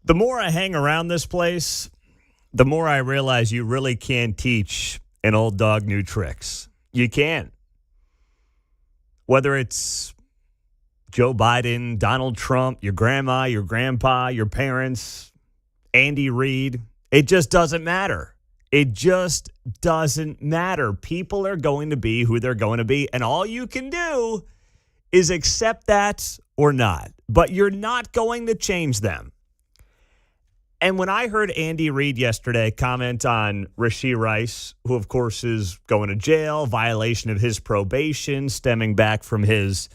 The more I hang around this place, the more I realize you really can't teach an old dog new tricks. You can't. Whether it's Joe Biden, Donald Trump, your grandma, your grandpa, your parents, Andy Reid, it just doesn't matter. It just doesn't matter. People are going to be who they're going to be, and all you can do is accept that or not. But you're not going to change them. And when I heard Andy Reid yesterday comment on Rashee Rice, who, of course, is going to jail, violation of his probation, stemming back from his,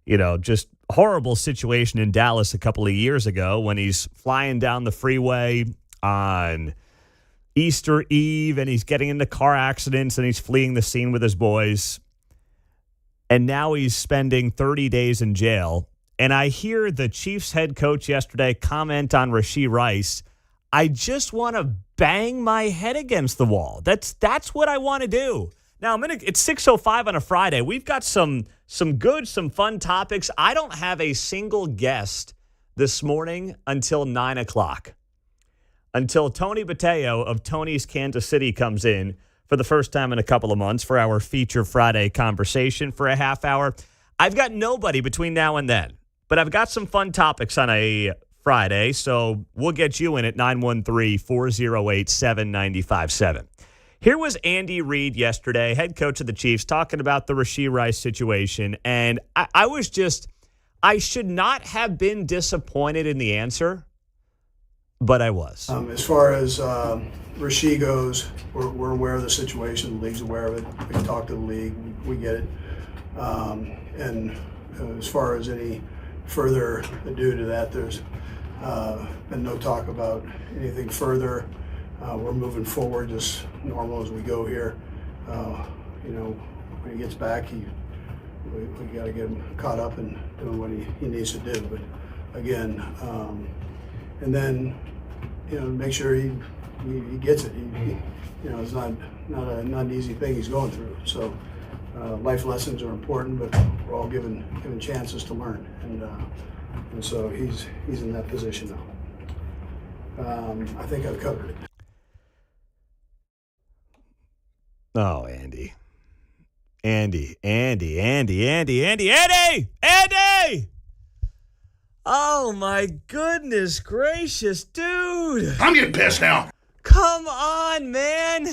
just horrible situation in Dallas a couple of years ago when he's flying down the freeway on Easter Eve and he's getting into car accidents and he's fleeing the scene with his boys. And now he's spending 30 days in jail. And I hear the Chiefs head coach yesterday comment on Rashee Rice. I just want to bang my head against the wall. That's what I want to do. Now, it's 6:05 on a Friday. We've got some fun topics. I don't have a single guest this morning until 9 o'clock. Until Tony Botello of Tony's Kansas City comes in for the first time in a couple of months for our Feature Friday conversation for a half hour. I've got nobody between now and then. But I've got some fun topics on a Friday, so we'll get you in at 913-408-7957. Here was Andy Reid yesterday, head coach of the Chiefs, talking about the Rashee Rice situation, and I should not have been disappointed in the answer, but I was. As far as Rashee goes, we're aware of the situation. The league's aware of it. We talked to the league. We get it. And as far as any further ado to that, there's been no talk about anything further. We're moving forward just normal as we go here. When he gets back, we got to get him caught up and doing what he needs to do. But again, and then make sure he gets it. It's not an easy thing he's going through. So. Life lessons are important, but we're all given chances to learn, and so he's in that position now. I think I've covered it. Oh, Andy! Oh my goodness gracious, dude! I'm getting pissed now. Come on, man!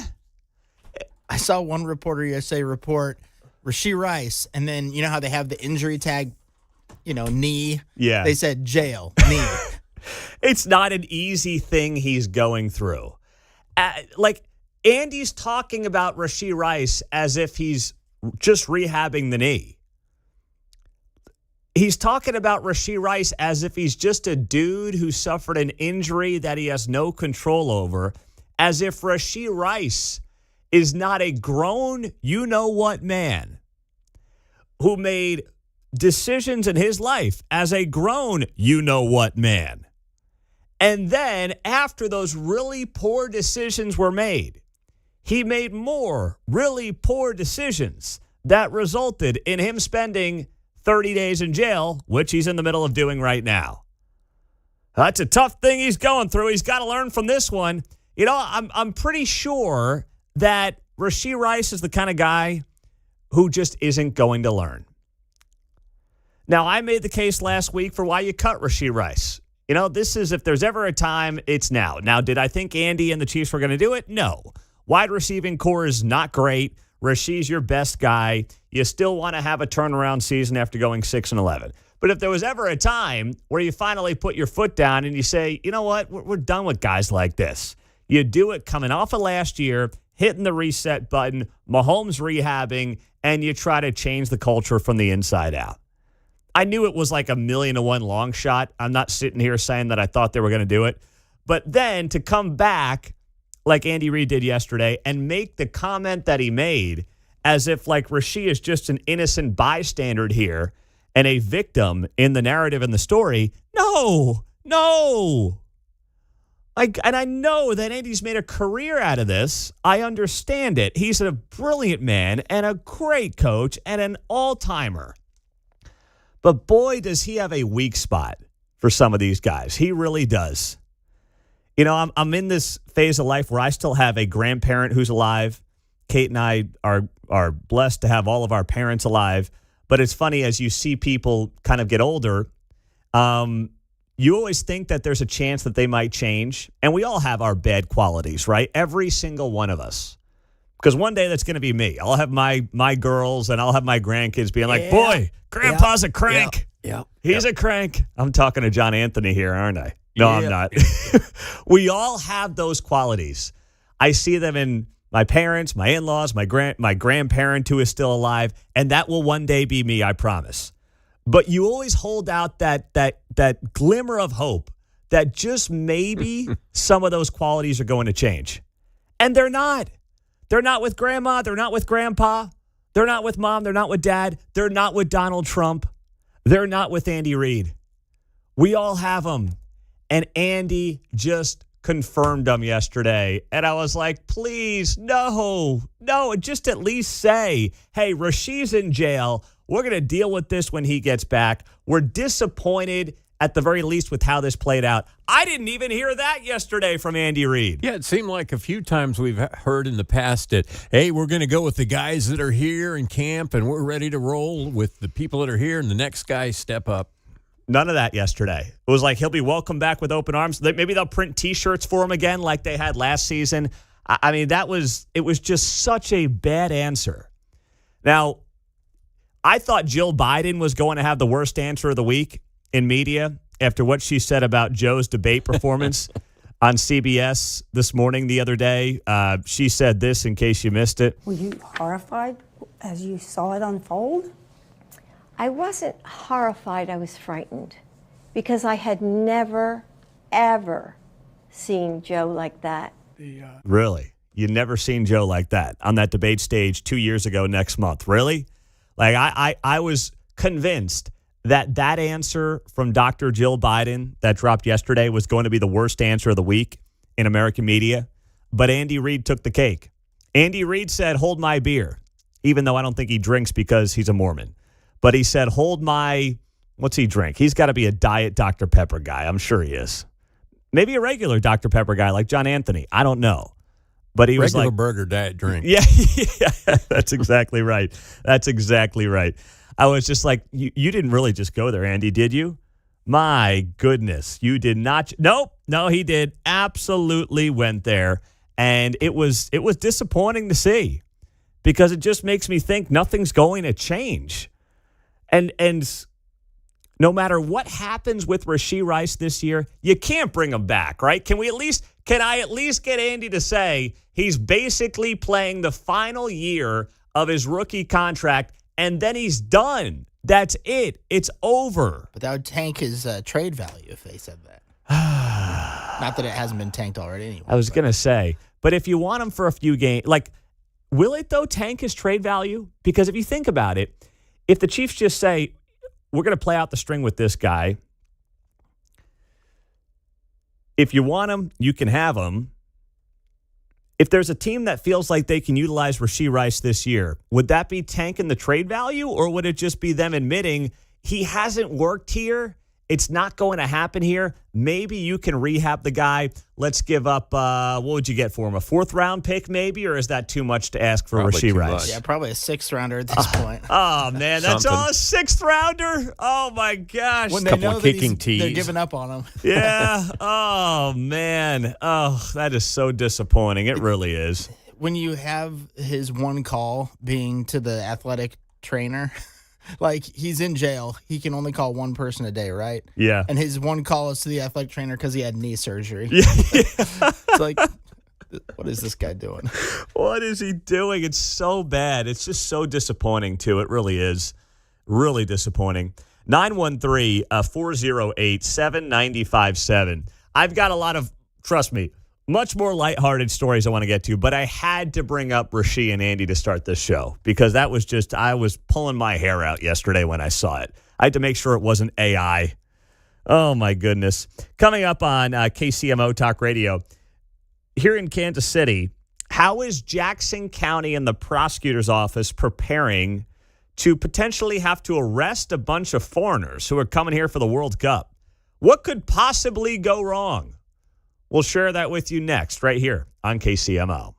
I saw one reporter yesterday report Rashee Rice, and then you know how they have the injury tag, knee? Yeah. They said jail, knee. It's not an easy thing he's going through. Andy's talking about Rashee Rice as if he's just rehabbing the knee. He's talking about Rashee Rice as if he's just a dude who suffered an injury that he has no control over, as if Rashee Rice is not a grown, you-know-what man who made decisions in his life as a grown, you-know-what man. And then, after those really poor decisions were made, he made more really poor decisions that resulted in him spending 30 days in jail, which he's in the middle of doing right now. That's a tough thing he's going through. He's got to learn from this one. I'm pretty sure that Rashee Rice is the kind of guy who just isn't going to learn. Now, I made the case last week for why you cut Rashee Rice. This is, if there's ever a time, it's now. Now, did I think Andy and the Chiefs were going to do it? No. Wide receiving core is not great. Rashee's your best guy. You still want to have a turnaround season after going 6-11. But if there was ever a time where you finally put your foot down and you say, you know what, we're done with guys like this. You do it coming off of last year, hitting the reset button, Mahomes rehabbing, and you try to change the culture from the inside out. I knew it was like a 1,000,000-to-1 long shot. I'm not sitting here saying that I thought they were going to do it. But then to come back like Andy Reid did yesterday and make the comment that he made as if like Rashee is just an innocent bystander here and a victim in the narrative and the story. No. And I know that Andy's made a career out of this. I understand it. He's a brilliant man and a great coach and an all-timer. But boy, does he have a weak spot for some of these guys. He really does. I'm in this phase of life where I still have a grandparent who's alive. Kate and I are blessed to have all of our parents alive. But it's funny, as you see people kind of get older, you always think that there's a chance that they might change. And we all have our bad qualities, right? Every single one of us. Because one day that's going to be me. I'll have my girls and I'll have my grandkids being like, boy, Grandpa's a crank. Yeah. He's a crank. I'm talking to John Anthony here, aren't I? No, I'm not. We all have those qualities. I see them in my parents, my in-laws, my grandparent who is still alive, and that will one day be me, I promise. But you always hold out that glimmer of hope that just maybe some of those qualities are going to change. And they're not. They're not with grandma. They're not with grandpa. They're not with mom. They're not with dad. They're not with Donald Trump. They're not with Andy Reid. We all have them. And Andy just confirmed them yesterday. And I was like, please, no, just at least say, hey, Rasheed's in jail. We're going to deal with this when he gets back. We're disappointed at the very least with how this played out. I didn't even hear that yesterday from Andy Reid. Yeah, it seemed like a few times we've heard in the past that, hey, we're going to go with the guys that are here in camp and we're ready to roll with the people that are here and the next guys step up. None of that yesterday. It was like he'll be welcomed back with open arms. Maybe they'll print T-shirts for him again like they had last season. I mean, it was just such a bad answer. Now, I thought Jill Biden was going to have the worst answer of the week in media after what she said about Joe's debate performance on CBS this morning the other day. She said this in case you missed it. Were you horrified as you saw it unfold? I wasn't horrified, I was frightened because I had never, ever seen Joe like that. Really? You'd never seen Joe like that on that debate stage 2 years ago next month? Really? Like, I was convinced that answer from Dr. Jill Biden that dropped yesterday was going to be the worst answer of the week in American media. But Andy Reid took the cake. Andy Reid said, hold my beer, even though I don't think he drinks because he's a Mormon. But he said, hold my, what's he drink? He's got to be a diet Dr. Pepper guy. I'm sure he is. Maybe a regular Dr. Pepper guy like John Anthony. I don't know. But he was regular like, burger diet drink. Yeah, that's exactly right. That's exactly right. I was just like, you didn't really just go there, Andy, did you? My goodness, you did not. No, he did. Absolutely went there. And it was disappointing to see because it just makes me think nothing's going to change. And no matter what happens with Rashee Rice this year, you can't bring him back, right? Can I at least get Andy to say he's basically playing the final year of his rookie contract and then he's done? That's it. It's over. But that would tank his trade value if they said that. Not that it hasn't been tanked already anyway. I was going to say, but if you want him for a few games, like, will it, though, tank his trade value? Because if you think about it, if the Chiefs just say, we're going to play out the string with this guy, if you want him, you can have him. If there's a team that feels like they can utilize Rashee Rice this year, would that be tanking the trade value, or would it just be them admitting he hasn't worked here? It's not going to happen here. Maybe you can rehab the guy. Let's give up, what would you get for him? A 4th-round pick maybe, or is that too much to ask for Rashee Rice? Yeah, probably a 6th-rounder at this point. Oh, man, that's all a 6th-rounder? Oh, my gosh. When they know that they're giving up on him. Yeah. Oh, man. Oh, that is so disappointing. It really is. When you have his one call being to the athletic trainer, like he's in jail, he can only call one person a day, right? Yeah. And his one call is to the athletic trainer because he had knee surgery. Yeah. It's like, what is this guy doing? What is he doing? It's so bad. It's just so disappointing, too. It really is. Really disappointing. 913-408-7957. I've got a lot of, trust me, much more lighthearted stories I want to get to, but I had to bring up Rashee and Andy to start this show because that was just, I was pulling my hair out yesterday when I saw it. I had to make sure it wasn't AI. Oh, my goodness. Coming up on KCMO Talk Radio, here in Kansas City, how is Jackson County and the prosecutor's office preparing to potentially have to arrest a bunch of foreigners who are coming here for the World Cup? What could possibly go wrong? We'll share that with you next, right here on KCMO.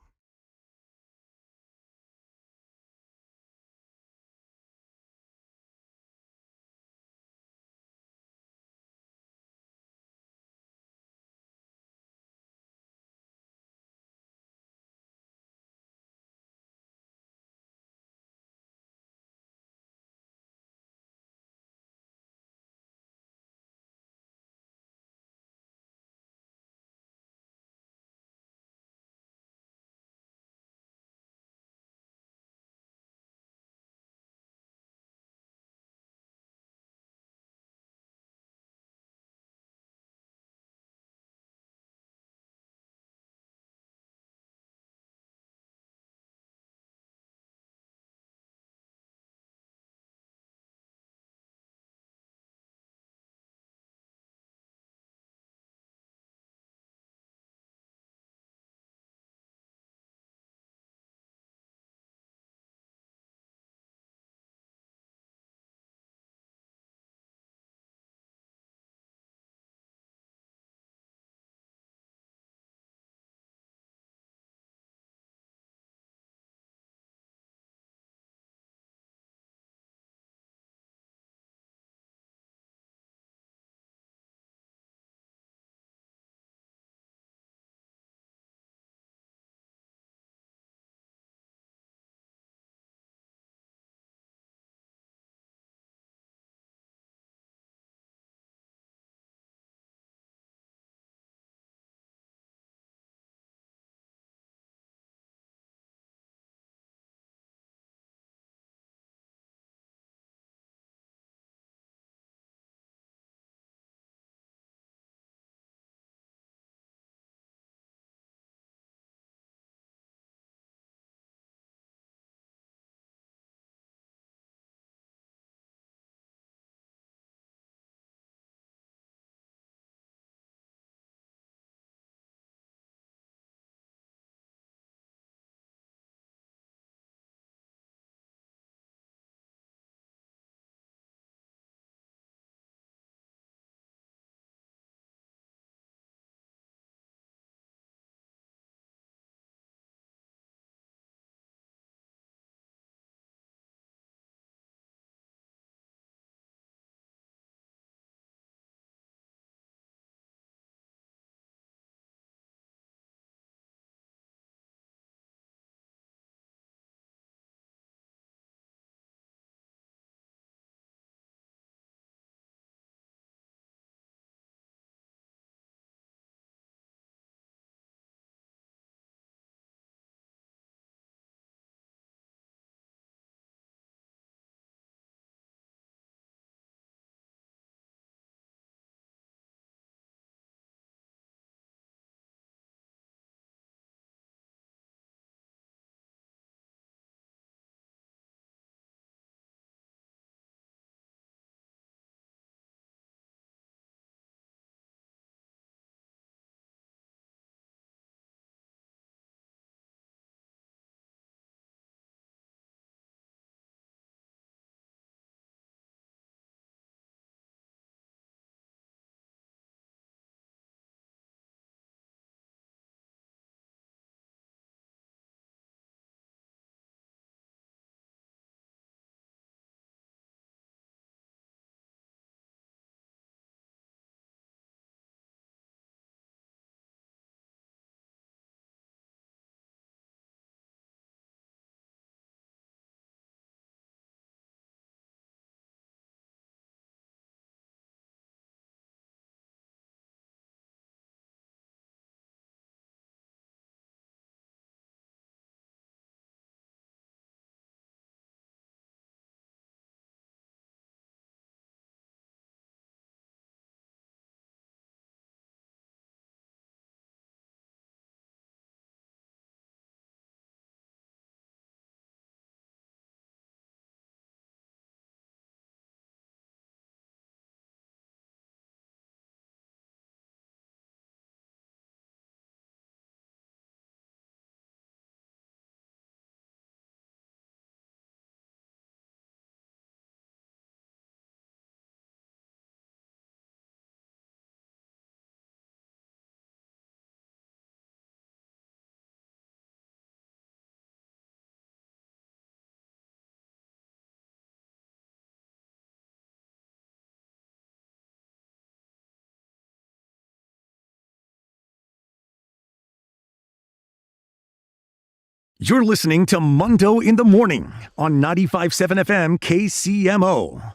You're listening to Mundo in the Morning on 95.7 FM KCMO.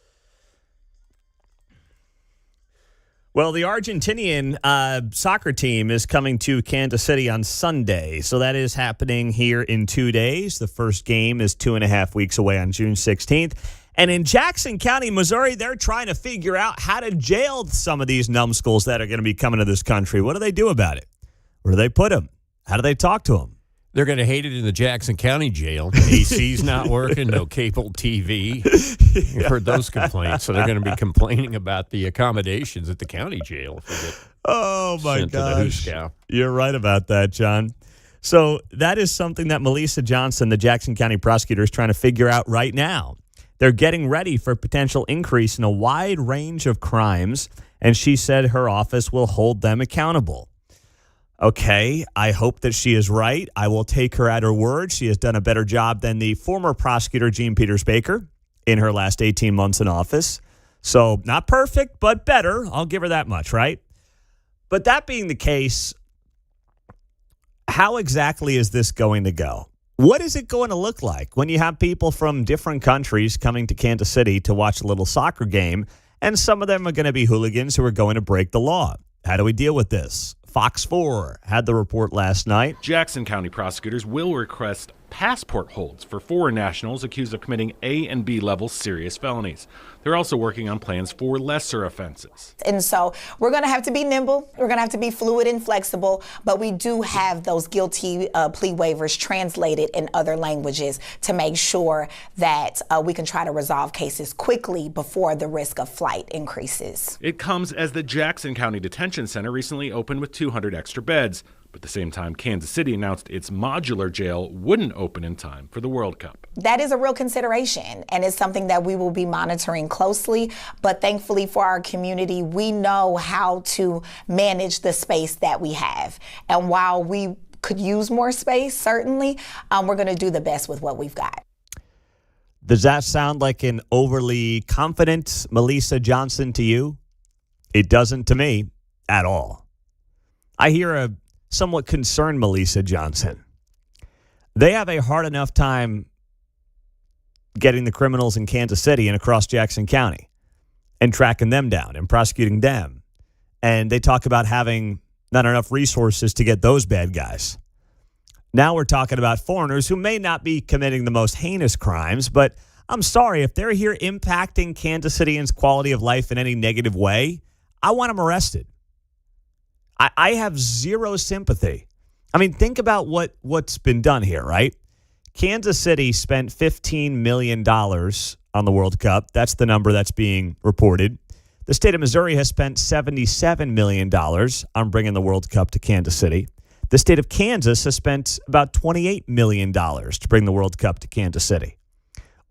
Well, the Argentinian soccer team is coming to Kansas City on Sunday. So that is happening here in 2 days. The first game is 2.5 weeks away on June 16th. And in Jackson County, Missouri, they're trying to figure out how to jail some of these numbskulls that are going to be coming to this country. What do they do about it? Where do they put them? How do they talk to them? They're going to hate it in the Jackson County jail. AC's not working, no cable TV. You've heard those complaints. So they're going to be complaining about the accommodations at the county jail. Oh, my gosh. To You're right about that, John. So that is something that Melissa Johnson, the Jackson County prosecutor, is trying to figure out right now. They're getting ready for a potential increase in a wide range of crimes, and she said her office will hold them accountable. Okay, I hope that she is right. I will take her at her word. She has done a better job than the former prosecutor, Jean Peters Baker, in her last 18 months in office. So not perfect, but better. I'll give her that much, right? But that being the case, how exactly is this going to go? What is it going to look like when you have people from different countries coming to Kansas City to watch a little soccer game, and some of them are going to be hooligans who are going to break the law? How do we deal with this? Fox 4 had the report last night. Jackson County prosecutors will request passport holds for foreign nationals accused of committing A and B level serious felonies. They're also working on plans for lesser offenses. And so we're going to have to be nimble. We're going to have to be fluid and flexible. But we do have those guilty plea waivers translated in other languages to make sure that we can try to resolve cases quickly before the risk of flight increases. It comes as the Jackson County Detention Center recently opened with 200 extra beds. But at the same time, Kansas City announced its modular jail wouldn't open in time for the World Cup. That is a real consideration, and it's something that we will be monitoring closely. But thankfully for our community, we know how to manage the space that we have. And while we could use more space, certainly, we're going to do the best with what we've got. Does that sound like an overly confident Melissa Johnson to you? It doesn't to me at all. I hear a somewhat concerned Melissa Johnson. They have a hard enough time getting the criminals in Kansas City and across Jackson County and tracking them down and prosecuting them. And they talk about having not enough resources to get those bad guys. Now we're talking about foreigners who may not be committing the most heinous crimes, but I'm sorry, if they're here impacting Kansas Cityans' quality of life in any negative way, I want them arrested. I have zero sympathy. I mean, think about what's been done here, right? Kansas City spent $15 million on the World Cup. That's the number that's being reported. The state of Missouri has spent $77 million on bringing the World Cup to Kansas City. The state of Kansas has spent about $28 million to bring the World Cup to Kansas City.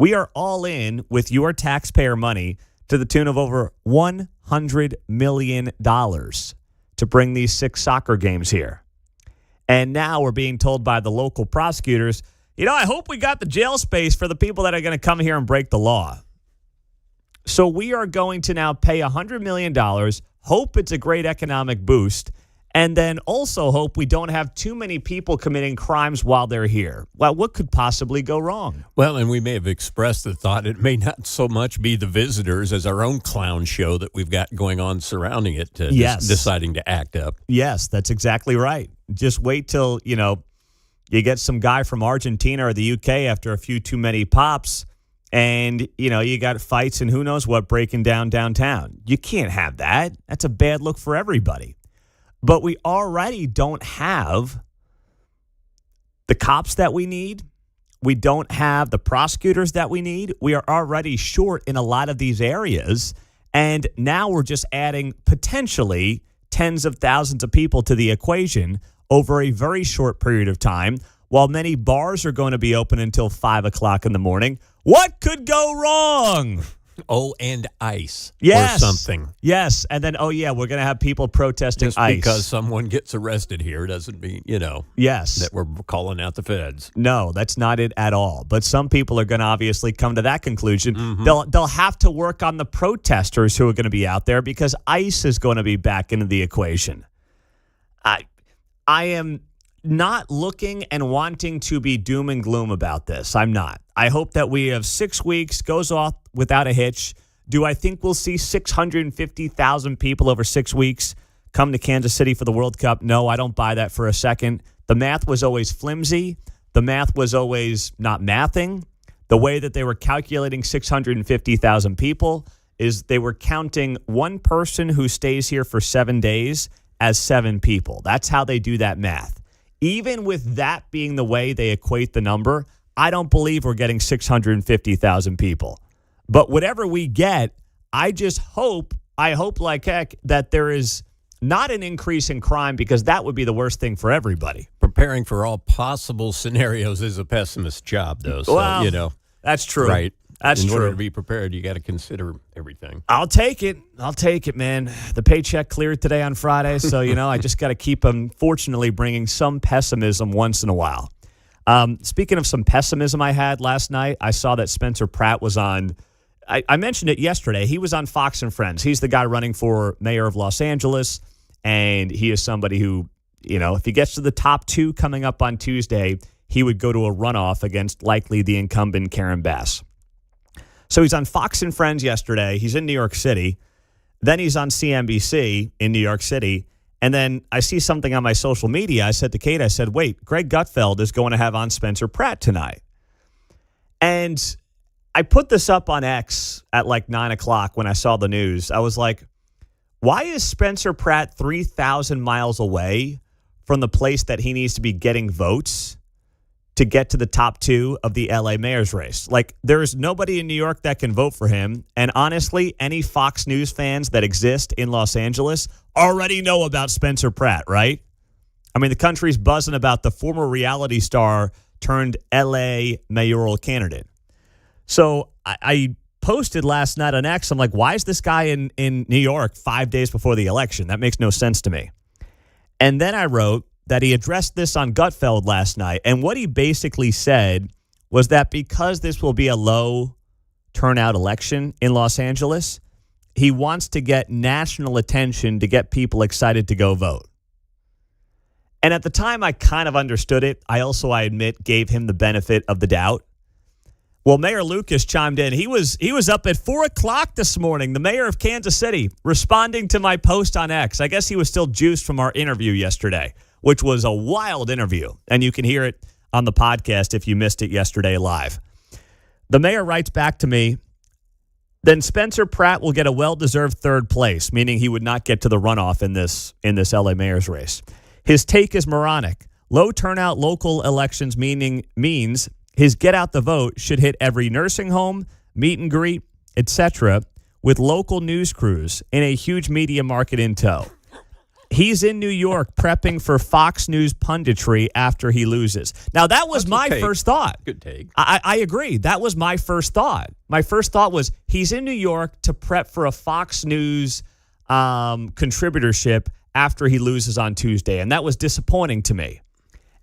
We are all in with your taxpayer money to the tune of over $100 million to bring these 6 soccer games here. And now we're being told by the local prosecutors, I hope we got the jail space for the people that are going to come here and break the law. So we are going to now pay $100 million, hope it's a great economic boost, and then also hope we don't have too many people committing crimes while they're here. Well, what could possibly go wrong? Well, and we may have expressed the thought it may not so much be the visitors as our own clown show that we've got going on surrounding it, deciding to act up. Yes, that's exactly right. Just wait till, you get some guy from Argentina or the UK after a few too many pops, and, you got fights and who knows what breaking down downtown. You can't have that. That's a bad look for everybody. But we already don't have the cops that we need. We don't have the prosecutors that we need. We are already short in a lot of these areas. And now we're just adding potentially tens of thousands of people to the equation over a very short period of time, while many bars are going to be open until 5 o'clock in the morning. What could go wrong? Oh, and ICE yes. or something. Yes. And then, we're going to have people protesting Just ICE. Because someone gets arrested here doesn't mean, yes, that we're calling out the feds. No, that's not it at all. But some people are going to obviously come to that conclusion. Mm-hmm. They'll have to work on the protesters who are going to be out there because ICE is going to be back into the equation. I am not looking and wanting to be doom and gloom about this. I'm not. I hope that we have 6 weeks, goes off without a hitch. Do I think we'll see 650,000 people over 6 weeks come to Kansas City for the World Cup? No, I don't buy that for a second. The math was always flimsy. The math was always not mathing. The way that they were calculating 650,000 people is they were counting one person who stays here for 7 days as 7 people. That's how they do that math. Even with that being the way they equate the number, I don't believe we're getting 650,000 people. But whatever we get, I hope like heck that there is not an increase in crime, because that would be the worst thing for everybody. Preparing for all possible scenarios is a pessimist's job, though. So, Well, that's true. Right. That's In true. order to be prepared, you got to consider everything. I'll take it, man. The paycheck cleared today on Friday, so, I just got to keep, unfortunately, bringing some pessimism once in a while. Speaking of some pessimism I had last night, I saw that Spencer Pratt was on, I mentioned it yesterday, he was on Fox and Friends. He's the guy running for mayor of Los Angeles, and he is somebody who, if he gets to the top 2 coming up on Tuesday, he would go to a runoff against likely the incumbent Karen Bass. So he's on Fox and Friends yesterday. He's in New York City. Then he's on CNBC in New York City. And then I see something on my social media. I said to Kate, wait, Greg Gutfeld is going to have on Spencer Pratt tonight. And I put this up on X at like 9 o'clock when I saw the news. I was like, why is Spencer Pratt 3,000 miles away from the place that he needs to be getting votes to get to the top 2 of the LA mayor's race? Like, there's nobody in New York that can vote for him. And honestly, any Fox News fans that exist in Los Angeles already know about Spencer Pratt, right? I mean, the country's buzzing about the former reality star turned LA mayoral candidate. So I posted last night on X, I'm like, why is this guy in New York 5 days before the election? That makes no sense to me. And then I wrote that he addressed this on Gutfeld last night. And what he basically said was that because this will be a low turnout election in Los Angeles, he wants to get national attention to get people excited to go vote. And at the time, I kind of understood it. I admit, gave him the benefit of the doubt. Well, Mayor Lucas chimed in. He was up at 4 o'clock this morning, the mayor of Kansas City, responding to my post on X. I guess he was still juiced from our interview yesterday, which was a wild interview. And you can hear it on the podcast if you missed it yesterday live. The mayor writes back to me, then Spencer Pratt will get a well-deserved third place, meaning he would not get to the runoff in this LA mayor's race. His take is moronic. Low turnout local elections means his get out the vote should hit every nursing home, meet and greet, etc., with local news crews in a huge media market in tow. He's in New York prepping for Fox News punditry after he loses. Now, that was my first thought. Good take. I agree. That was my first thought. My first thought was he's in New York to prep for a Fox News contributorship after he loses on Tuesday, and that was disappointing to me.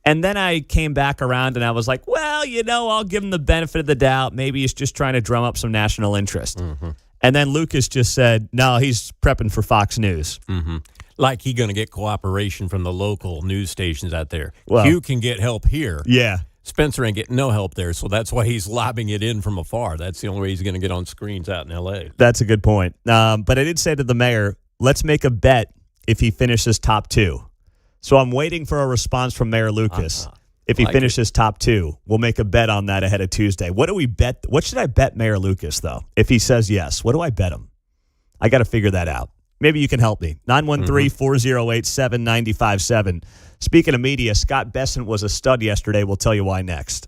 And then I came back around and I was like, well, I'll give him the benefit of the doubt. Maybe he's just trying to drum up some national interest. Mm-hmm. And then Lucas just said, no, he's prepping for Fox News. Mm-hmm. Like he's going to get cooperation from the local news stations out there. Well, Hugh can get help here. Yeah. Spencer ain't getting no help there, so that's why he's lobbing it in from afar. That's the only way he's going to get on screens out in L.A. That's a good point. But I did say to the mayor, let's make a bet if he finishes top 2. So I'm waiting for a response from Mayor Lucas. If he finishes top 2, we'll make a bet on that ahead of Tuesday. What do we bet? What should I bet Mayor Lucas, though? If he says yes, what do I bet him? I got to figure that out. Maybe you can help me. 913-408-7957. Speaking of media, Scott Bessent was a stud yesterday. We'll tell you why next.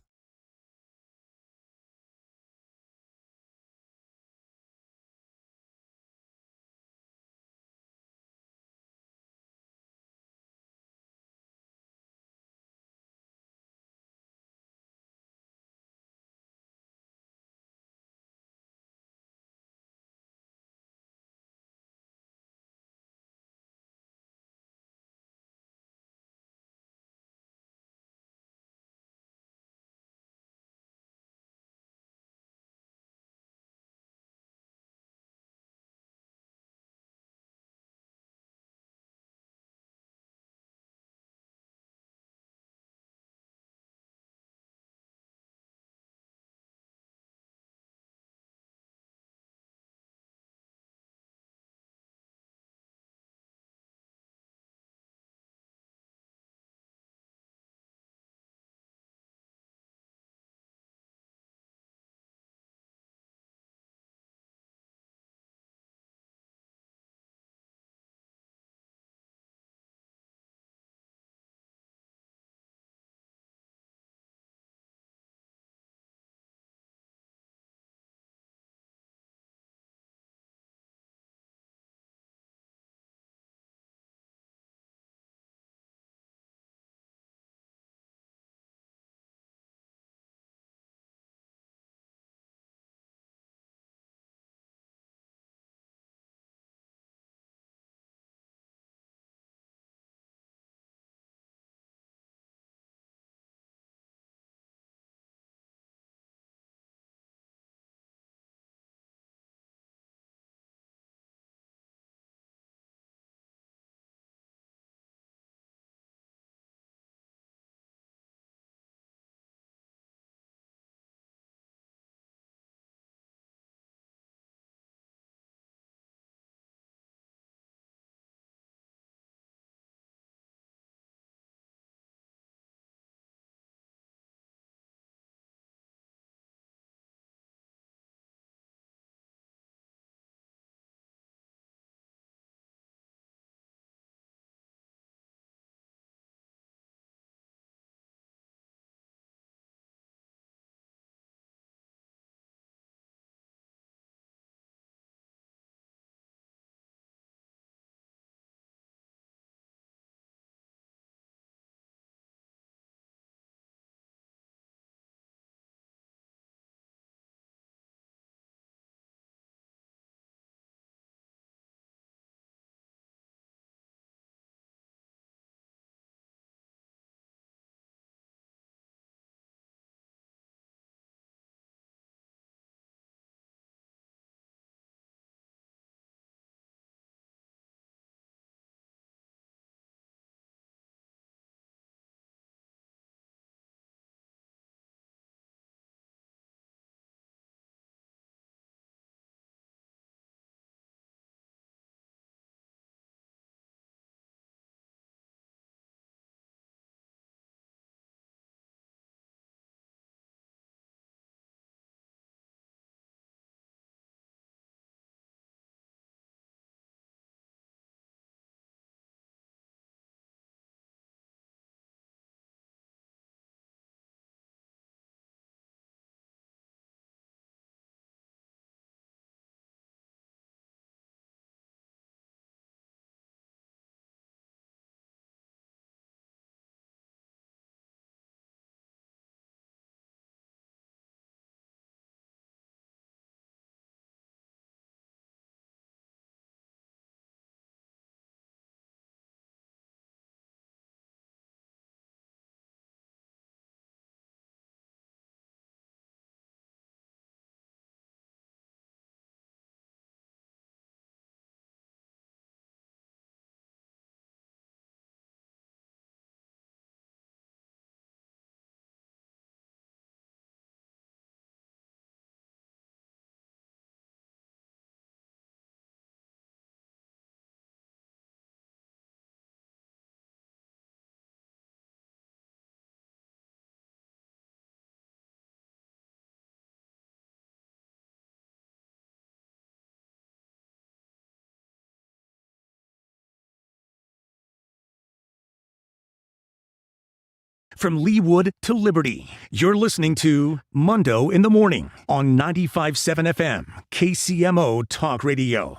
from Leawood to Liberty. You're listening to Mundo in the Morning on 95.7 FM, KCMO Talk Radio.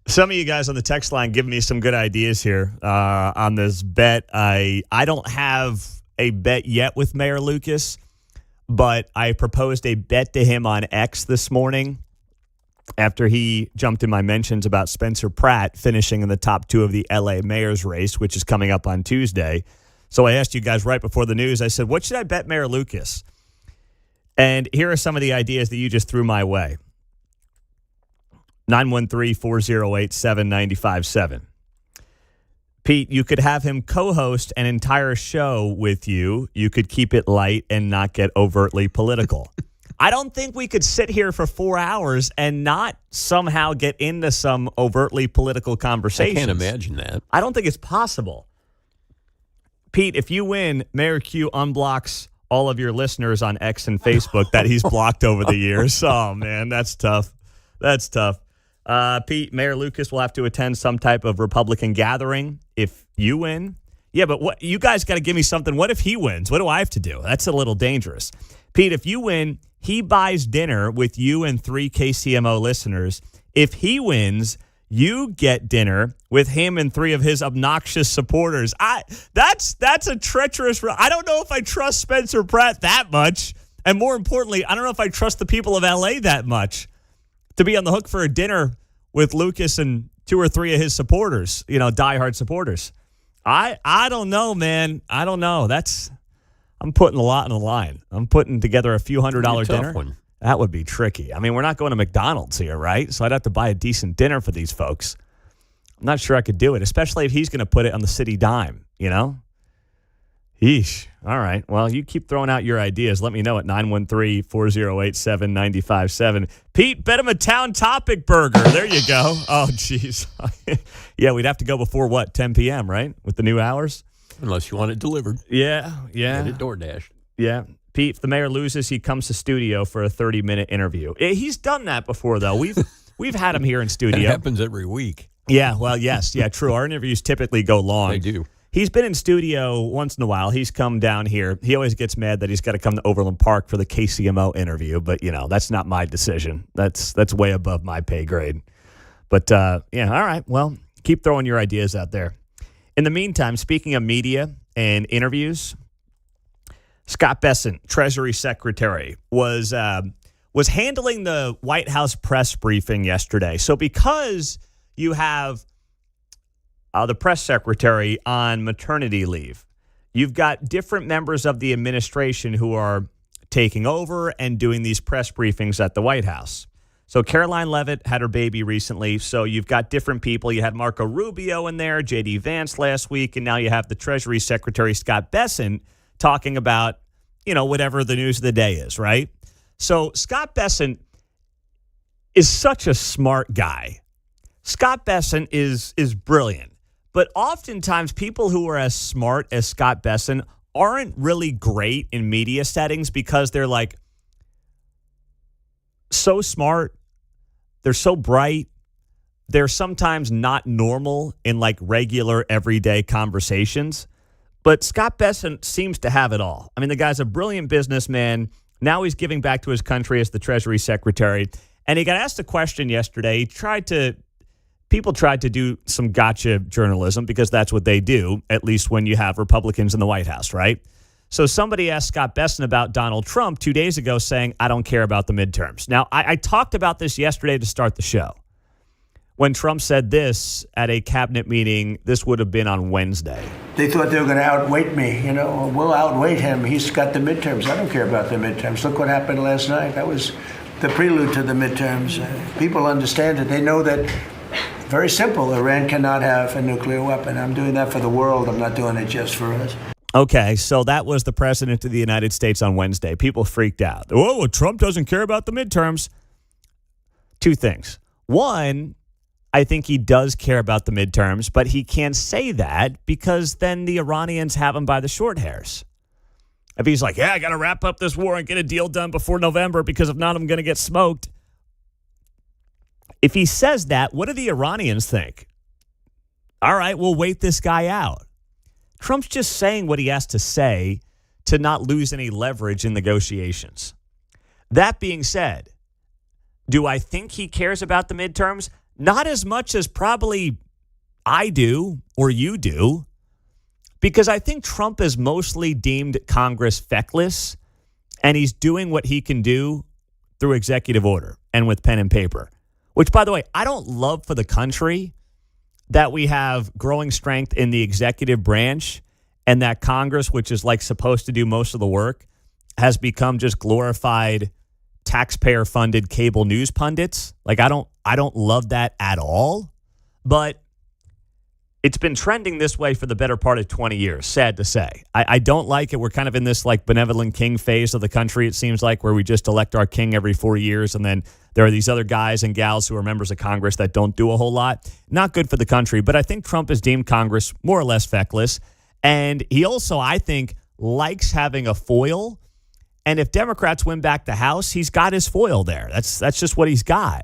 Some of you guys on the text line give me some good ideas here on this bet. I don't have a bet yet with Mayor Lucas, but I proposed a bet to him on X this morning after he jumped in my mentions about Spencer Pratt finishing in the top 2 of the L.A. mayor's race, which is coming up on Tuesday. So I asked you guys right before the news, I said, what should I bet Mayor Lucas? And here are some of the ideas that you just threw my way. 913-408-7957. Pete, you could have him co-host an entire show with you. You could keep it light and not get overtly political. I don't think we could sit here for 4 hours and not somehow get into some overtly political conversations. I can't imagine that. I don't think it's possible. Pete, if you win, Mayor Q unblocks all of your listeners on X and Facebook that he's blocked over the years. Oh, man, that's tough. That's tough. Pete, Mayor Lucas will have to attend some type of Republican gathering if you win. Yeah, but what you guys got to give me something. What if he wins? What do I have to do? That's a little dangerous. Pete, if you win, he buys dinner with you and 3 KCMO listeners. If he wins, you get dinner with him and 3 of his obnoxious supporters. That's a treacherous. I don't know if I trust Spencer Pratt that much. And more importantly, I don't know if I trust the people of LA that much to be on the hook for a dinner with Lucas and 2 or 3 of his supporters, diehard supporters. I don't know, man. I don't know. I'm putting a lot on the line. I'm putting together a few $100 dinner. One. That would be tricky. I mean, we're not going to McDonald's here, right? So I'd have to buy a decent dinner for these folks. I'm not sure I could do it, especially if he's going to put it on the city dime, Yeesh. All right. Well, you keep throwing out your ideas. Let me know at 913-408-7957. Pete, bet him a Town Topic burger. There you go. Oh, jeez. Yeah, we'd have to go before, 10 p.m., right? With the new hours? Unless you want it delivered. Yeah. Get it DoorDash. Yeah. Pete, if the mayor loses, he comes to studio for a 30-minute interview. He's done that before, though. We've had him here in studio. It happens every week. Yeah, well, yes. Yeah, true. Our interviews typically go long. They do. He's been in studio once in a while. He's come down here. He always gets mad that he's got to come to Overland Park for the KCMO interview, but, that's not my decision. That's way above my pay grade. But, all right. Well, keep throwing your ideas out there. In the meantime, speaking of media and interviews, Scott Bessent, Treasury Secretary, was handling the White House press briefing yesterday. So because you have the press secretary on maternity leave, you've got different members of the administration who are taking over and doing these press briefings at the White House. So Caroline Leavitt had her baby recently, so you've got different people. You had Marco Rubio in there, J.D. Vance last week, and now you have the Treasury Secretary, Scott Bessent, talking about, whatever the news of the day is, right? So Scott Bessent is such a smart guy. Scott Bessent is brilliant. But oftentimes, people who are as smart as Scott Bessent aren't really great in media settings because they're so smart. They're so bright. They're sometimes not normal in regular everyday conversations. But Scott Bessent seems to have it all. I mean, the guy's a brilliant businessman. Now he's giving back to his country as the Treasury Secretary. And he got asked a question yesterday. People tried to do some gotcha journalism because that's what they do, at least when you have Republicans in the White House, right? So somebody asked Scott Bessent about Donald Trump 2 days ago saying, I don't care about the midterms. Now, I talked about this yesterday to start the show. When Trump said this at a cabinet meeting, this would have been on Wednesday. They thought they were going to outweight me. We'll outweight him. He's got the midterms. I don't care about the midterms. Look what happened last night. That was the prelude to the midterms. People understand it. They know that. Very simple. Iran cannot have a nuclear weapon. I'm doing that for the world. I'm not doing it just for us. Okay, so that was the president of the United States on Wednesday. People freaked out. Oh, Trump doesn't care about the midterms. 2 things. One, I think he does care about the midterms, but he can't say that because then the Iranians have him by the short hairs. If he's like, I got to wrap up this war and get a deal done before November because if not, I'm going to get smoked. If he says that, what do the Iranians think? all right, we'll wait this guy out. Trump's just saying what he has to say to not lose any leverage in negotiations. That being said, do I think he cares about the midterms? Not as much as probably I do or you do, because I think Trump has mostly deemed Congress feckless, and he's doing what he can do through executive order and with pen and paper, which, by the way, I don't love for the country that we have growing strength in the executive branch and that Congress, which is like supposed to do most of the work, has become just glorified taxpayer-funded cable news pundits. Like, I don't love that at all, but it's been trending this way for the better part of 20 years, sad to say. I don't like it. We're kind of in this like benevolent king phase of the country, it seems like, where we just elect our king every 4 years, and then there are these other guys and gals who are members of Congress that don't do a whole lot. Not good for the country, but I think Trump has deemed Congress more or less feckless, and he also, I think, likes having a foil. And if Democrats win back the House, he's got his foil there. That's just what he's got.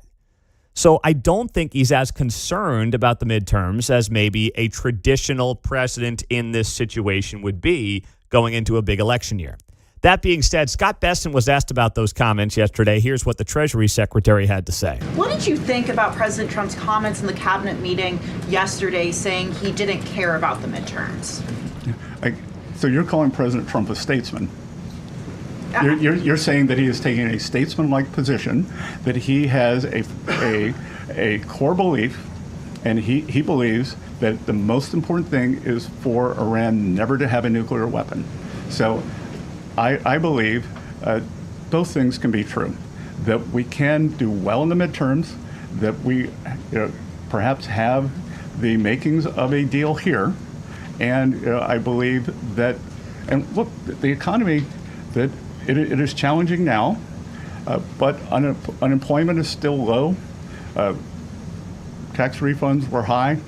So I don't think he's as concerned about the midterms as maybe a traditional president in this situation would be going into a big election year. That being said, Scott Bessent was asked about those comments yesterday. Here's what the Treasury Secretary had to say. What did you think about President Trump's comments in the cabinet meeting yesterday saying he didn't care about the midterms? So you're calling President Trump a statesman? You're saying that he is taking a statesman-like position, that he has a core belief, and he believes that the most important thing is for Iran never to have a nuclear weapon. So I believe both things can be true, that we can do well in the midterms, that we perhaps have the makings of a deal here, and I believe that, and look, the economy, that it is challenging now, but unemployment is still low. Tax refunds were high,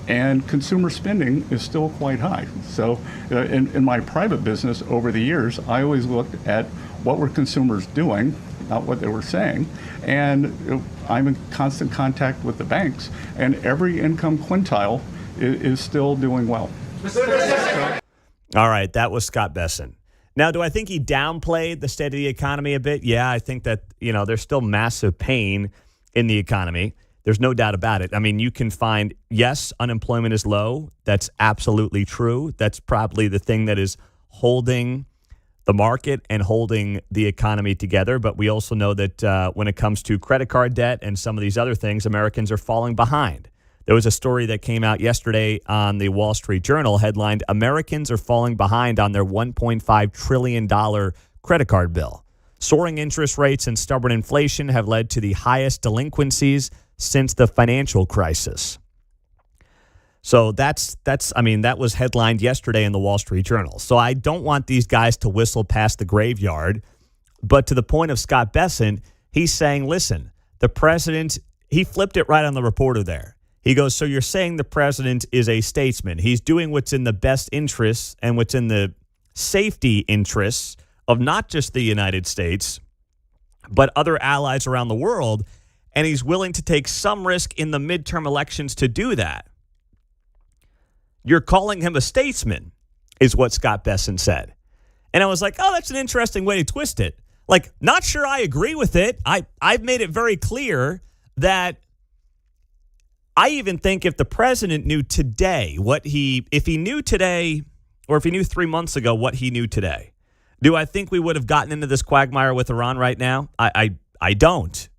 and consumer spending is still quite high. So in my private business over the years, I always looked at what were consumers doing, not what they were saying. And I'm in constant contact with the banks, and every income quintile is still doing well. All right, that was Scott Bessent. Now, do I think he downplayed the state of the economy a bit? Yeah, I think that, there's still massive pain in the economy. There's no doubt about it. I mean, you can find, yes, unemployment is low. That's absolutely true. That's probably the thing that is holding the market and holding the economy together. But we also know that when it comes to credit card debt and some of these other things, Americans are falling behind. There was a story that came out yesterday on the Wall Street Journal headlined, Americans are falling behind on their $1.5 trillion credit card bill. Soaring interest rates and stubborn inflation have led to the highest delinquencies since the financial crisis. So that was headlined yesterday in the Wall Street Journal. So I don't want these guys to whistle past the graveyard. But to the point of Scott Bessent, he's saying, listen, the president, he flipped it right on the reporter there. He goes, so you're saying the president is a statesman. He's doing what's in the best interests and what's in the safety interests of not just the United States, but other allies around the world. And he's willing to take some risk in the midterm elections to do that. You're calling him a statesman, is what Scott Bessent said. And I was like, oh, that's an interesting way to twist it. Like, not sure I agree with it. I've made it very clear that I even think if the president knew today if he knew today, or if he knew 3 months ago what he knew today, do I think we would have gotten into this quagmire with Iran right now? I don't.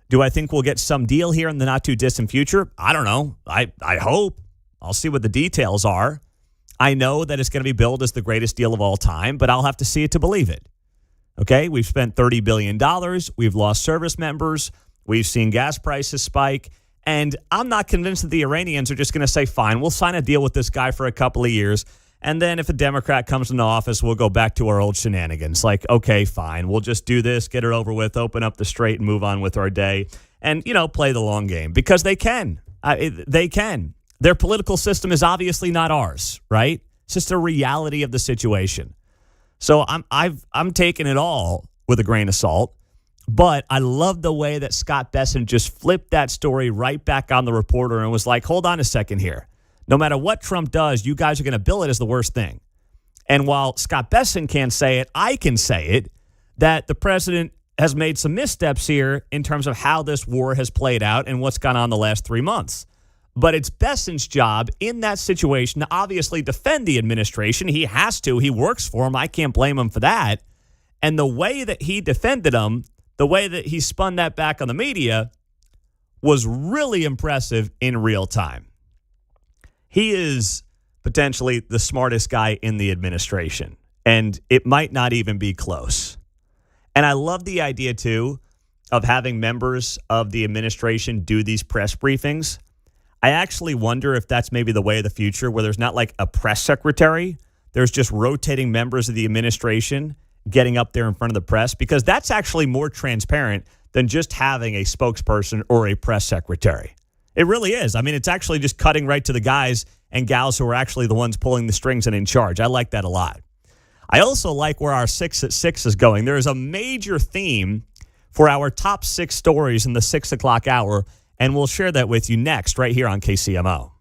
Do I think we'll get some deal here in the not too distant future? I don't know. I hope. I'll see what the details are. I know that it's going to be billed as the greatest deal of all time, but I'll have to see it to believe it. Okay, we've spent $30 billion. We've lost service members. We've seen gas prices spike. And I'm not convinced that the Iranians are just going to say, fine, we'll sign a deal with this guy for a couple of years. And then if a Democrat comes into office, we'll go back to our old shenanigans. Like, okay, fine, we'll just do this, get it over with, open up the strait and move on with our day. And, play the long game because they can. They can. Their political system is obviously not ours, right? It's just a reality of the situation. So I'm taking it all with a grain of salt. But I love the way that Scott Bessent just flipped that story right back on the reporter and was like, hold on a second here. No matter what Trump does, you guys are going to bill it as the worst thing. And while Scott Besson can't say it, I can say it, that the president has made some missteps here in terms of how this war has played out and what's gone on the last 3 months. But it's Besson's job in that situation to obviously defend the administration. He has to. He works for him. I can't blame him for that. And the way that he defended him, the way that he spun that back on the media was really impressive in real time. He is potentially the smartest guy in the administration, and it might not even be close. And I love the idea, too, of having members of the administration do these press briefings. I actually wonder if that's maybe the way of the future, where there's not like a press secretary. There's just rotating members of the administration getting up there in front of the press, because that's actually more transparent than just having a spokesperson or a press secretary. It really is. I mean, it's actually just cutting right to the guys and gals who are actually the ones pulling the strings and in charge. I like that a lot. I also like where our 6 at 6 is going. There is a major theme for our top 6 stories in the 6 o'clock hour, and we'll share that with you next right here on KCMO.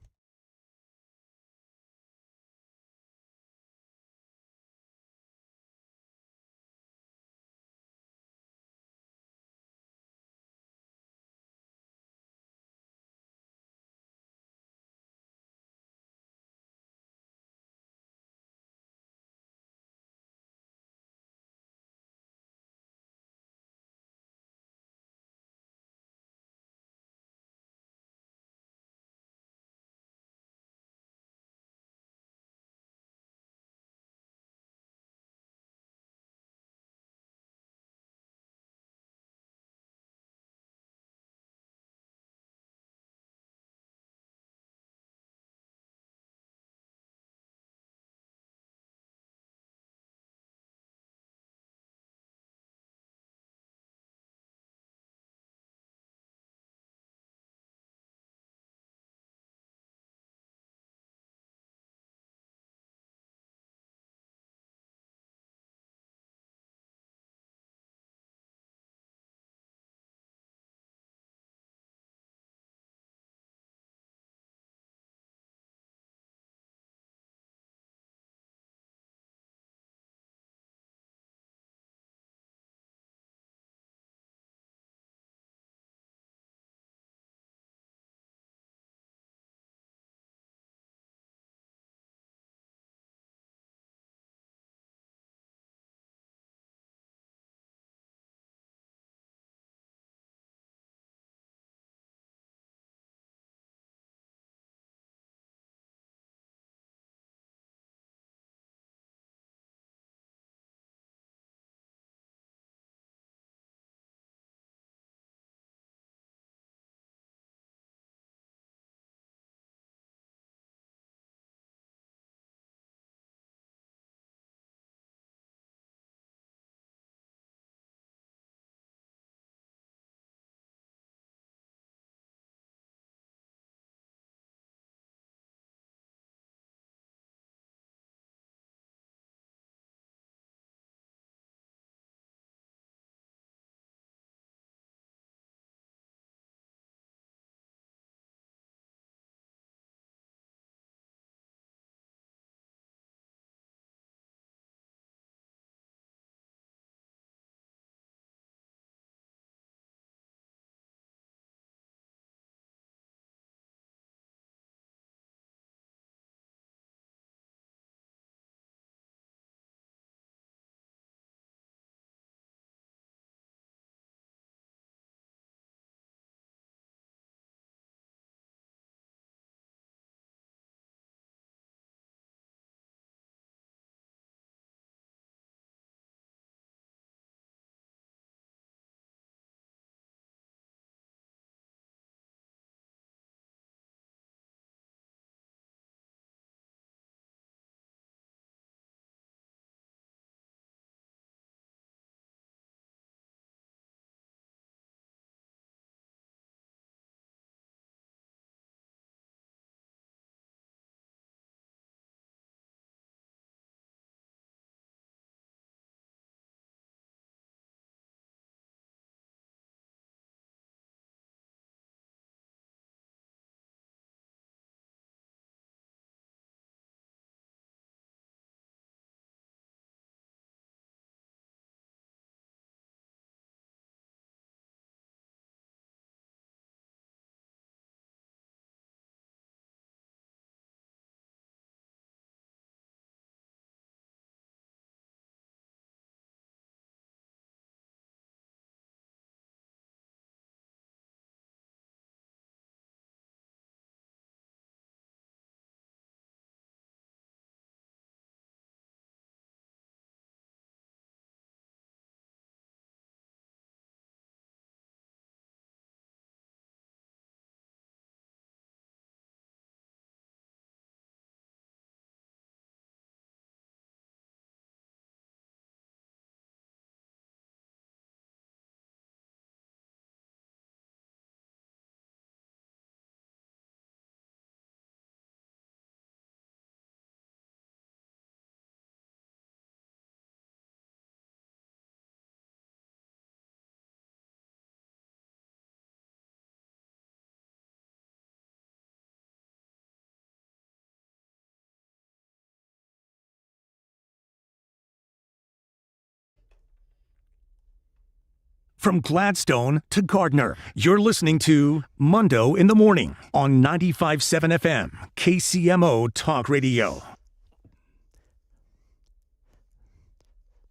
From Gladstone to Gardner, you're listening to Mundo in the Morning on 95.7 FM, KCMO Talk Radio.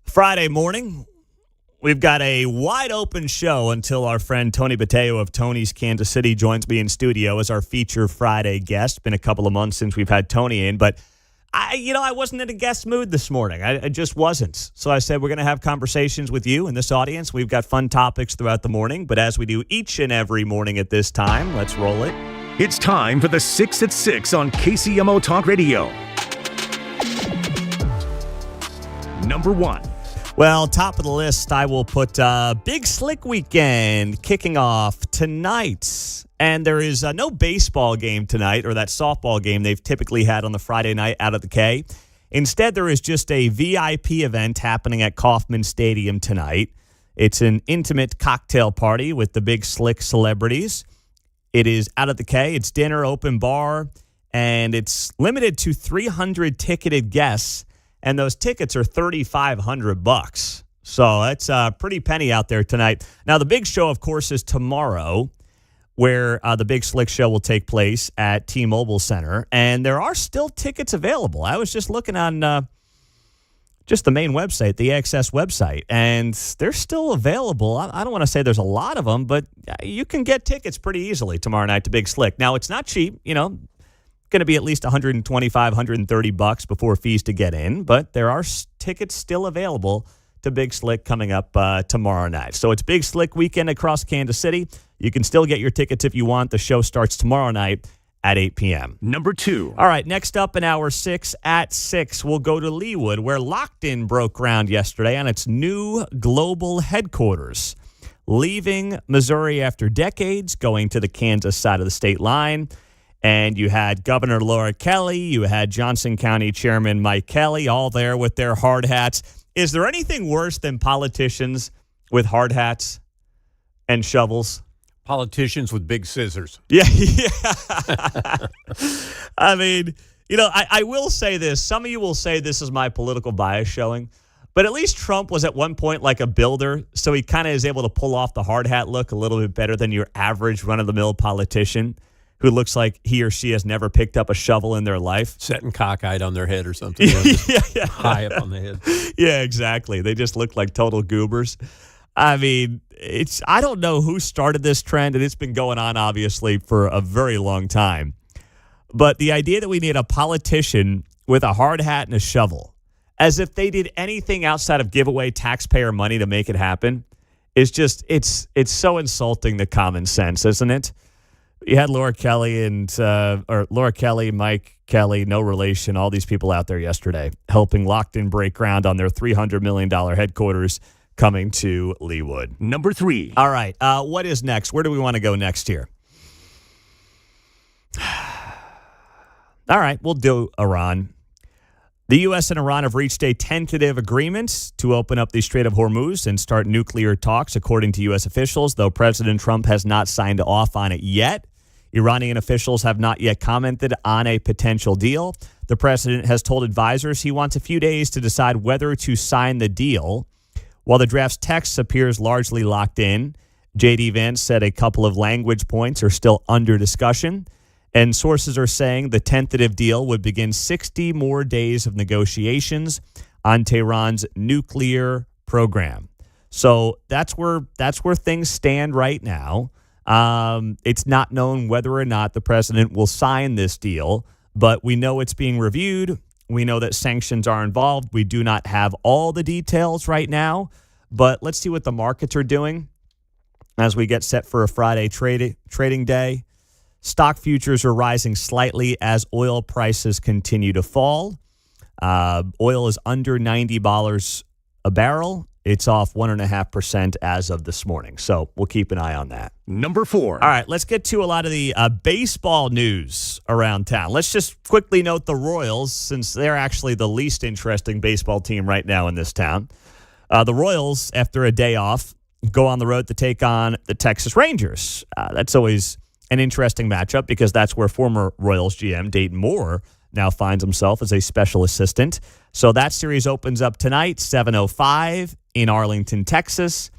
Friday morning, we've got a wide open show until our friend Tony Botello of Tony's Kansas City joins me in studio as our feature Friday guest. Been a couple of months since we've had Tony in, but I wasn't in a guest mood this morning. I just wasn't. So I said we're going to have conversations with you and this audience. We've got fun topics throughout the morning, but as we do each and every morning at this time, let's roll it. It's time for the 6 at 6 on KCMO Talk Radio. Number 1. Well, top of the list, I will put Big Slick Weekend kicking off tonight. And there is no baseball game tonight, or that softball game they've typically had on the Friday night out at the K. Instead, there is just a VIP event happening at Kauffman Stadium tonight. It's an intimate cocktail party with the Big Slick celebrities. It is out at the K. It's dinner, open bar, and it's limited to 300 ticketed guests. And those tickets are $3,500. So that's a pretty penny out there tonight. Now, the big show, of course, is tomorrow, where the Big Slick Show will take place at T-Mobile Center. And there are still tickets available. I was just looking on just the main website, the AXS website, and they're still available. I don't want to say there's a lot of them, but you can get tickets pretty easily tomorrow night to Big Slick. Now, it's not cheap, going to be at least $125, $130 before fees to get in, but there are tickets still available to Big Slick coming up tomorrow night. So it's Big Slick Weekend across Kansas City. You can still get your tickets if you want. The show starts tomorrow night at 8 p.m. Number 2. All right, next up in hour 6 at 6, we'll go to Leawood, where Locked In broke ground yesterday on its new global headquarters, leaving Missouri after decades, going to the Kansas side of the state line. And you had Governor Laura Kelly, you had Johnson County Chairman Mike Kelly, all there with their hard hats. Is there anything worse than politicians with hard hats and shovels? Politicians with big scissors. Yeah. I mean, I will say this. Some of you will say this is my political bias showing, but at least Trump was at one point like a builder, so he kind of is able to pull off the hard hat look a little bit better than your average run-of-the-mill politician who looks like he or she has never picked up a shovel in their life. Sitting cockeyed on their head or something. Yeah. High up on the head. Yeah, exactly. They just look like total goobers. I mean, I don't know who started this trend, and it's been going on, obviously, for a very long time. But the idea that we need a politician with a hard hat and a shovel, as if they did anything outside of give away taxpayer money to make it happen, is just, it's so insulting to common sense, isn't it? You had Laura Kelly Laura Kelly, Mike Kelly, no relation, all these people out there yesterday helping Locked In break ground on their $300 million headquarters coming to Leawood. Number 3. All right. What is next? Where do we want to go next here? All right. We'll do Iran. The U.S. and Iran have reached a tentative agreement to open up the Strait of Hormuz and start nuclear talks, according to U.S. officials, though President Trump has not signed off on it yet. Iranian officials have not yet commented on a potential deal. The president has told advisors he wants a few days to decide whether to sign the deal. While the draft's text appears largely locked in, J.D. Vance said a couple of language points are still under discussion, and sources are saying the tentative deal would begin 60 more days of negotiations on Tehran's nuclear program. So that's where things stand right now. It's not known whether or not the president will sign this deal, but we know it's being reviewed. We know that sanctions are involved. We do not have all the details right now, but let's see what the markets are doing as we get set for a Friday trading day. Stock futures are rising slightly as oil prices continue to fall. Oil is under $90 a barrel. It's off 1.5% as of this morning. So we'll keep an eye on that. Number 4. All right, let's get to a lot of the baseball news around town. Let's just quickly note the Royals, since they're actually the least interesting baseball team right now in this town. The Royals, after a day off, go on the road to take on the Texas Rangers. That's always an interesting matchup because that's where former Royals GM Dayton Moore now finds himself as a special assistant. So that series opens up tonight, 7:05 in Arlington, Texas.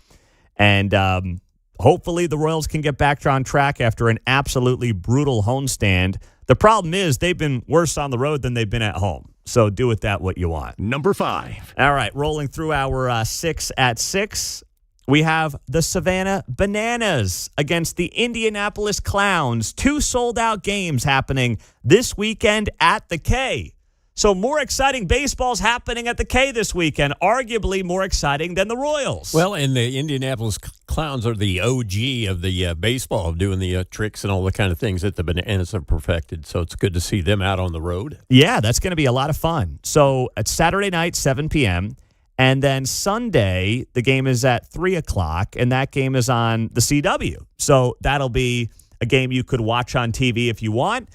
And hopefully the Royals can get back on track after an absolutely brutal homestand. The problem is they've been worse on the road than they've been at home. So do with that what you want. Number 5. All right, rolling through our 6 at 6. We have the Savannah Bananas against the Indianapolis Clowns. 2 sold-out games happening this weekend at the K. So more exciting baseball's happening at the K this weekend, arguably more exciting than the Royals. Well, and the Indianapolis Clowns are the OG of the baseball, of doing the tricks and all the kind of things that the Bananas have perfected. So it's good to see them out on the road. Yeah, that's going to be a lot of fun. So it's Saturday night, 7 p.m., and then Sunday, the game is at 3 o'clock, and that game is on the CW. So that'll be a game you could watch on TV if you want.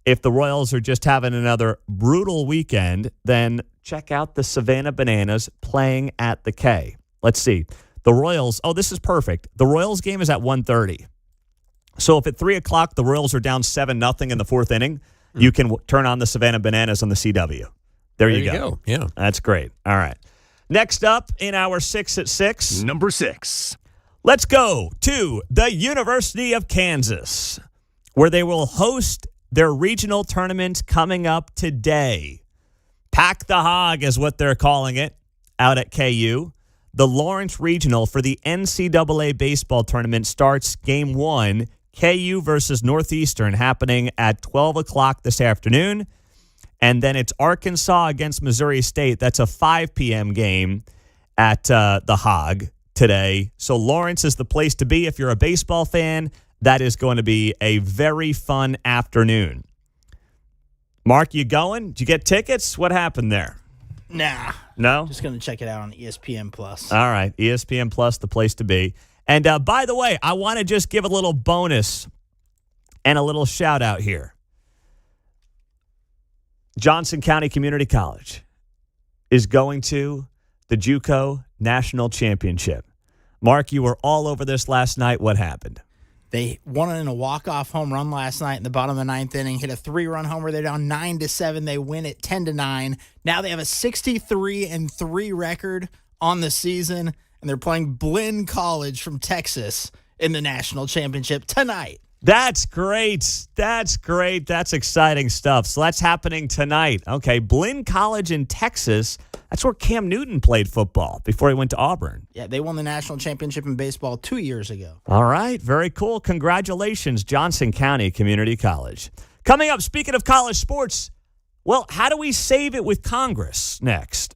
If the Royals are just having another brutal weekend, then check out the Savannah Bananas playing at the K. Let's see. The Royals, this is perfect. The Royals game is at 1:30. So if at 3 o'clock the Royals are down 7-0 in the 4th inning, you can turn on the Savannah Bananas on the CW. There you go. Yeah. That's great. All right. Next up in our 6 at 6. Number 6. Let's go to the University of Kansas, where they will host their regional tournament coming up today. Pack the Hog is what they're calling it out at KU. The Lawrence Regional for the NCAA baseball tournament starts game 1, KU versus Northeastern, happening at 12 o'clock this afternoon. And then it's Arkansas against Missouri State. That's a 5 p.m. game at the Hog today. So Lawrence is the place to be if you're a baseball fan. That is going to be a very fun afternoon. Mark, you going? Did you get tickets? What happened there? Nah. No? Just going to check it out on ESPN Plus. All right. ESPN Plus, the place to be. And by the way, I want to just give a little bonus and a little shout out here. Johnson County Community College is going to the JUCO National Championship. Mark, you were all over this last night. What happened? They won in a walk-off home run last night in the bottom of the 9th inning, hit a 3-run homer. They're down 9-7. They win it 10-9. Now they have a 63-3 record on the season, and they're playing Blinn College from Texas in the national championship tonight. That's great. That's great. That's exciting stuff. So that's happening tonight. Okay, Blinn College in Texas. That's where Cam Newton played football before he went to Auburn. Yeah, they won the national championship in baseball 2 years ago. All right, very cool. Congratulations, Johnson County Community College. Coming up, speaking of college sports, well, how do we save it with Congress next?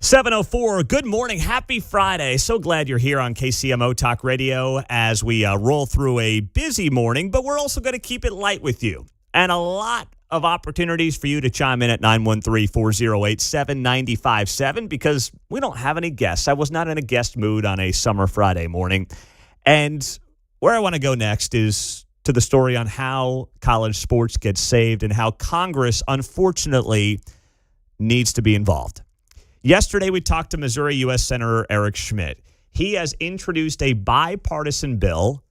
7:04. Good morning. Happy Friday. So glad you're here on KCMO Talk Radio as we roll through a busy morning, but we're also going to keep it light with you. And a lot of opportunities for you to chime in at 913-408-7957 because we don't have any guests. I was not in a guest mood on a summer Friday morning. And where I want to go next is to the story on how college sports gets saved and how Congress, unfortunately, needs to be involved. Yesterday, we talked to Missouri U.S. Senator Eric Schmitt. He has introduced a bipartisan bill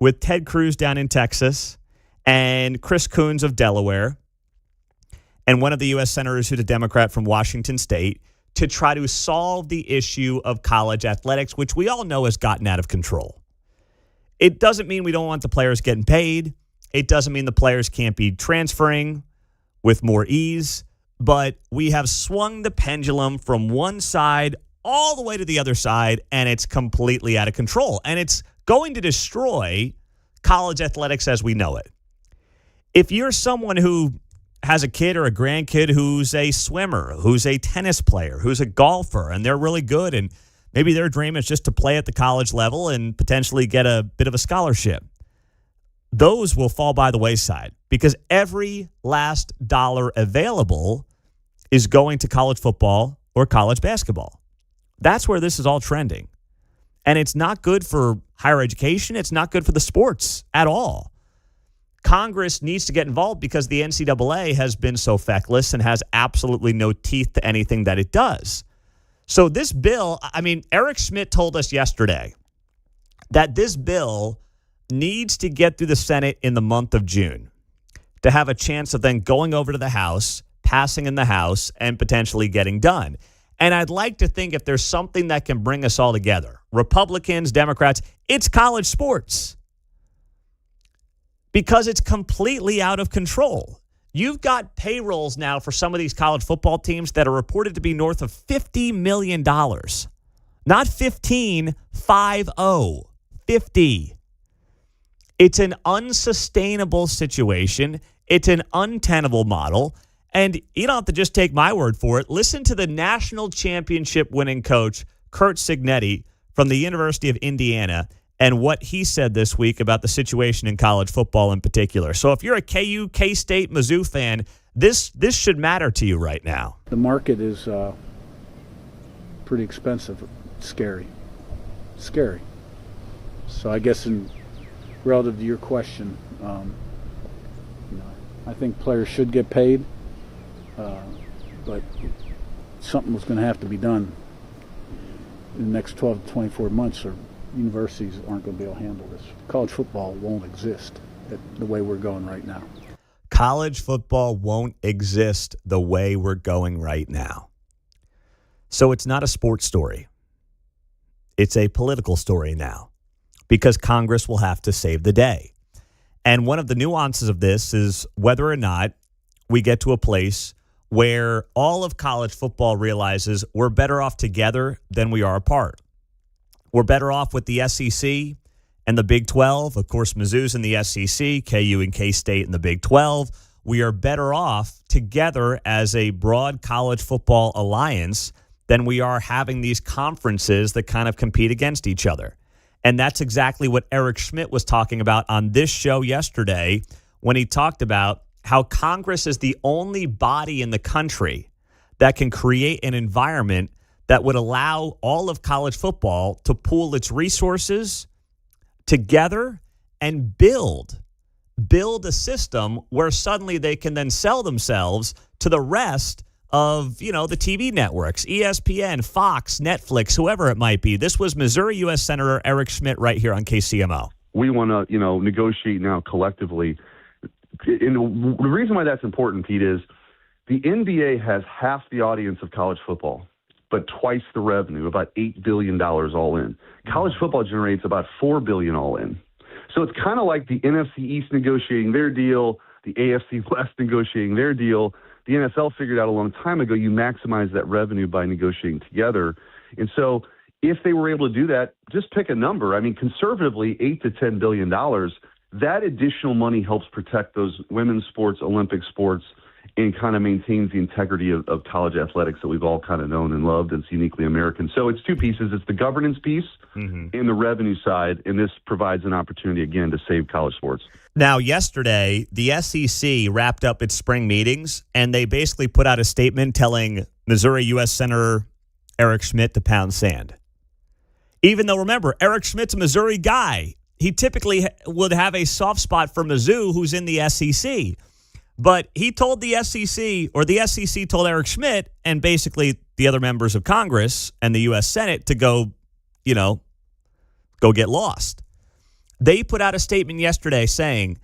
with Ted Cruz down in Texas and Chris Coons of Delaware and one of the U.S. senators who's a Democrat from Washington State to try to solve the issue of college athletics, which we all know has gotten out of control. It doesn't mean we don't want the players getting paid. It doesn't mean the players can't be transferring with more ease. But we have swung the pendulum from one side all the way to the other side, and it's completely out of control. And it's going to destroy college athletics as we know it. If you're someone who has a kid or a grandkid who's a swimmer, who's a tennis player, who's a golfer, and they're really good, and maybe their dream is just to play at the college level and potentially get a bit of a scholarship, those will fall by the wayside because every last dollar available is going to college football or college basketball. That's where this is all trending. And it's not good for higher education. It's not good for the sports at all. Congress needs to get involved because the NCAA has been so feckless and has absolutely no teeth to anything that it does. So this bill, Eric Schmitt told us yesterday that this bill needs to get through the Senate in the month of June to have a chance of then going over to the House, passing in the House, and potentially getting done. And I'd like to think if there's something that can bring us all together, Republicans, Democrats, it's college sports. Because it's completely out of control. You've got payrolls now for some of these college football teams that are reported to be north of $50 million. Not 15, 5-0, 50. It's an unsustainable situation. It's an untenable model. And you don't have to just take my word for it. Listen to the national championship winning coach, Curt Cignetti from the University of Indiana, and what he said this week about the situation in college football in particular. So if you're a KU, K-State, Mizzou fan, this should matter to you right now. The market is pretty expensive. Scary. So I guess relative to your question, I think players should get paid. But something was going to have to be done in the next 12 to 24 months or universities aren't going to be able to handle this. College football won't exist the way we're going right now. College football won't exist the way we're going right now. So it's not a sports story. It's a political story now because Congress will have to save the day. And one of the nuances of this is whether or not we get to a place where all of college football realizes we're better off together than we are apart. We're better off with the SEC and the Big 12. Of course, Mizzou's in the SEC, KU and K-State in the Big 12. We are better off together as a broad college football alliance than we are having these conferences that kind of compete against each other. And that's exactly what Eric Schmitt was talking about on this show yesterday when he talked about how Congress is the only body in the country that can create an environment that would allow all of college football to pool its resources together and build a system where suddenly they can then sell themselves to the rest of, the TV networks, ESPN, Fox, Netflix, whoever it might be. This was Missouri U.S. Senator Eric Schmitt right here on KCMO. We want to, negotiate now collectively. And the reason why that's important, Pete, is the NBA has half the audience of college football, but twice the revenue, about $8 billion all in. College football generates about $4 billion all in. So it's kind of like the NFC East negotiating their deal, the AFC West negotiating their deal. The NFL figured out a long time ago you maximize that revenue by negotiating together. And so if they were able to do that, just pick a number. I mean, conservatively, $8 to $10 billion. That additional money helps protect those women's sports, Olympic sports, and kind of maintains the integrity of college athletics that we've all kind of known and loved. It's uniquely American. So it's two pieces. It's the governance piece and the revenue side, and this provides an opportunity, again, to save college sports. Now, yesterday, the SEC wrapped up its spring meetings, and they basically put out a statement telling Missouri U.S. Senator Eric Schmidt to pound sand. Even though, remember, Eric Schmidt's a Missouri guy. He typically would have a soft spot for Mizzou, who's in the SEC. But he told the SEC, or the SEC told Eric Schmidt, and basically the other members of Congress and the U.S. Senate to go get lost. They put out a statement yesterday saying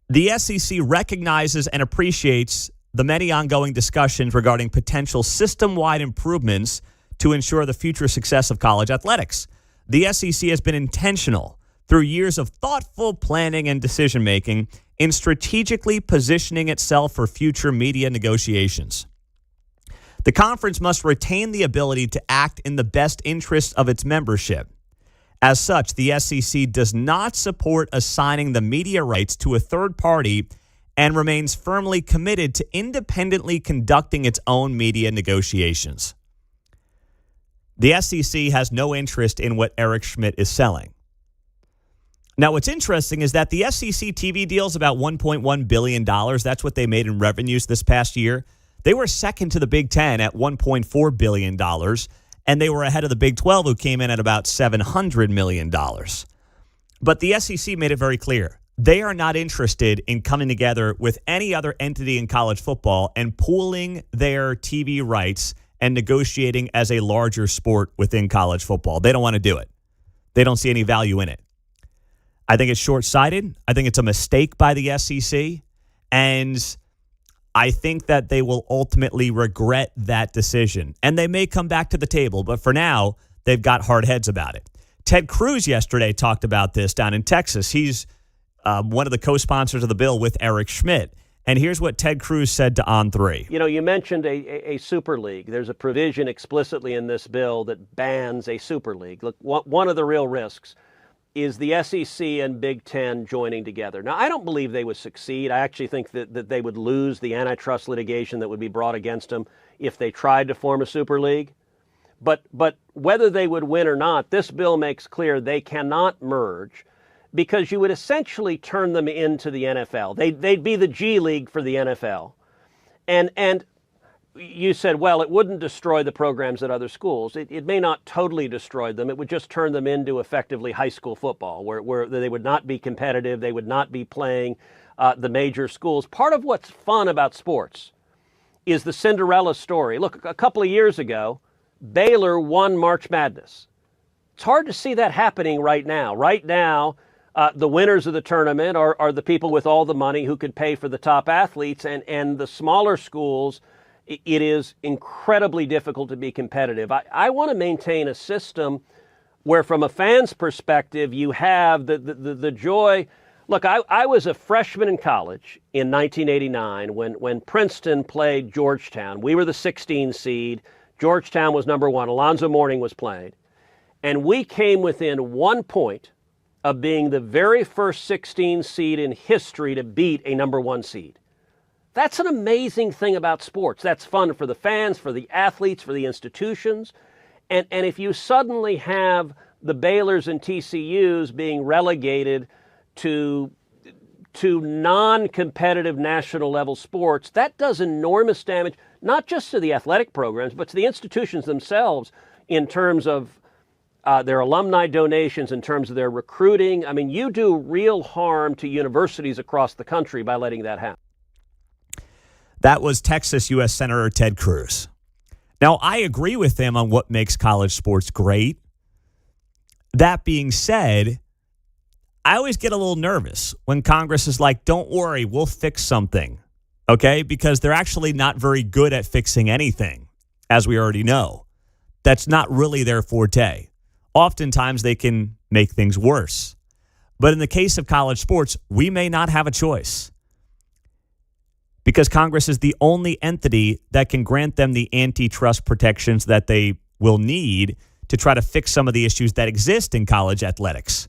the SEC recognizes and appreciates the many ongoing discussions regarding potential system-wide improvements to ensure the future success of college athletics. The SEC has been intentional through years of thoughtful planning and decision-making in strategically positioning itself for future media negotiations. The conference must retain the ability to act in the best interest of its membership. As such, the SEC does not support assigning the media rights to a third party and remains firmly committed to independently conducting its own media negotiations. The SEC has no interest in what Eric Schmidt is selling. Now, what's interesting is that the SEC TV deal is about $1.1 billion. That's what they made in revenues this past year. They were second to the Big Ten at $1.4 billion, and they were ahead of the Big 12, who came in at about $700 million. But the SEC made it very clear. They are not interested in coming together with any other entity in college football and pooling their TV rights and negotiating as a larger sport within college football. They don't want to do it. They don't see any value in it. I think it's short-sighted. I think it's a mistake by the SEC. And I think that they will ultimately regret that decision. And they may come back to the table, but for now, they've got hard heads about it. Ted Cruz yesterday talked about this down in Texas. He's one of the co-sponsors of the bill with Eric Schmidt. And here's what Ted Cruz said to On 3. You know, you mentioned a super league. There's a provision explicitly in this bill that bans a super league. Look, one of the real risks is the SEC and Big Ten joining together. Now, I don't believe they would succeed. I actually think that they would lose the antitrust litigation that would be brought against them if they tried to form a super league. But whether they would win or not, this bill makes clear they cannot merge, because you would essentially turn them into the NFL. They'd be the G League for the NFL. And you said, well, it wouldn't destroy the programs at other schools. It may not totally destroy them. It would just turn them into effectively high school football, where they would not be competitive. They would not be playing the major schools. Part of what's fun about sports is the Cinderella story. Look, a couple of years ago, Baylor won March Madness. It's hard to see that happening right now. Right now, the winners of the tournament are the people with all the money who could pay for the top athletes, and the smaller schools, it is incredibly difficult to be competitive. I want to maintain a system where, from a fan's perspective, you have the joy. Look, I was a freshman in college in 1989 when Princeton played Georgetown. We were the 16 seed. Georgetown was number 1. Alonzo Mourning was playing. And we came within 1 point of being the very first 16 seed in history to beat a number 1 seed. That's an amazing thing about sports. That's fun for the fans, for the athletes, for the institutions. And if you suddenly have the Baylors and TCUs being relegated to non-competitive national level sports, that does enormous damage, not just to the athletic programs, but to the institutions themselves in terms of their alumni donations, in terms of their recruiting. I mean, you do real harm to universities across the country by letting that happen. That was Texas U.S. Senator Ted Cruz. Now, I agree with him on what makes college sports great. That being said, I always get a little nervous when Congress is like, don't worry, we'll fix something, okay? Because they're actually not very good at fixing anything, as we already know. That's not really their forte. Oftentimes, they can make things worse. But in the case of college sports, we may not have a choice, because Congress is the only entity that can grant them the antitrust protections that they will need to try to fix some of the issues that exist in college athletics.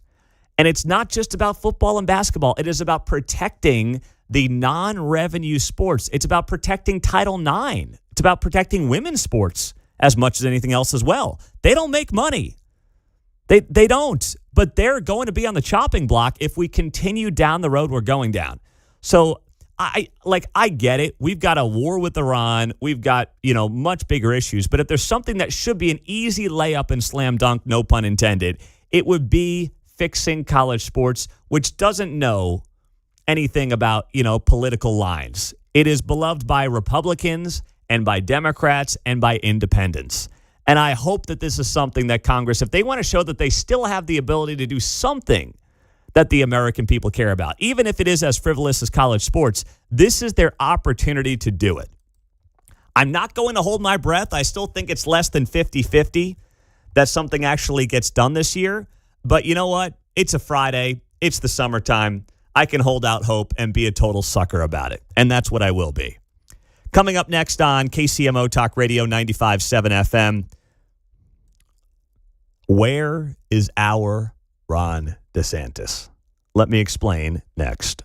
And it's not just about football and basketball. It is about protecting the non-revenue sports. It's about protecting Title IX. It's about protecting women's sports as much as anything else as well. They don't make money. They don't. But they're going to be on the chopping block if we continue down the road we're going down. So I get it. We've got a war with Iran. We've got, much bigger issues. But if there's something that should be an easy layup and slam dunk, no pun intended, it would be fixing college sports, which doesn't know anything about, political lines. It is beloved by Republicans and by Democrats and by independents. And I hope that this is something that Congress, if they want to show that they still have the ability to do something that the American people care about, even if it is as frivolous as college sports, this is their opportunity to do it. I'm not going to hold my breath. I still think it's less than 50-50 that something actually gets done this year. But you know what? It's a Friday. It's the summertime. I can hold out hope and be a total sucker about it. And that's what I will be. Coming up next on KCMO Talk Radio 95.7 FM, where is our Ron DeSantis? Let me explain next.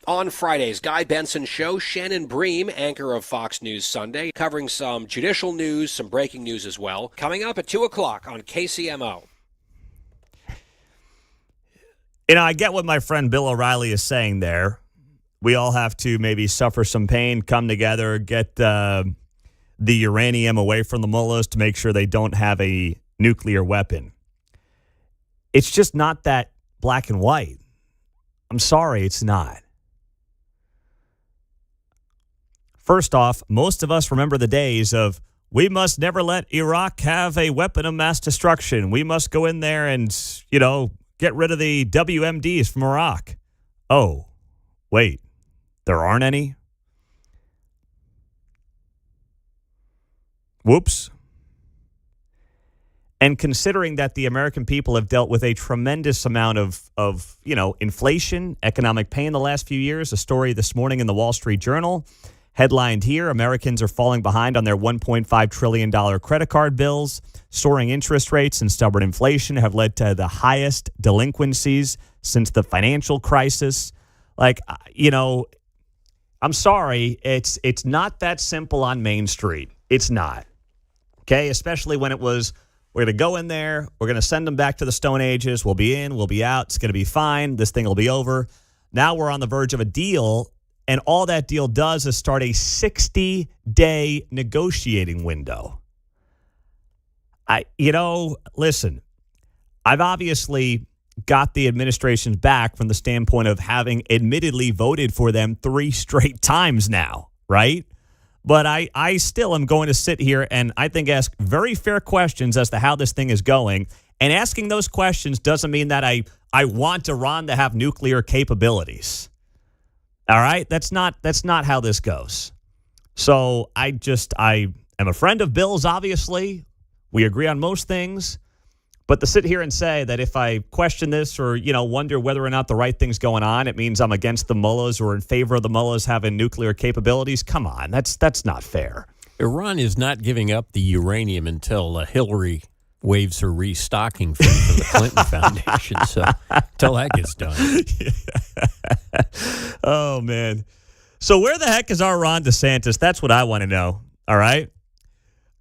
On Friday's Guy Benson Show, Shannon Bream, anchor of Fox News Sunday, covering some judicial news, some breaking news as well, coming up at 2 o'clock on KCMO. I get what my friend Bill O'Reilly is saying there. We all have to maybe suffer some pain, come together, get the uranium away from the mullahs to make sure they don't have a nuclear weapon. It's just not that black and white. I'm sorry, it's not. First off, most of us remember the days of, we must never let Iraq have a weapon of mass destruction. We must go in there and, get rid of the WMDs from Iraq. Oh, wait, there aren't any? Whoops. And considering that the American people have dealt with a tremendous amount of inflation, economic pain the last few years, a story this morning in the Wall Street Journal, headlined here, Americans are falling behind on their $1.5 trillion credit card bills. Soaring interest rates and stubborn inflation have led to the highest delinquencies since the financial crisis. I'm sorry, it's not that simple on Main Street. It's not. Okay, especially when it was, we're going to go in there, we're going to send them back to the Stone Ages, we'll be in, we'll be out, it's going to be fine, this thing will be over. Now we're on the verge of a deal, and all that deal does is start a 60-day negotiating window. Listen, I've obviously got the administration's back from the standpoint of having admittedly voted for them 3 straight times now, right? But I still am going to sit here and I think ask very fair questions as to how this thing is going. And asking those questions doesn't mean that I want Iran to have nuclear capabilities. All right? That's not how this goes. So I am a friend of Bill's, obviously. We agree on most things. But to sit here and say that if I question this or, wonder whether or not the right thing's going on, it means I'm against the mullahs or in favor of the mullahs having nuclear capabilities, come on, that's not fair. Iran is not giving up the uranium until Hillary waives her restocking fee for the Clinton Foundation. So until that gets done. Oh, man. So where the heck is our Ron DeSantis? That's what I want to know. All right.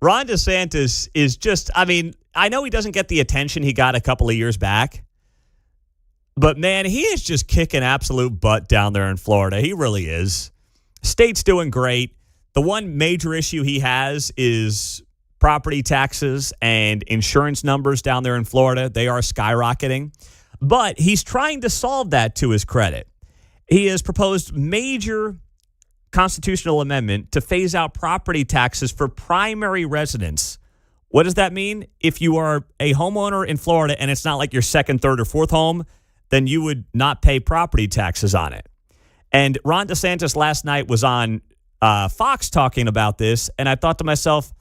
Ron DeSantis is just, I know he doesn't get the attention he got a couple of years back, but man, he is just kicking absolute butt down there in Florida. He really is. State's doing great. The one major issue he has is property taxes and insurance numbers down there in Florida. They are skyrocketing, but he's trying to solve that to his credit. He has proposed major constitutional amendment to phase out property taxes for primary residents. What does that mean? If you are a homeowner in Florida and it's not like your second, third, or fourth home, then you would not pay property taxes on it. And Ron DeSantis last night was on Fox talking about this, and I thought to myself,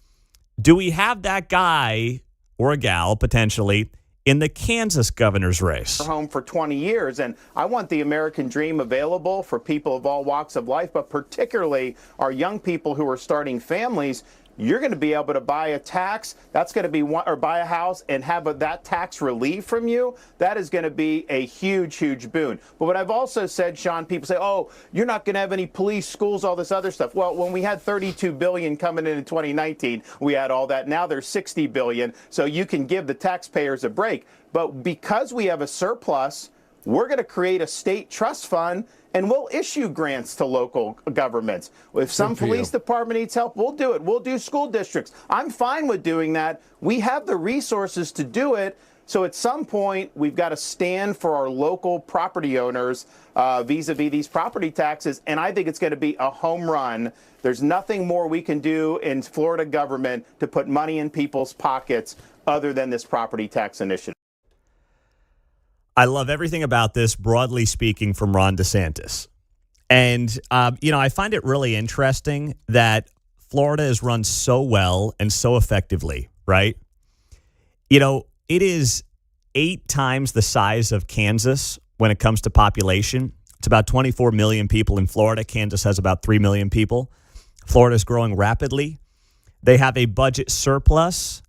do we have that guy or a gal potentially in the Kansas governor's race? Home for 20 years, and I want the American dream available for people of all walks of life, but particularly our young people who are starting families. You're going to be able to buy a tax that's going to be or buy a house and have that tax relieved from you. That is going to be a huge, huge boon. But what I've also said, Sean, people say, oh, you're not going to have any police, schools, all this other stuff. Well, when we had $32 billion coming in 2019, we had all that. Now there's $60 billion. So you can give the taxpayers a break. But because we have a surplus, we're going to create a state trust fund and we'll issue grants to local governments. If some police department needs help, we'll do it. We'll do school districts. I'm fine with doing that. We have the resources to do it. So at some point, we've got to stand for our local property owners vis-a-vis these property taxes. And I think it's going to be a home run. There's nothing more we can do in Florida government to put money in people's pockets other than this property tax initiative. I love everything about this, broadly speaking, from Ron DeSantis. And, I find it really interesting that Florida is run so well and so effectively, right? It is 8 times the size of Kansas when it comes to population. It's about 24 million people in Florida. Kansas has about 3 million people. Florida is growing rapidly. They have a budget surplus.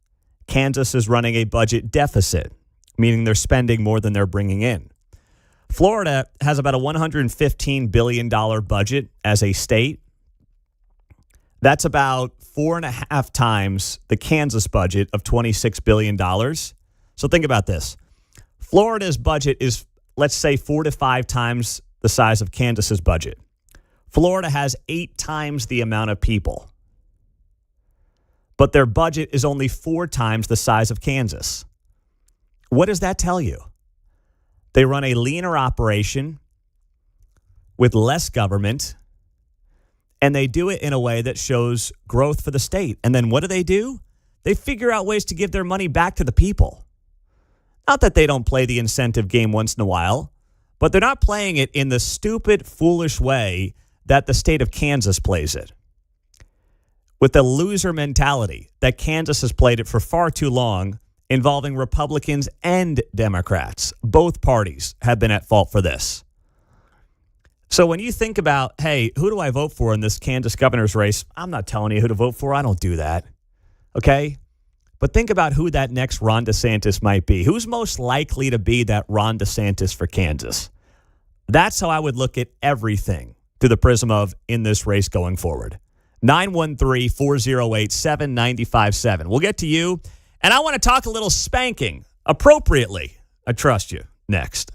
Kansas is running a budget deficit, meaning they're spending more than they're bringing in. Florida has about a $115 billion budget as a state. That's about 4.5 times the Kansas budget of $26 billion. So think about this. Florida's budget is, let's say, 4 to 5 times the size of Kansas's budget. Florida has 8 times the amount of people. But their budget is only 4 times the size of Kansas. What does that tell you? They run a leaner operation with less government, and they do it in a way that shows growth for the state. And then what do? They figure out ways to give their money back to the people. Not that they don't play the incentive game once in a while, but they're not playing it in the stupid, foolish way that the state of Kansas plays it. With the loser mentality that Kansas has played it for far too long, involving Republicans and Democrats. Both parties have been at fault for this. So when you think about, hey, who do I vote for in this Kansas governor's race? I'm not telling you who to vote for. I don't do that. Okay? But think about who that next Ron DeSantis might be. Who's most likely to be that Ron DeSantis for Kansas? That's how I would look at everything through the prism of in this race going forward. 913-408-7957. We'll get to you. And I want to talk a little spanking appropriately. I trust you. Next.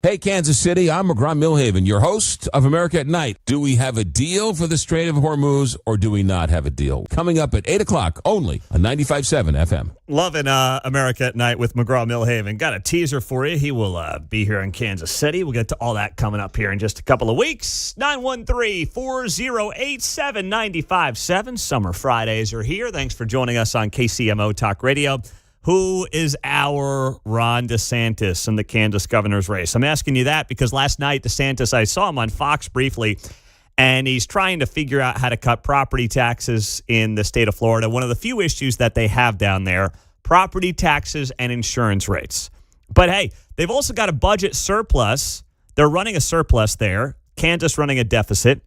Hey, Kansas City, I'm McGraw Millhaven, your host of America at Night. Do we have a deal for the Strait of Hormuz, or do we not have a deal? Coming up at 8 o'clock only on 95.7 FM. Loving America at Night with McGraw Millhaven. Got a teaser for you. He will be here in Kansas City. We'll get to all that coming up here in just a couple of weeks. 913-408-7957. Summer Fridays are here. Thanks for joining us on KCMO Talk Radio. Who is our Ron DeSantis in the Kansas governor's race? I'm asking you that because last night, DeSantis, I saw him on Fox briefly, and he's trying to figure out how to cut property taxes in the state of Florida. One of the few issues that they have down there, property taxes and insurance rates. But hey, they've also got a budget surplus. They're running a surplus there. Kansas running a deficit.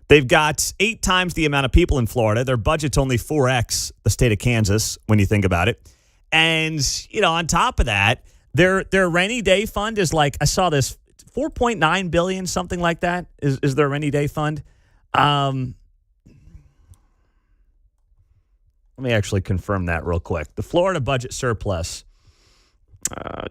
They've got 8 times the amount of people in Florida. Their budget's only 4x the state of Kansas when you think about it. And, you know, on top of that, their rainy day fund is like, I saw this, $4.9 billion, something like that, is their rainy day fund. Let me actually confirm that real quick. The Florida budget surplus.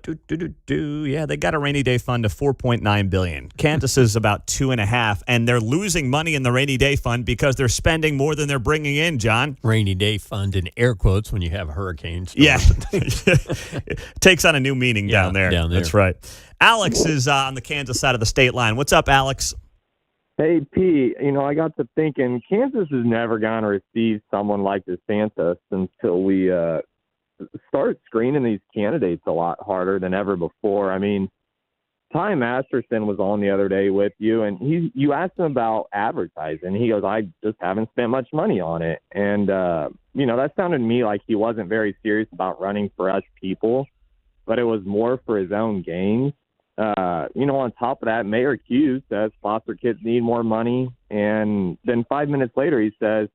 Yeah, they got a rainy day fund of $4.9 billion. Kansas is about $2.5 billion, and they're losing money in the rainy day fund because they're spending more than they're bringing in, John. Rainy day fund in air quotes when you have hurricanes. Yeah. It takes on a new meaning down there. That's right. Alex is on the Kansas side of the state line. What's up, Alex? Hey, Pete, I got to thinking Kansas is never going to receive someone like DeSantis until we start screening these candidates a lot harder than ever before. I mean, Ty Masterson was on the other day with you, and you asked him about advertising. He goes, I just haven't spent much money on it. And, that sounded to me like he wasn't very serious about running for us people, but it was more for his own gains. On top of that, Mayor Q says foster kids need more money. And then 5 minutes later, he says,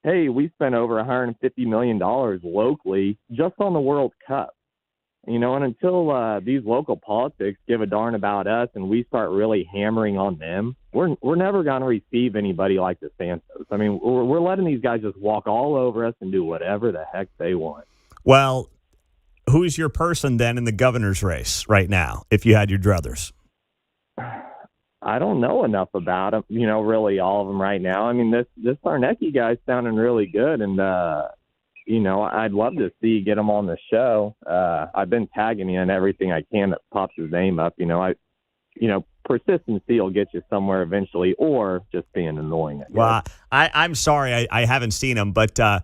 hey, we spent over $150 million locally just on the World Cup. And until these local politics give a darn about us and we start really hammering on them, we're never going to receive anybody like DeSantis. I mean, we're letting these guys just walk all over us and do whatever the heck they want. Well, who's your person then in the governor's race right now, if you had your druthers? I don't know enough about them, really all of them right now. I mean, this Sarnecki guy's sounding really good, and, I'd love to get him on the show. I've been tagging you in everything I can that pops his name up. Persistency will get you somewhere eventually, or just being annoying. Well, I'm sorry I haven't seen him, but the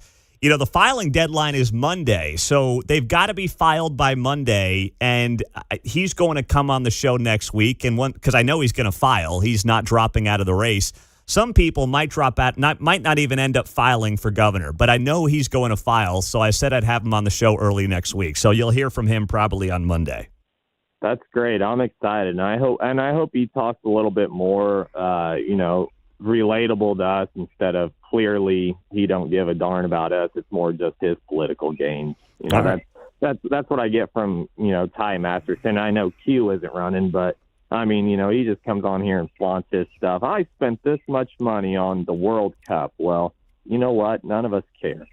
filing deadline is Monday, so they've got to be filed by Monday, and he's going to come on the show next week, and because I know he's going to file. He's not dropping out of the race. Some people might drop out, might not even end up filing for governor, but I know he's going to file, so I said I'd have him on the show early next week, so you'll hear from him probably on Monday. That's great. I'm excited, and I hope he talks a little bit more, relatable to us instead of clearly he don't give a darn about us. It's more just his political gains. Right. That's what I get from Ty Masterson. I know Q isn't running, but I mean he just comes on here and flaunts his stuff. I spent this much money on the World Cup. Well, you know what? None of us care.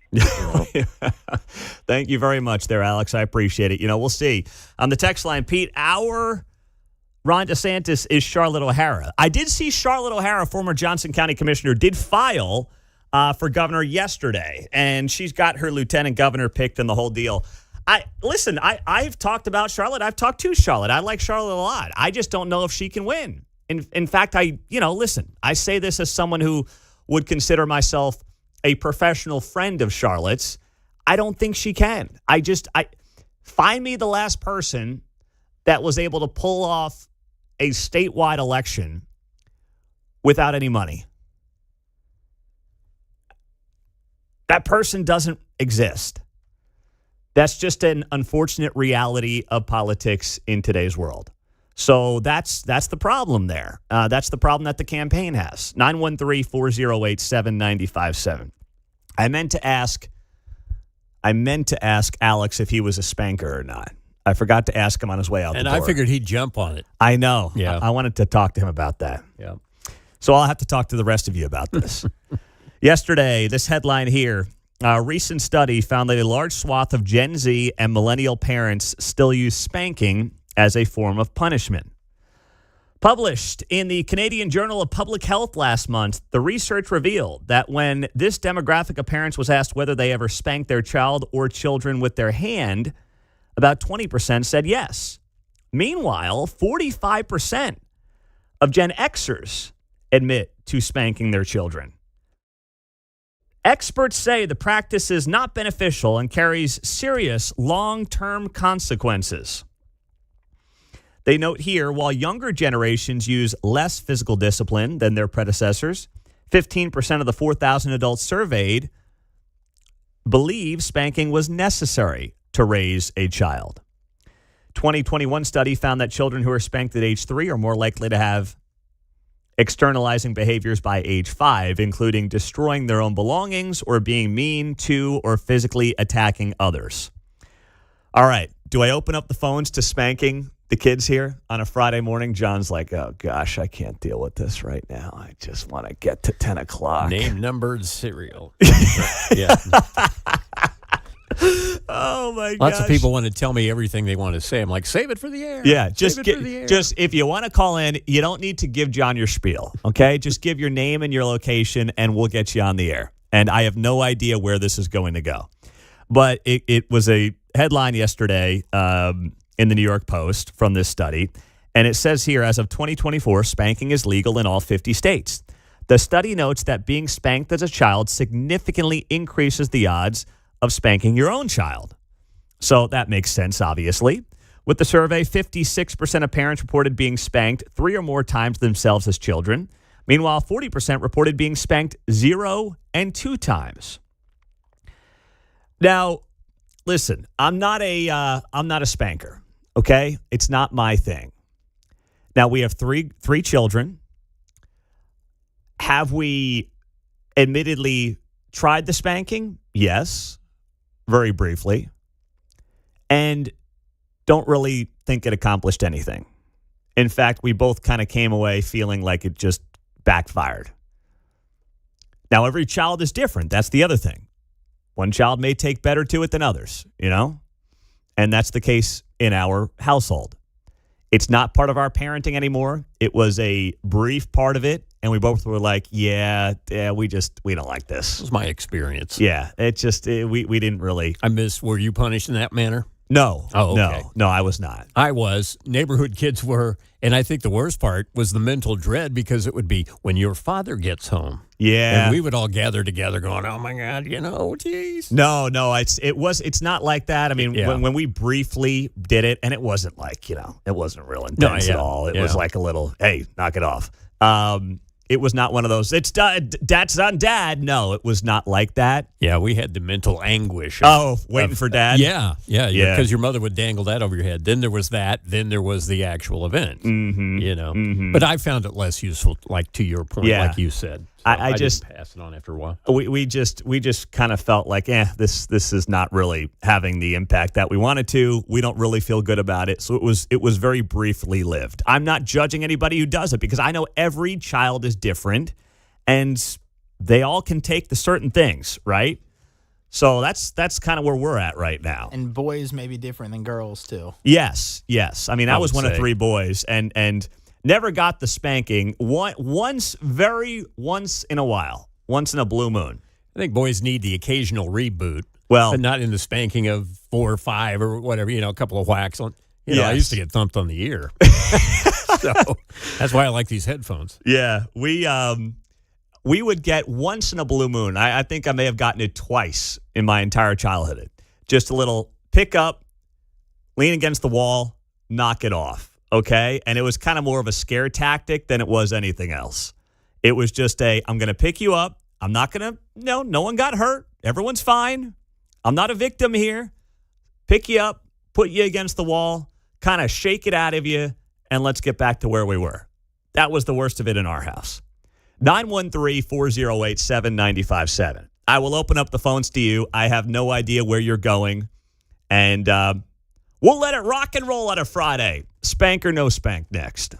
Thank you very much there, Alex. I appreciate it. We'll see. On the text line, Pete, our Ron DeSantis is Charlotte O'Hara. I did see Charlotte O'Hara, former Johnson County commissioner, did file for governor yesterday, and she's got her lieutenant governor picked and the whole deal. I've talked about Charlotte. I've talked to Charlotte. I like Charlotte a lot. I just don't know if she can win. In fact, I say this as someone who would consider myself a professional friend of Charlotte's. I don't think she can. Find me the last person that was able to pull off a statewide election without any money. That person doesn't exist. That's just an unfortunate reality of politics in today's world. So that's the problem there. That's the problem that the campaign has. 913-408-7957. I meant to ask Alex if he was a spanker or not. I forgot to ask him on his way out the door. And I figured he'd jump on it. I know. Yeah. I wanted to talk to him about that. Yeah. So I'll have to talk to the rest of you about this. Yesterday, this headline here, a recent study found that a large swath of Gen Z and millennial parents still use spanking as a form of punishment. Published in the Canadian Journal of Public Health last month, the research revealed that when this demographic of parents was asked whether they ever spanked their child or children with their hand, about 20% said yes. Meanwhile, 45% of Gen Xers admit to spanking their children. Experts say the practice is not beneficial and carries serious long-term consequences. They note here, while younger generations use less physical discipline than their predecessors, 15% of the 4,000 adults surveyed believe spanking was necessary to raise a child. 2021 study found that children who are spanked at age 3 are more likely to have externalizing behaviors by age 5, including destroying their own belongings or being mean to or physically attacking others. All right. Do I open up the phones to spanking the kids here on a Friday morning? John's like, oh, gosh, I can't deal with this right now. I just want to get to 10 o'clock. Name, numbered cereal. Yeah. Oh, my God. Lots of people want to tell me everything they want to say. I'm like, save it for the air. Yeah, just if you want to call in, you don't need to give John your spiel, okay? Just give your name and your location, and we'll get you on the air. And I have no idea where this is going to go. But it was a headline yesterday in the New York Post from this study, and it says here, as of 2024, spanking is legal in all 50 states. The study notes that being spanked as a child significantly increases the odds of spanking your own child. So that makes sense, obviously. With the survey, 56% of parents reported being spanked 3 or more times themselves as children. Meanwhile, 40% reported being spanked 0 and 2 times. Now, listen, I'm not a spanker, okay? It's not my thing. Now, we have three children. Have we admittedly tried the spanking? Yes, very briefly. And don't really think it accomplished anything. In fact, we both kind of came away feeling like it just backfired. Now, every child is different. That's the other thing. One child may take better to it than others, you know? And that's the case in our household. It's not part of our parenting anymore. It was a brief part of it. And we both were like, yeah, we don't like this. That was my experience. Yeah, we didn't really. Were you punished in that manner? No. Oh, okay. No, I was not. I was. Neighborhood kids were. And I think the worst part was the mental dread, because it would be when your father gets home. Yeah. And we would all gather together going, oh, my God, geez. No, it's not like that. I mean, when we briefly did it, and it wasn't like, it wasn't real intense at all. It was like a little, hey, knock it off. It was not one of those, it's dad's on dad. No, it was not like that. Yeah, we had the mental anguish. Waiting for dad? Yeah. Because your mother would dangle that over your head. Then there was that. Then there was the actual event. Mm-hmm. But I found it less useful, like to your point, like you said. So I just didn't pass it on after a while. We just kind of felt like, this is not really having the impact that we wanted to. We don't really feel good about it. So it was very briefly lived. I'm not judging anybody who does it, because I know every child is different and they all can take the certain things, right? So that's kind of where we're at right now. And boys may be different than girls too. Yes. I mean, I was one of 3 boys and never got the spanking. Once in a while. Once in a blue moon. I think boys need the occasional reboot. Well, but not in the spanking of 4 or 5 or whatever, a couple of whacks on. I used to get thumped on the ear. So that's why I like these headphones. Yeah, we would get once in a blue moon. I think I may have gotten it twice in my entire childhood. Just a little pick up, lean against the wall, knock it off. Okay? And it was kind of more of a scare tactic than it was anything else. It was just I'm going to pick you up. I'm not going to, no one got hurt. Everyone's fine. I'm not a victim here. Pick you up, put you against the wall, kind of shake it out of you, and let's get back to where we were. That was the worst of it in our house. 913-408-7957. I will open up the phones to you. I have no idea where you're going. And we'll let it rock and roll on a Friday. Spank or no spank next.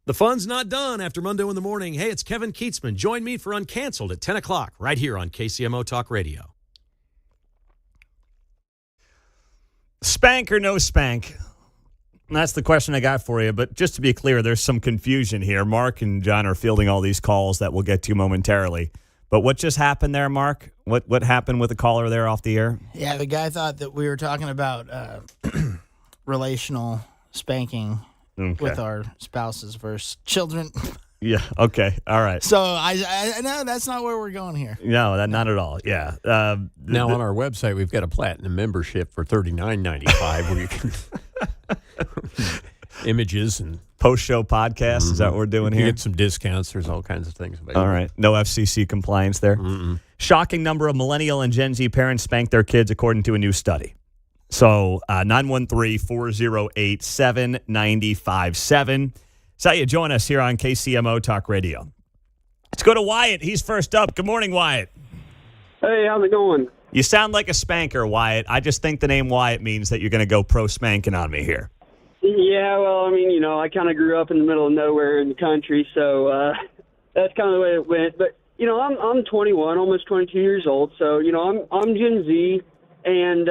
The fun's not done after Mundo in the Morning. Hey, it's Kevin Keatsman. Join me for Uncanceled at 10 o'clock right here on KCMO Talk Radio. Spank or no spank? That's the question I got for you. But just to be clear, there's some confusion here. Mark and John are fielding all these calls that we'll get to momentarily. But what just happened there, Mark? What happened with the caller there off the air? Yeah, the guy thought that we were talking about relational spanking with our spouses versus children. Yeah. Okay. All right. So I know that's not where we're going here. No, not at all. Yeah. Now on our website, we've got a platinum membership for $39.95 where you can images and post-show podcast. Is that what we're doing you here? get some discounts. There's all kinds of things available. All right. No FCC compliance there. Shocking number of millennial and Gen Z parents spank their kids, according to a new study. So 913-408-7957. That's how you join us here on KCMO Talk Radio. Let's go to Wyatt. He's first up. Good morning, Wyatt. Hey, how's it going? You sound like a spanker, Wyatt. I just think the name Wyatt means that you're going to go pro-spanking on me here. Yeah, well, I mean, you know, I kind of grew up in the middle of nowhere in the country, so that's kind of the way it went. But, you know, I'm 21, almost 22 years old, so, you know, I'm Gen Z, and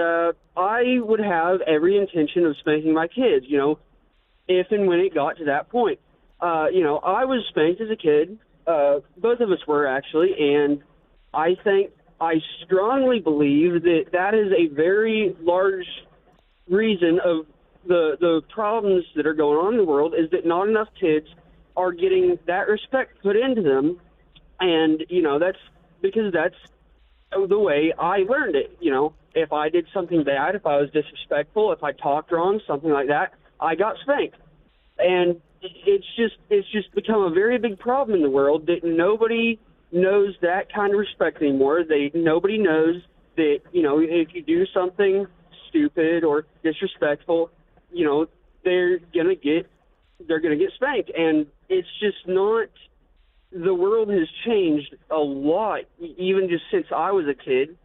I would have every intention of spanking my kids, you know, if and when it got to that point. You know, I was spanked as a kid. Both of us were, actually, and I strongly believe that is a very large reason of the problems that are going on in the world, is that not enough kids are getting that respect put into them. And, you know, that's because that's the way I learned it. You know, if I did something bad, if I was disrespectful, if I talked wrong, something like that, I got spanked. And it's just become a very big problem in the world that nobody knows that kind of respect anymore. Nobody knows that, you know, if you do something stupid or disrespectful, you know, they're gonna get spanked. And it's just not. The world has changed a lot, even just since I was a kid.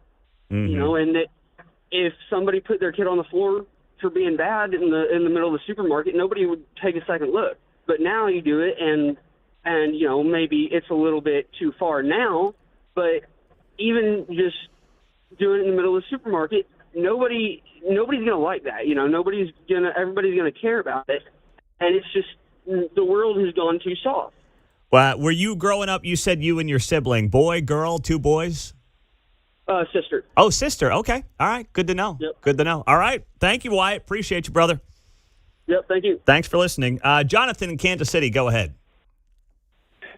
You know, and that if somebody put their kid on the floor for being bad in the middle of the supermarket, nobody would take a second look. But now you do it, and you know, maybe it's a little bit too far now, but even just doing it in the middle of the supermarket, nobody's gonna like that. You know, everybody's gonna care about it, and it's just the world has gone too soft. Well, were you growing up, you said you and your sibling, boy, girl, two boys? Sister. Oh, sister. Okay. All right. Good to know. Yep. Good to know. All right. Thank you, Wyatt. Appreciate you, brother. Yep. Thank you. Thanks for listening. Jonathan in Kansas City, go ahead.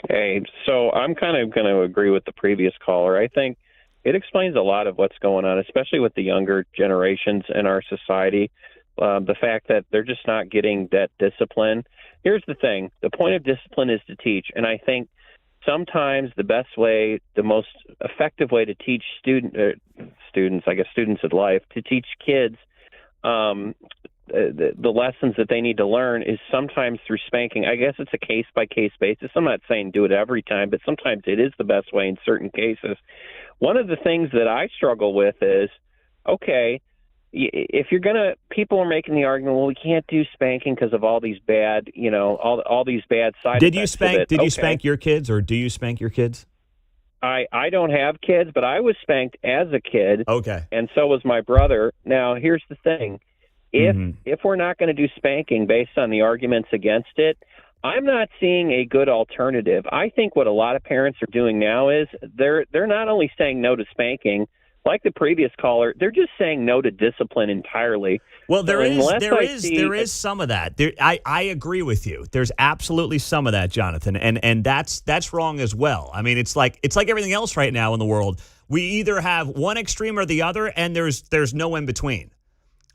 Hey, so I'm kind of going to agree with the previous caller. I think it explains a lot of what's going on, especially with the younger generations in our society. The fact that they're just not getting that discipline. Here's the thing. The point of discipline is to teach. And I think sometimes the best way, the most effective way to teach students in life, to teach kids the lessons that they need to learn is sometimes through spanking. I guess it's a case-by-case basis. I'm not saying do it every time, but sometimes it is the best way in certain cases. One of the things that I struggle with is, okay, if you're people are making the argument, well, we can't do spanking because of all these bad, you know, all these bad side effects of it. Did you spank your kids, or do you spank your kids? I don't have kids, but I was spanked as a kid. Okay. And so was my brother. Now, here's the thing. If we're not going to do spanking based on the arguments against it, I'm not seeing a good alternative. I think what a lot of parents are doing now is they're not only saying no to spanking, like the previous caller, they're just saying no to discipline entirely. Well, there is some of that. I agree with you. There's absolutely some of that, Jonathan, and that's wrong as well. I mean, it's like everything else right now in the world. We either have one extreme or the other, and there's no in between.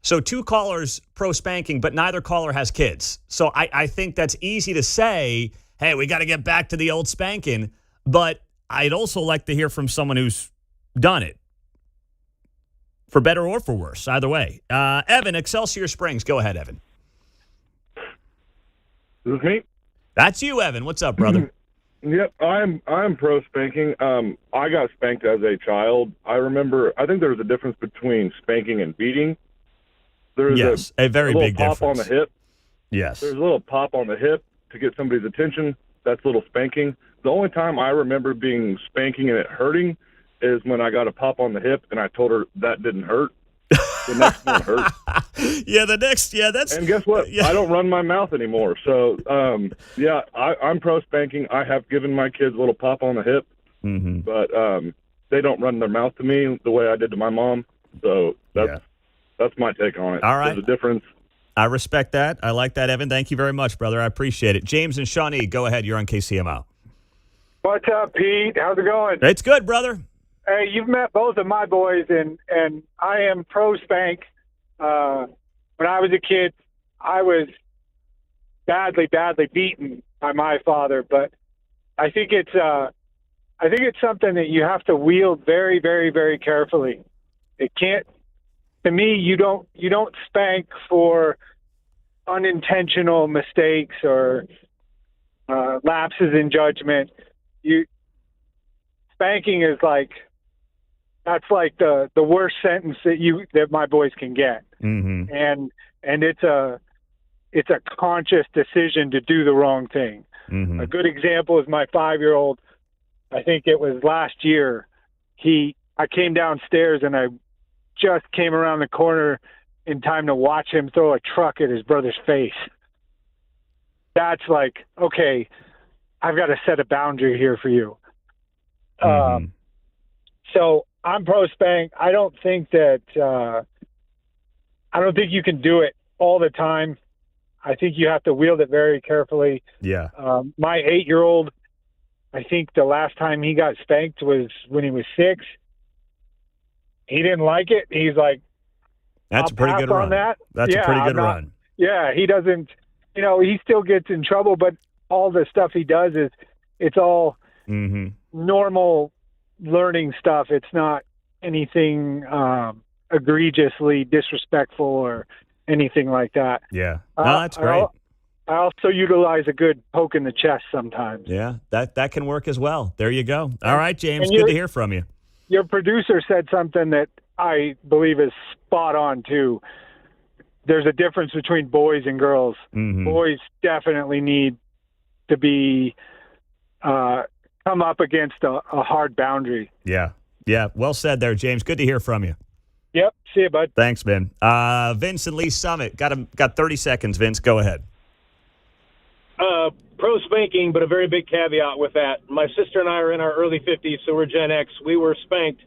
So two callers pro spanking, but neither caller has kids. So I think that's easy to say, hey, we got to get back to the old spanking. But I'd also like to hear from someone who's done it. For better or for worse, either way. Evan, Excelsior Springs. Go ahead, Evan. Is this me? That's you, Evan. What's up, brother? Yep, I'm pro spanking. I got spanked as a child. I think there was a difference between spanking and beating. There's a very big pop difference on the hip. Yes. There's a little pop on the hip to get somebody's attention. That's a little spanking. The only time I remember being spanking and it hurting is when I got a pop on the hip and I told her that didn't hurt. The next one hurt. That's. And guess what? Yeah. I don't run my mouth anymore. So, I'm pro spanking. I have given my kids a little pop on the hip, but they don't run their mouth to me the way I did to my mom. So that's my take on it. All right. There's a difference. I respect that. I like that, Evan. Thank you very much, brother. I appreciate it. James and Shawnee, go ahead. You're on KCMO. What's up, Pete? How's it going? It's good, brother. Hey, you've met both of my boys, and I am pro spank. When I was a kid, I was badly beaten by my father, but I think it's something that you have to wield very, very, very carefully. It can't. To me, you don't spank for unintentional mistakes or lapses in judgment. Spanking is that's like the worst sentence that my boys can get. And it's a conscious decision to do the wrong thing. A good example is my 5-year-old. I think it was last year. I came downstairs and I just came around the corner in time to watch him throw a truck at his brother's face. That's like, okay, I've got to set a boundary here for you. So I'm pro spank. I don't think you can do it all the time. I think you have to wield it very carefully. Yeah. My 8-year-old, I think the last time he got spanked was when he was 6. He didn't like it. He's like, that's a pretty good run. That's a pretty good run. Yeah, he doesn't, he still gets in trouble, but all the stuff he does it's all normal learning stuff. It's not anything egregiously disrespectful or anything like that. Yeah. No, that's great. I also utilize a good poke in the chest sometimes. Yeah, that can work as well. There you go. All right, James, good to hear from you. Your producer said something that I believe is spot on, too. There's a difference between boys and girls. Boys definitely need to be come up against a hard boundary. Yeah. Yeah, well said there, James. Good to hear from you. Yep. See you, bud. Thanks, man. Vince and Lee Summit. Got 30 seconds, Vince. Go ahead. Pro spanking, but a very big caveat with that. My sister and I are in our early 50s, so we're Gen X. We were spanked,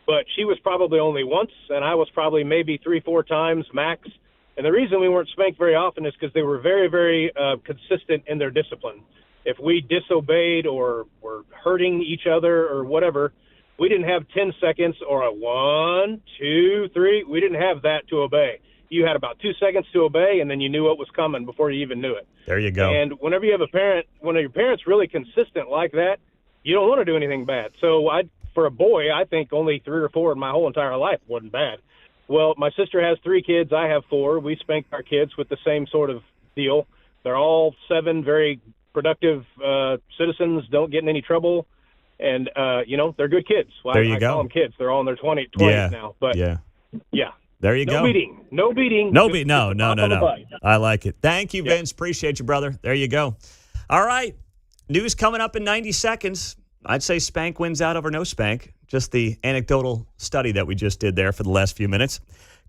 but she was probably only once, and I was probably maybe 3-4 times max. And the reason we weren't spanked very often is because they were very, very consistent in their discipline. If we disobeyed or were hurting each other or whatever, we didn't have 10 seconds or a 1, 2, 3. We didn't have that to obey. You had about 2 seconds to obey, and then you knew what was coming before you even knew it. There you go. And whenever you have a parent, when your parent's really consistent like that, you don't want to do anything bad. So for a boy, I think only 3 or 4 in my whole entire life wasn't bad. Well, my sister has 3 kids. I have 4. We spank our kids with the same sort of deal. They're all 7 very productive citizens, don't get in any trouble. And, they're good kids. Well, there you I go. call them kids. They're all in their 20s now. But, yeah. There you go. No beating. No. I like it. Thank you, Vince. Appreciate you, brother. There you go. All right. News coming up in 90 seconds. I'd say spank wins out over no spank. Just the anecdotal study that we just did there for the last few minutes.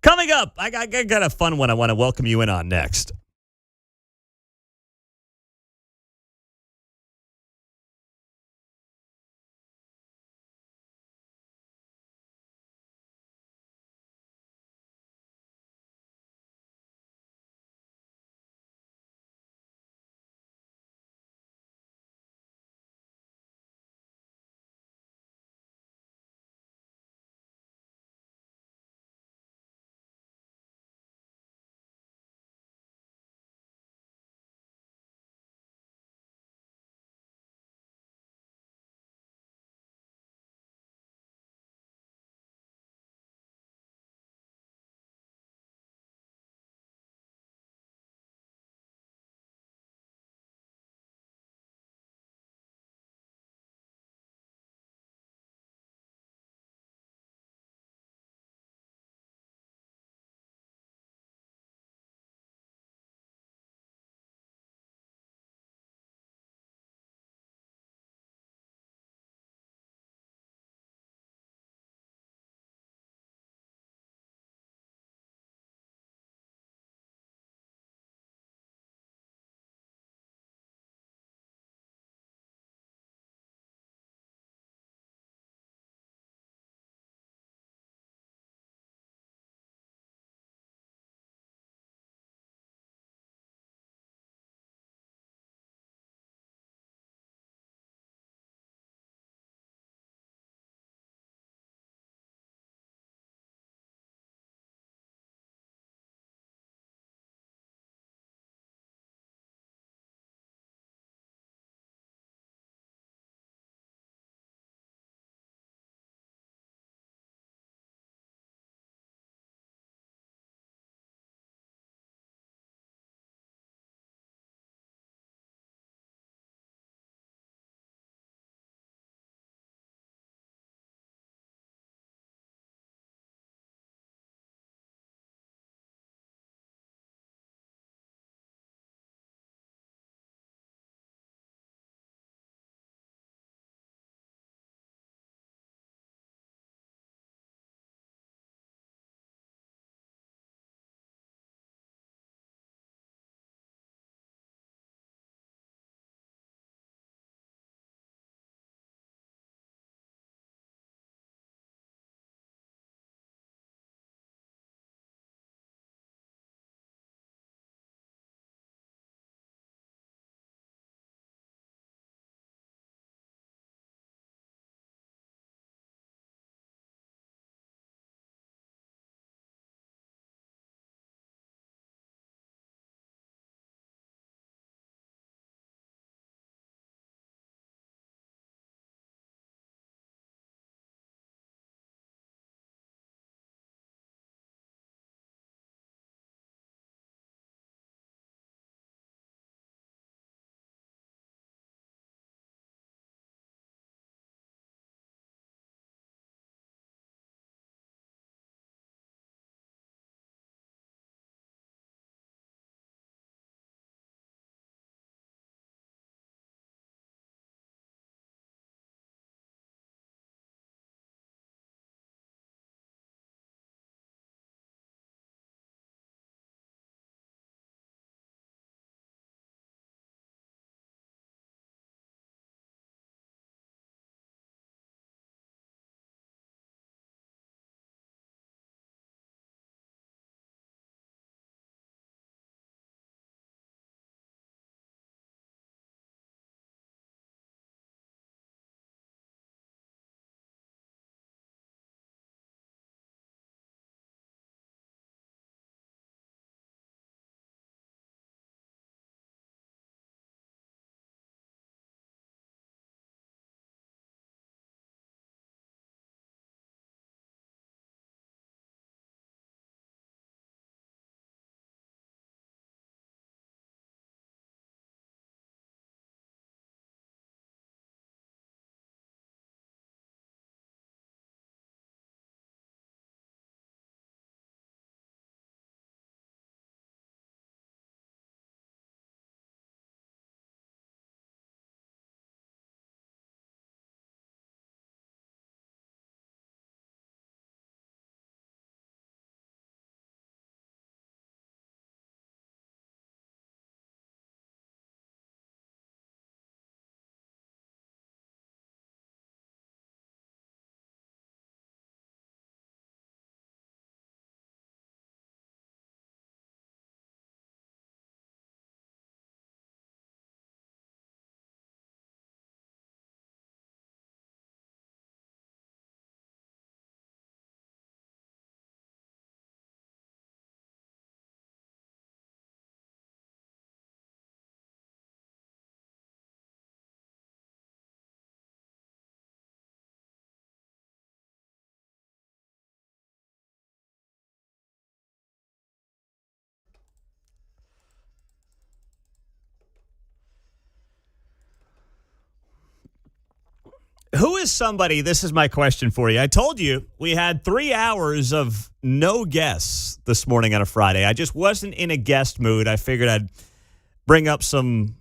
Coming up, I got a fun one I want to welcome you in on next. Who is somebody, this is my question for you. I told you we had 3 hours of no guests this morning on a Friday. I just wasn't in a guest mood. I figured I'd bring up some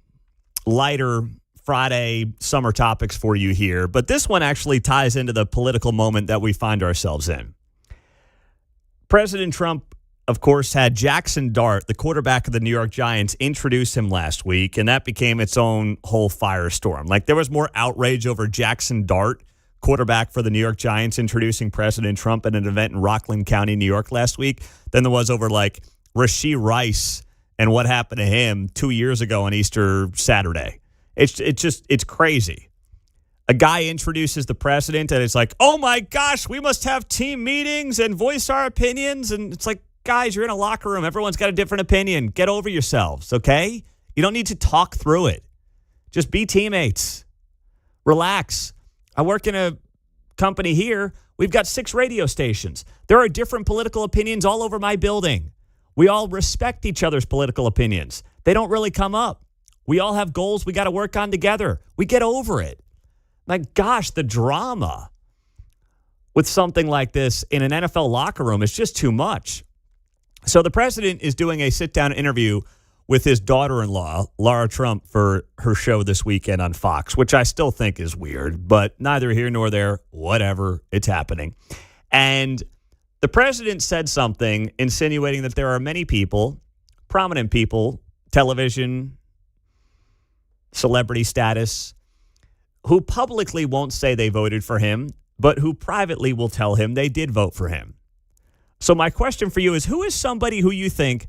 lighter Friday summer topics for you here. But this one actually ties into the political moment that we find ourselves in. President Trump, of course, had Jackson Dart, the quarterback of the New York Giants, introduce him last week, and that became its own whole firestorm. Like, there was more outrage over Jackson Dart, quarterback for the New York Giants, introducing President Trump at an event in Rockland County, New York last week than there was over, like, Rashee Rice and what happened to him 2 years ago on Easter Saturday. It's crazy. A guy introduces the president, and it's like, oh, my gosh, we must have team meetings and voice our opinions, and it's like, guys, you're in a locker room. Everyone's got a different opinion. Get over yourselves, okay? You don't need to talk through it. Just be teammates. Relax. I work in a company here. We've got 6 radio stations. There are different political opinions all over my building. We all respect each other's political opinions. They don't really come up. We all have goals we got to work on together. We get over it. My gosh, the drama with something like this in an NFL locker room is just too much. So the president is doing a sit-down interview with his daughter-in-law, Lara Trump, for her show this weekend on Fox, which I still think is weird, but neither here nor there. Whatever. It's happening. And the president said something insinuating that there are many people, prominent people, television, celebrity status, who publicly won't say they voted for him, but who privately will tell him they did vote for him. So my question for you is, who is somebody who you think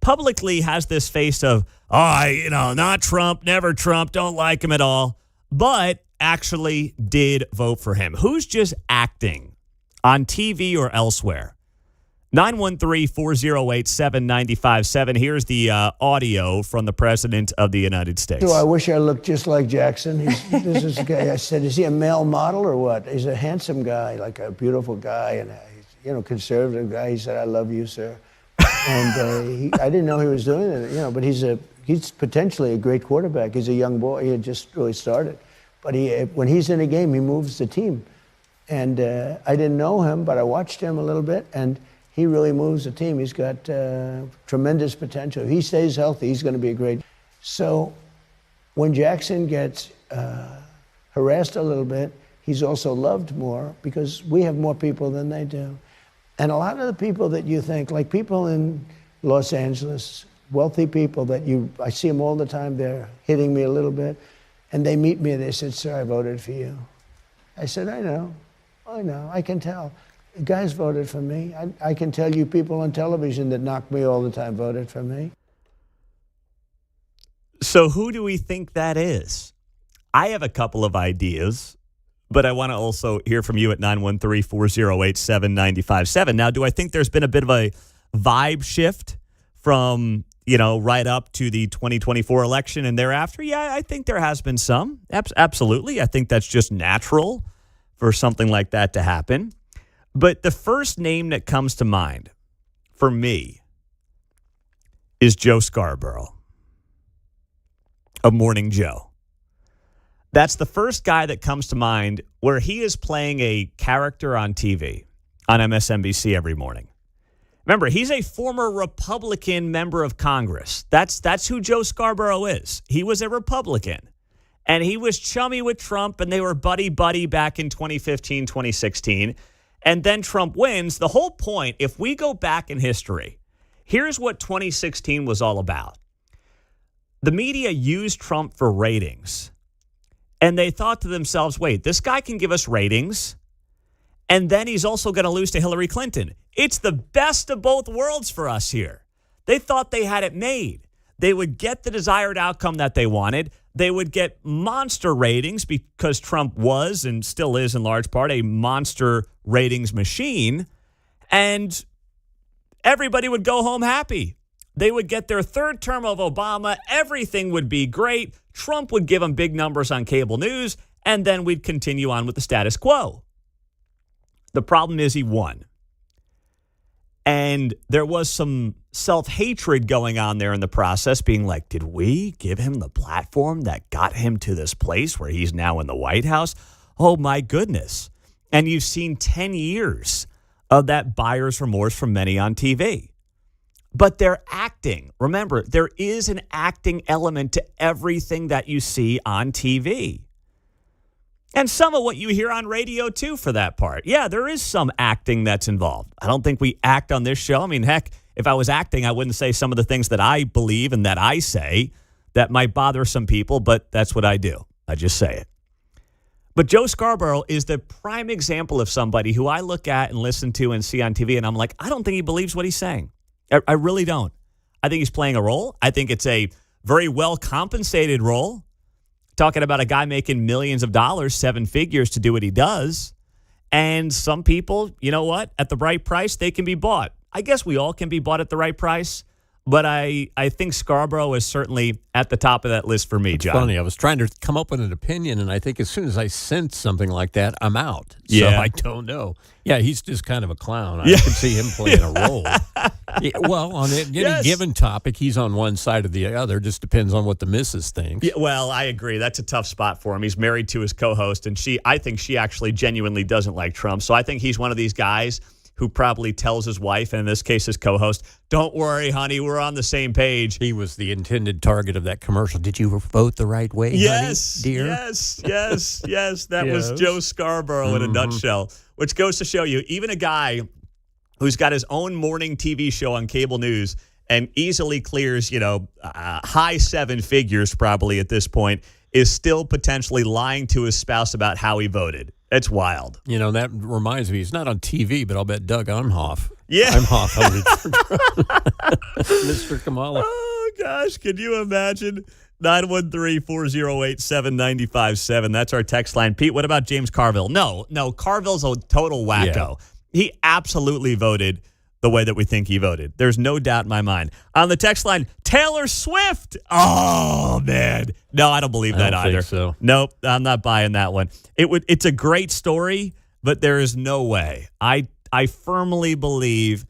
publicly has this face of, not Trump, never Trump, don't like him at all, but actually did vote for him? Who's just acting on TV or elsewhere? 913-408-7957. Here's the audio from the President of the United States. So I wish I looked just like Jackson. This is a guy. I said, is he a male model or what? He's a handsome guy, like a beautiful guy, and conservative guy. He said, I love you, sir. And I didn't know he was doing it, but he's potentially a great quarterback. He's a young boy. He had just really started. But when he's in a game, he moves the team. And I didn't know him, but I watched him a little bit, and he really moves the team. He's got tremendous potential. If he stays healthy, he's going to be a great. So when Jackson gets harassed a little bit, he's also loved more because we have more people than they do. And a lot of the people that you think, like people in Los Angeles, wealthy people that I see them all the time, they're hitting me a little bit, and they meet me and they said, sir, I voted for you. I said, I know, I can tell. The guys voted for me. I can tell you people on television that knock me all the time voted for me. So who do we think that is? I have a couple of ideas, but I want to also hear from you at 913-408-7957. Now, do I think there's been a bit of a vibe shift from, right up to the 2024 election and thereafter? Yeah, I think there has been some. Absolutely. I think that's just natural for something like that to happen. But the first name that comes to mind for me is Joe Scarborough of Morning Joe. That's the first guy that comes to mind where he is playing a character on TV on MSNBC every morning. Remember, he's a former Republican member of Congress. That's who Joe Scarborough is. He was a Republican, and he was chummy with Trump, and they were buddy-buddy back in 2015, 2016. And then Trump wins. The whole point, if we go back in history, here's what 2016 was all about. The media used Trump for ratings. And they thought to themselves, wait, this guy can give us ratings, and then he's also going to lose to Hillary Clinton. It's the best of both worlds for us here. They thought they had it made. They would get the desired outcome that they wanted. They would get monster ratings because Trump was and still is in large part a monster ratings machine. And everybody would go home happy. They would get their third term of Obama. Everything would be great. Trump would give them big numbers on cable news. And then we'd continue on with the status quo. The problem is he won. And there was some self-hatred going on there in the process, being like, did we give him the platform that got him to this place where he's now in the White House? Oh, my goodness. And you've seen 10 years of that buyer's remorse from many on TV. But they're acting. Remember, there is an acting element to everything that you see on TV. And some of what you hear on radio, too, for that part. Yeah, there is some acting that's involved. I don't think we act on this show. I mean, heck, if I was acting, I wouldn't say some of the things that I believe and that I say that might bother some people, but that's what I do. I just say it. But Joe Scarborough is the prime example of somebody who I look at and listen to and see on TV, and I'm like, I don't think he believes what he's saying. I really don't. I think he's playing a role. I think it's a very well-compensated role. Talking about a guy making millions of dollars, 7 figures to do what he does. And some people, you know what? At the right price, they can be bought. I guess we all can be bought at the right price. But I think Scarborough is certainly at the top of that list for me, John. Funny, I was trying to come up with an opinion, and I think as soon as I sense something like that, I'm out. So Yeah. I don't know. Yeah, he's just kind of a clown. I can see him playing a role. Yeah, well, on any given topic, he's on one side or the other. Just depends on what the missus thinks. Yeah, well, I agree. That's a tough spot for him. He's married to his co-host, and I think she actually genuinely doesn't like Trump. So I think he's one of these guys who probably tells his wife, and in this case his co-host, don't worry, honey, we're on the same page. He was the intended target of that commercial. Did you vote the right way, honey, dear? Yes. That was Joe Scarborough in a nutshell, which goes to show you, even a guy who's got his own morning TV show on cable news and easily clears, high 7 figures probably at this point, is still potentially lying to his spouse about how he voted. It's wild. That reminds me, he's not on TV, but I'll bet Doug Imhoff. Yeah. Imhoff voted for Mr. Kamala. Oh, gosh. Can you imagine? 913-408-7957. That's our text line. Pete, what about James Carville? No, Carville's a total wacko. Yeah. He absolutely voted the way that we think he voted. There's no doubt in my mind. On the text line, Taylor Swift. Oh, man. No, I don't believe that either. Think so. Nope, I'm not buying that one. It's a great story, but there is no way. I firmly believe,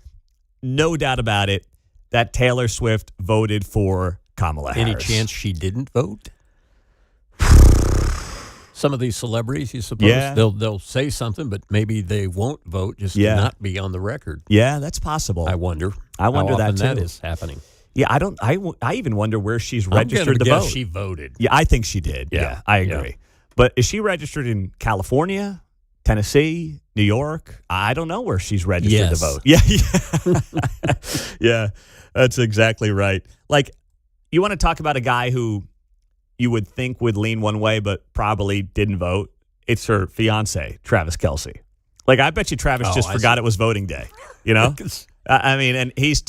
no doubt about it, that Taylor Swift voted for Kamala Harris. Any chance she didn't vote? Some of these celebrities, you suppose, they'll say something, but maybe they won't vote just to not be on the record. Yeah, that's possible. I wonder. How that often that is happening. Yeah, I even wonder where she's registered to vote. She voted. Yeah, I think she did. Yeah, I agree. Yeah. But is she registered in California, Tennessee, New York? I don't know where she's registered to vote. Yeah. Yeah, that's exactly right. Like, you want to talk about a guy who you would think would lean one way, but probably didn't vote. It's her fiance, Travis Kelce. Like, I bet you Travis forgot it was voting day. I mean, and he's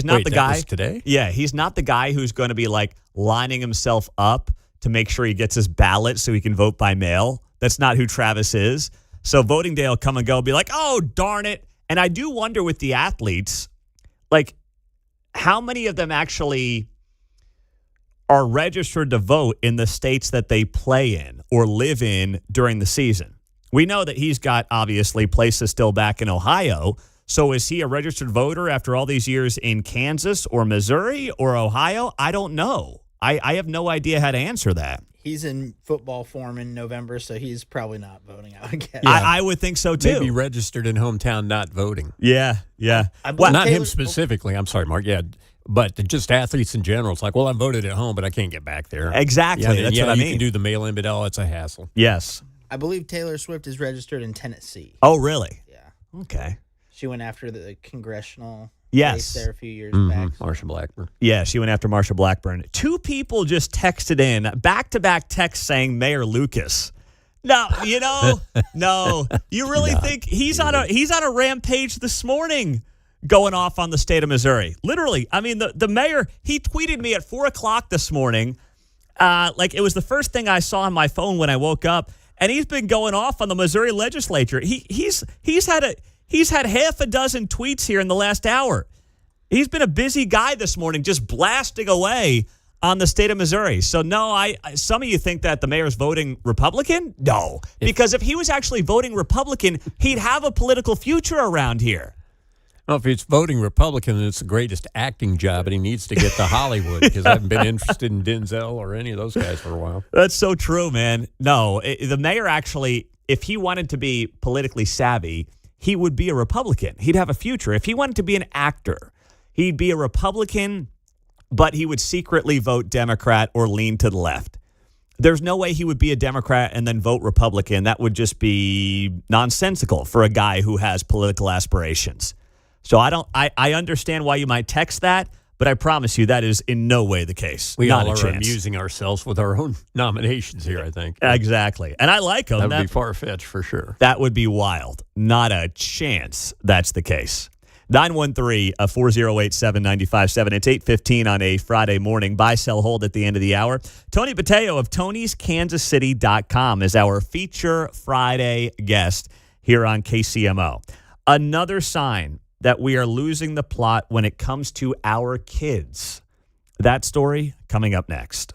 not the guy. Was today? Yeah, he's not the guy who's going to be like lining himself up to make sure he gets his ballot so he can vote by mail. That's not who Travis is. So voting day will come and go, be like, oh, darn it. And I do wonder with the athletes, like, how many of them actually are registered to vote in the states that they play in or live in during the season. We know that he's got, obviously, places still back in Ohio. So is he a registered voter after all these years in Kansas or Missouri or Ohio? I don't know. I have no idea how to answer that. He's in football form in November, so he's probably not voting out again. Yeah. I would think so, too. Maybe registered in hometown, not voting. Yeah. Well, not him specifically. I'm sorry, Mark. Yeah. But just athletes in general. It's like, well, I voted at home, but I can't get back there. Exactly. That's what I mean. You can do the mail-in, but it's a hassle. Yes. I believe Taylor Swift is registered in Tennessee. Oh, really? Yeah. Okay. She went after the congressional race there a few years back. Marsha Blackburn. Yeah, she went after Marsha Blackburn. 2 people just texted in, back-to-back texts saying Mayor Lucas. No, no. You really think he's on a rampage this morning? Going off on the state of Missouri. Literally. I mean, the mayor, he tweeted me at 4 o'clock this morning. Like, it was the first thing I saw on my phone when I woke up. And he's been going off on the Missouri legislature. He's had half a dozen tweets here in the last hour. He's been a busy guy this morning, just blasting away on the state of Missouri. So, no, some of you think that the mayor's voting Republican? No. Because if he was actually voting Republican, he'd have a political future around here. Well, if he's voting Republican, then it's the greatest acting job, and he needs to get to Hollywood because I haven't been interested in Denzel or any of those guys for a while. That's so true, man. No, the mayor actually, if he wanted to be politically savvy, he would be a Republican. He'd have a future. If he wanted to be an actor, he'd be a Republican, but he would secretly vote Democrat or lean to the left. There's no way he would be a Democrat and then vote Republican. That would just be nonsensical for a guy who has political aspirations. So I understand why you might text that, but I promise you that is in no way the case. We Not all a are chance. amusing ourselves with our own nominations here, I think. Exactly. And I like them. That would be far-fetched for sure. That would be wild. Not a chance that's the case. 913-408-7957. It's 8:15 on a Friday morning. Buy, sell, hold at the end of the hour. Tony Botello of Tony'sKansasCity.com is our feature Friday guest here on KCMO. Another sign that we are losing the plot when it comes to our kids. That story coming up next.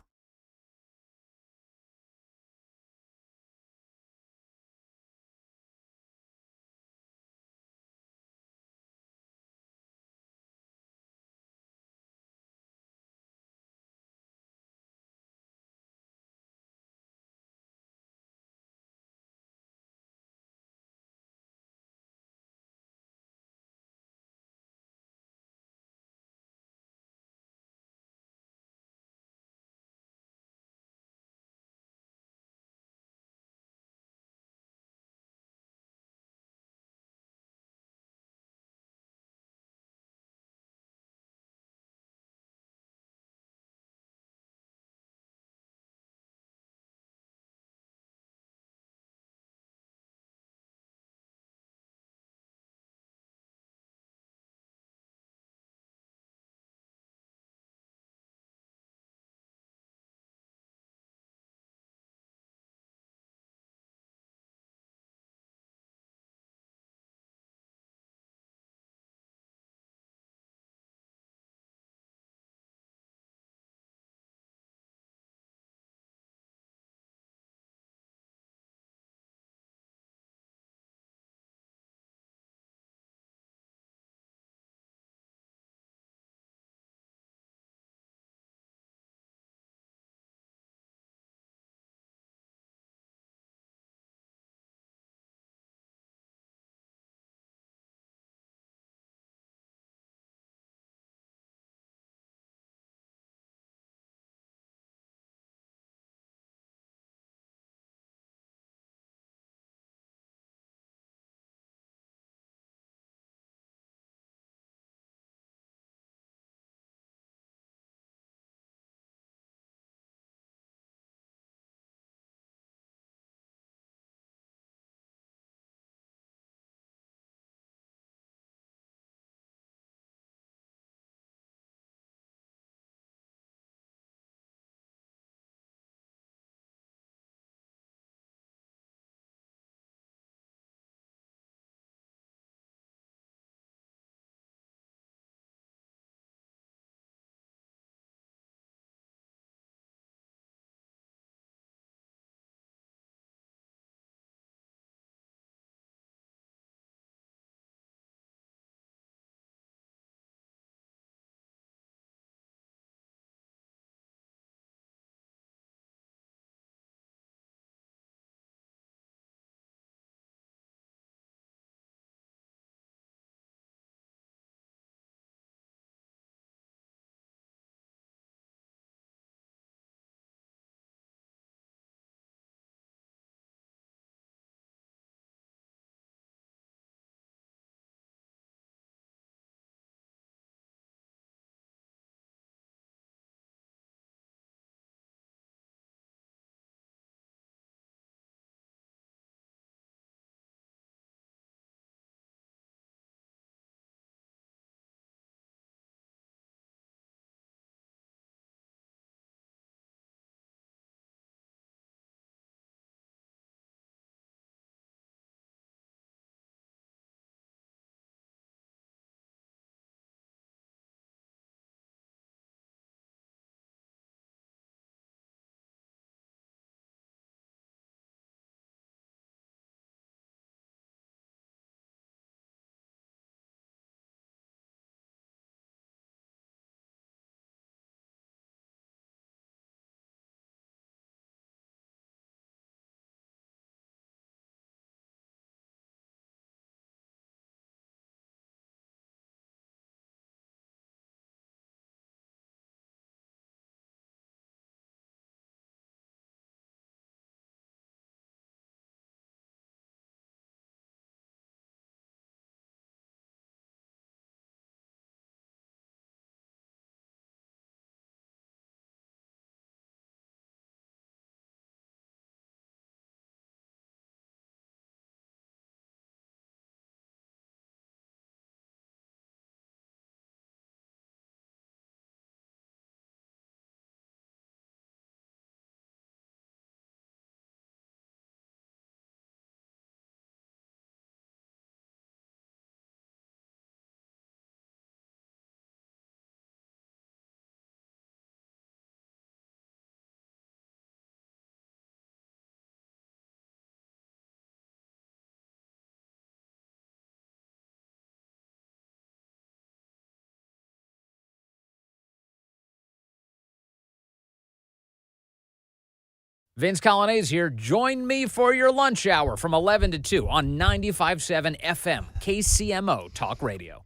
Vince Colonnese here. Join me for your lunch hour from 11 to 2 on 95.7 FM, KCMO Talk Radio.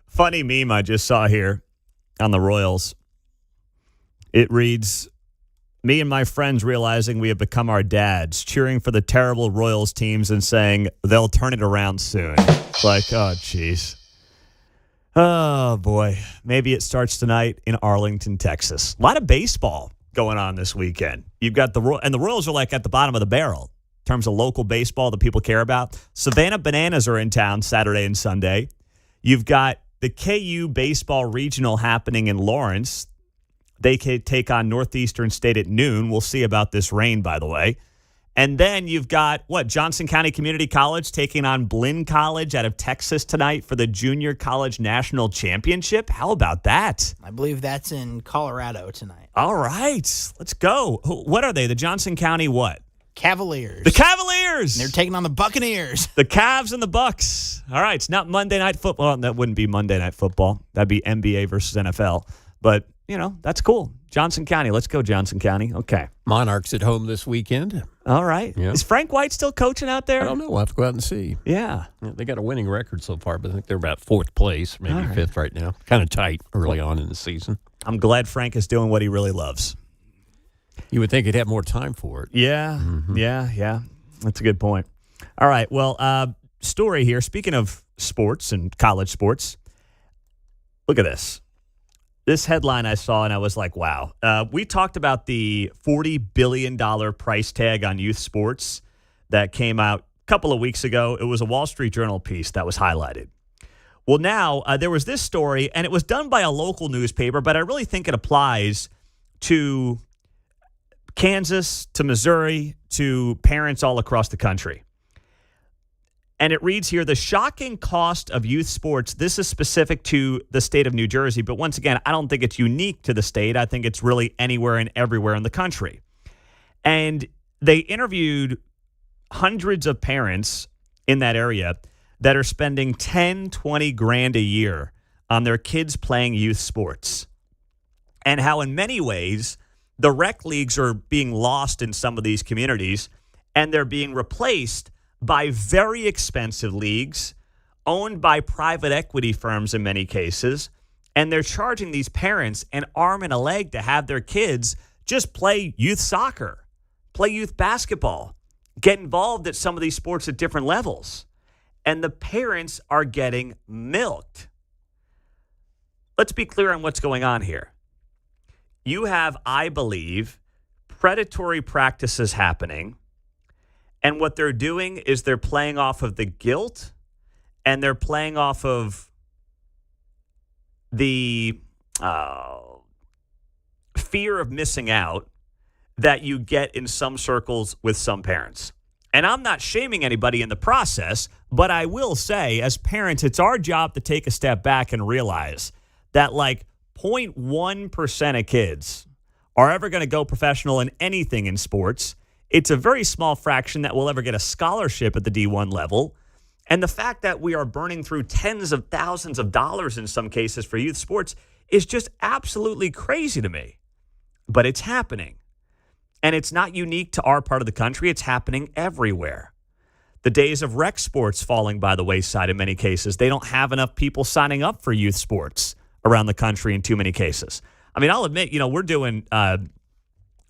Funny meme I just saw here on the Royals. It reads, me and my friends realizing we have become our dads, cheering for the terrible Royals teams and saying they'll turn it around soon. It's like, oh, jeez. Oh, boy. Maybe it starts tonight in Arlington, Texas. A lot of baseball going on this weekend. You've got the Royals are like at the bottom of the barrel in terms of local baseball that people care about. Savannah Bananas are in town Saturday and Sunday. You've got the KU Baseball Regional happening in Lawrence. They can take on Northeastern State at noon. We'll see about this rain, by the way. And then you've got, Johnson County Community College taking on Blinn College out of Texas tonight for the Junior College National Championship. How about that? I believe that's in Colorado tonight. All right. Let's go. What are they? The Johnson County what? Cavaliers. The Cavaliers! They're taking on the Buccaneers. The Cavs and the Bucks. All right. It's not Monday Night Football. That wouldn't be Monday Night Football. That'd be NBA versus NFL. But, that's cool. Johnson County. Let's go, Johnson County. Okay. Monarchs at home this weekend. All right. Yeah. Is Frank White still coaching out there? I don't know. We'll have to go out and see. Yeah. They got a winning record so far, but I think they're about fourth place, maybe fifth right now. Kind of tight early on in the season. I'm glad Frank is doing what he really loves. You would think he'd have more time for it. Yeah. Mm-hmm. Yeah. That's a good point. All right. Well, story here. Speaking of sports and college sports, look at this. This headline I saw, and I was like, wow. We talked about the $40 billion price tag on youth sports that came out a couple of weeks ago. It was a Wall Street Journal piece that was highlighted. Well, now there was this story, and it was done by a local newspaper, but I really think it applies to Kansas, to Missouri, to parents all across the country. And it reads here, the shocking cost of youth sports. This is specific to the state of New Jersey. But once again, I don't think it's unique to the state. I think it's really anywhere and everywhere in the country. And they interviewed hundreds of parents in that area that are spending 10, 20 grand a year on their kids playing youth sports. And how in many ways, the rec leagues are being lost in some of these communities, and they're being replaced by very expensive leagues owned by private equity firms in many cases, and they're charging these parents an arm and a leg to have their kids just play youth soccer, play youth basketball, get involved at some of these sports at different levels. And the parents are getting milked. Let's be clear on what's going on here. You have, I believe, predatory practices happening. And what they're doing is they're playing off of the guilt, and they're playing off of the fear of missing out that you get in some circles with some parents. And I'm not shaming anybody in the process, but I will say, as parents, it's our job to take a step back and realize that like 0.1% of kids are ever going to go professional in anything in sports. It's a very small fraction that will ever get a scholarship at the D1 level. And the fact that we are burning through tens of thousands of dollars in some cases for youth sports is just absolutely crazy to me. But it's happening. And it's not unique to our part of the country. It's happening everywhere. The days of rec sports falling by the wayside in many cases. They don't have enough people signing up for youth sports around the country in too many cases. I mean, I'll admit, we're doing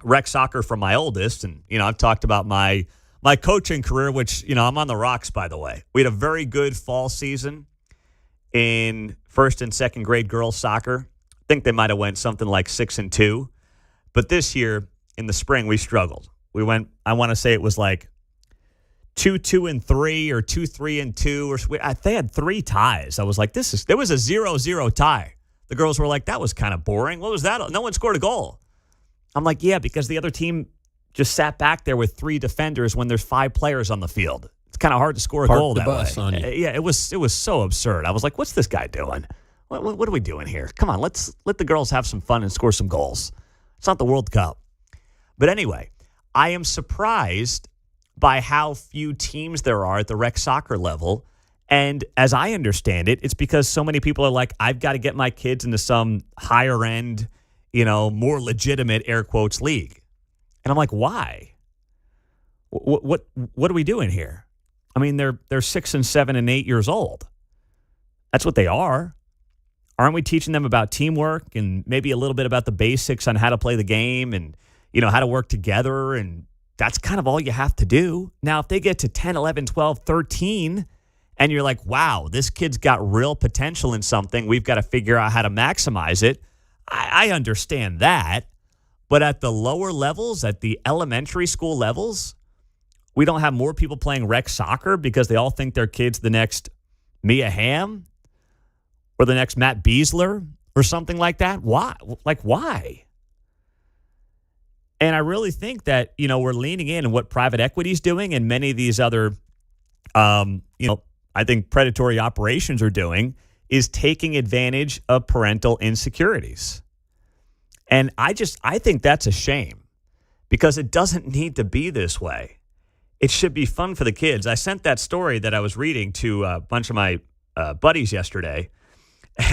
rec soccer for my oldest. And, I've talked about my coaching career, which, I'm on the rocks, by the way. We had a very good fall season in first and second grade girls soccer. I think they might have went something like 6-2. But this year in the spring, we struggled. We went, I want to say it was like 2-2-3 or 2-3-2. Or they had 3 ties. I was like, there was a 0-0 tie. The girls were like, that was kind of boring. What was that? No one scored a goal. I'm like, yeah, because the other team just sat back there with 3 defenders when there's 5 players on the field. It's kind of hard to score a goal that way. Yeah, it was so absurd. I was like, what's this guy doing? What are we doing here? Come on, let's let the girls have some fun and score some goals. It's not the World Cup. But anyway, I am surprised by how few teams there are at the rec soccer level. And as I understand it, it's because so many people are like, I've got to get my kids into some higher end, more legitimate air quotes league. And I'm like, why? What are we doing here? I mean, they're 6 and 7 and 8 years old. That's what they are. Aren't we teaching them about teamwork and maybe a little bit about the basics on how to play the game and, how to work together? And that's kind of all you have to do. Now, if they get to 10, 11, 12, 13, and you're like, wow, this kid's got real potential in something, we've got to figure out how to maximize it. I understand that. But at the lower levels, at the elementary school levels, we don't have more people playing rec soccer because they all think their kid's the next Mia Hamm or the next Matt Beasler or something like that. Why? Why? And I really think that, we're leaning in on what private equity is doing and many of these other, I think predatory operations are doing is taking advantage of parental insecurities. And I think that's a shame because it doesn't need to be this way. It should be fun for the kids. I sent that story that I was reading to a bunch of my buddies yesterday.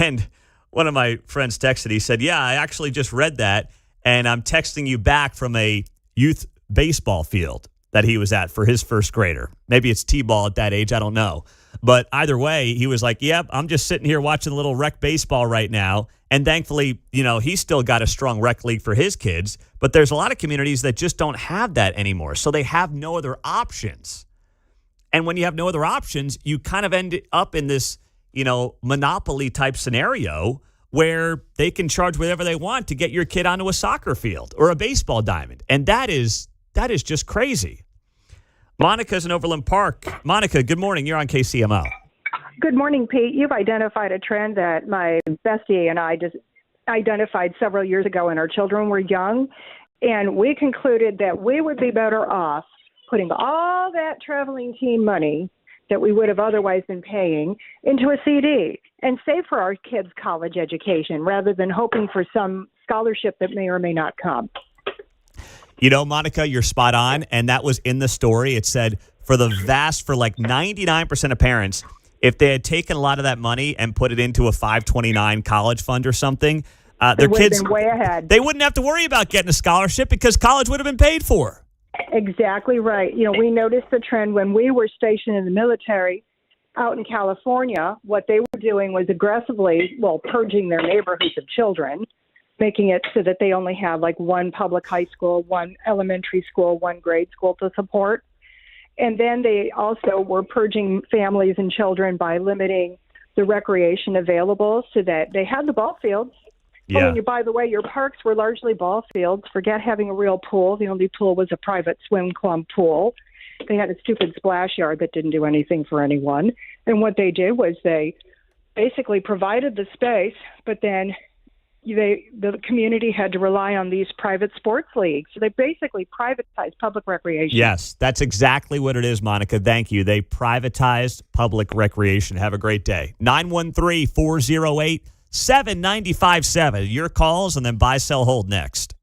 And one of my friends texted. He said, yeah, I actually just read that. And I'm texting you back from a youth baseball field that he was at for his first grader. Maybe it's T-ball at that age. I don't know. But either way, he was like, yep, I'm just sitting here watching a little rec baseball right now. And thankfully, he's still got a strong rec league for his kids. But there's a lot of communities that just don't have that anymore. So they have no other options. And when you have no other options, you kind of end up in this, monopoly type scenario where they can charge whatever they want to get your kid onto a soccer field or a baseball diamond. And that is just crazy. Monica's in Overland Park. Monica, good morning. You're on KCMO. Good morning, Pete. You've identified a trend that my bestie and I just identified several years ago when our children were young. And we concluded that we would be better off putting all that traveling team money that we would have otherwise been paying into a CD and save for our kids' college education rather than hoping for some scholarship that may or may not come. Monica, you're spot on. And that was in the story. It said for like 99% of parents, if they had taken a lot of that money and put it into a 529 college fund or something, their kids been way ahead. They wouldn't have to worry about getting a scholarship because college would have been paid for. Exactly right. We noticed the trend when we were stationed in the military out in California. What they were doing was aggressively, purging their neighborhoods of children, making it so that they only have like one public high school, one elementary school, one grade school to support. And then they also were purging families and children by limiting the recreation available so that they had the ball fields. Yeah. By the way, your parks were largely ball fields. Forget having a real pool. The only pool was a private swim club pool. They had a stupid splash yard that didn't do anything for anyone. And what they did was they basically provided the space, but then the community had to rely on these private sports leagues. So they basically privatized public recreation. Yes, that's exactly what it is, Monica. Thank you. They privatized public recreation. Have a great day. 913-408-7957. Your calls and then buy, sell, hold next.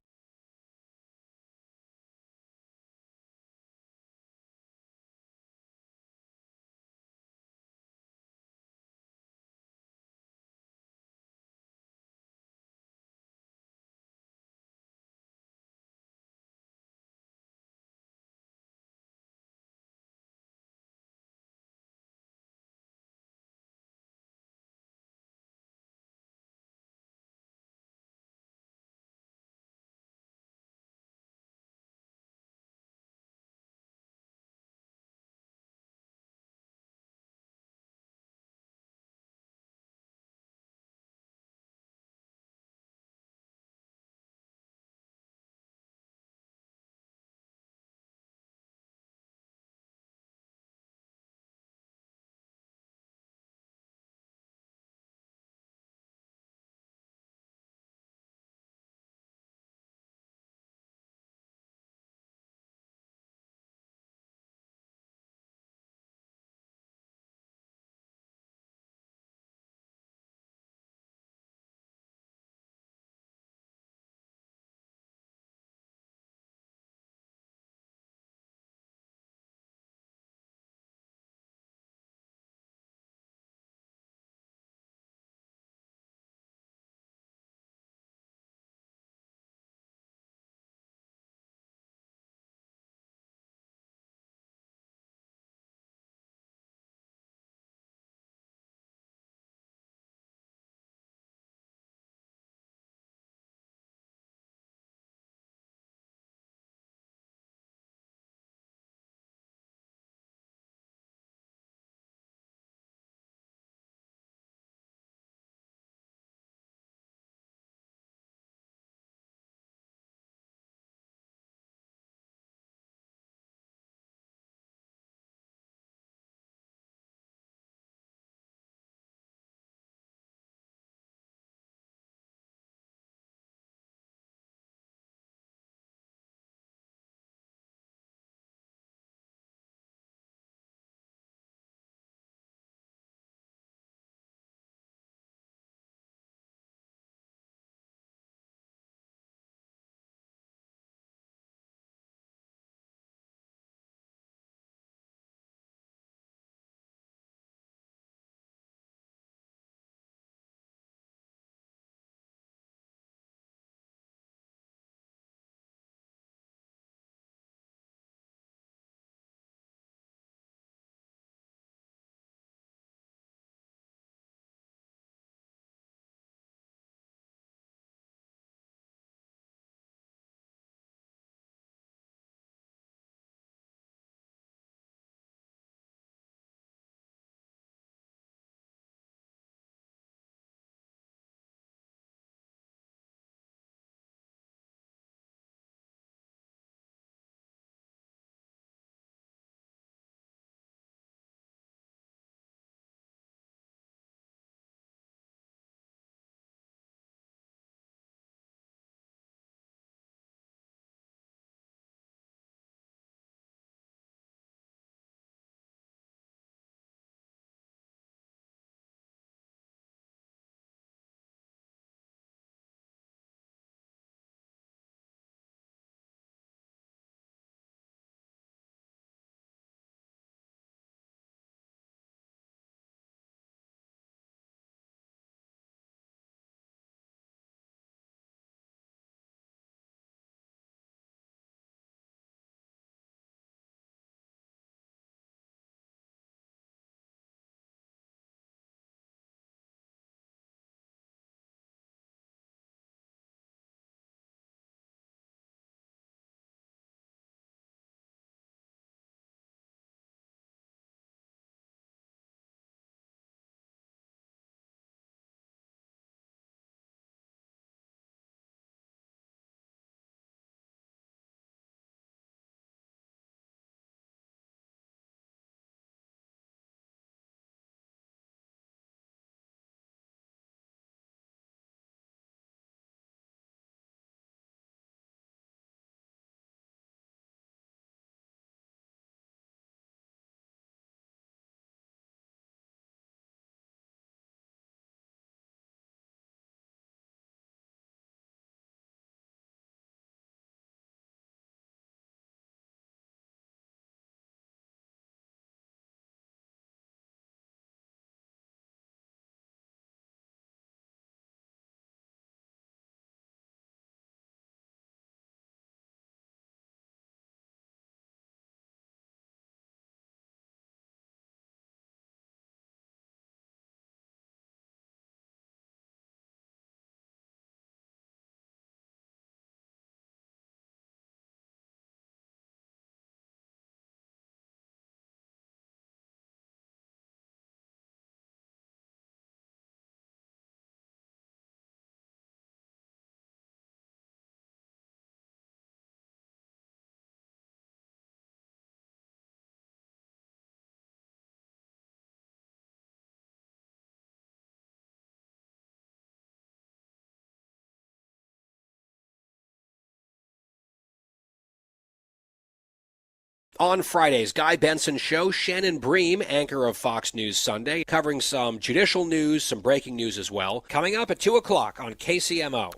On Fridays, Guy Benson Show, Shannon Bream, anchor of Fox News Sunday, covering some judicial news, some breaking news as well. Coming up at 2 o'clock on KCMO.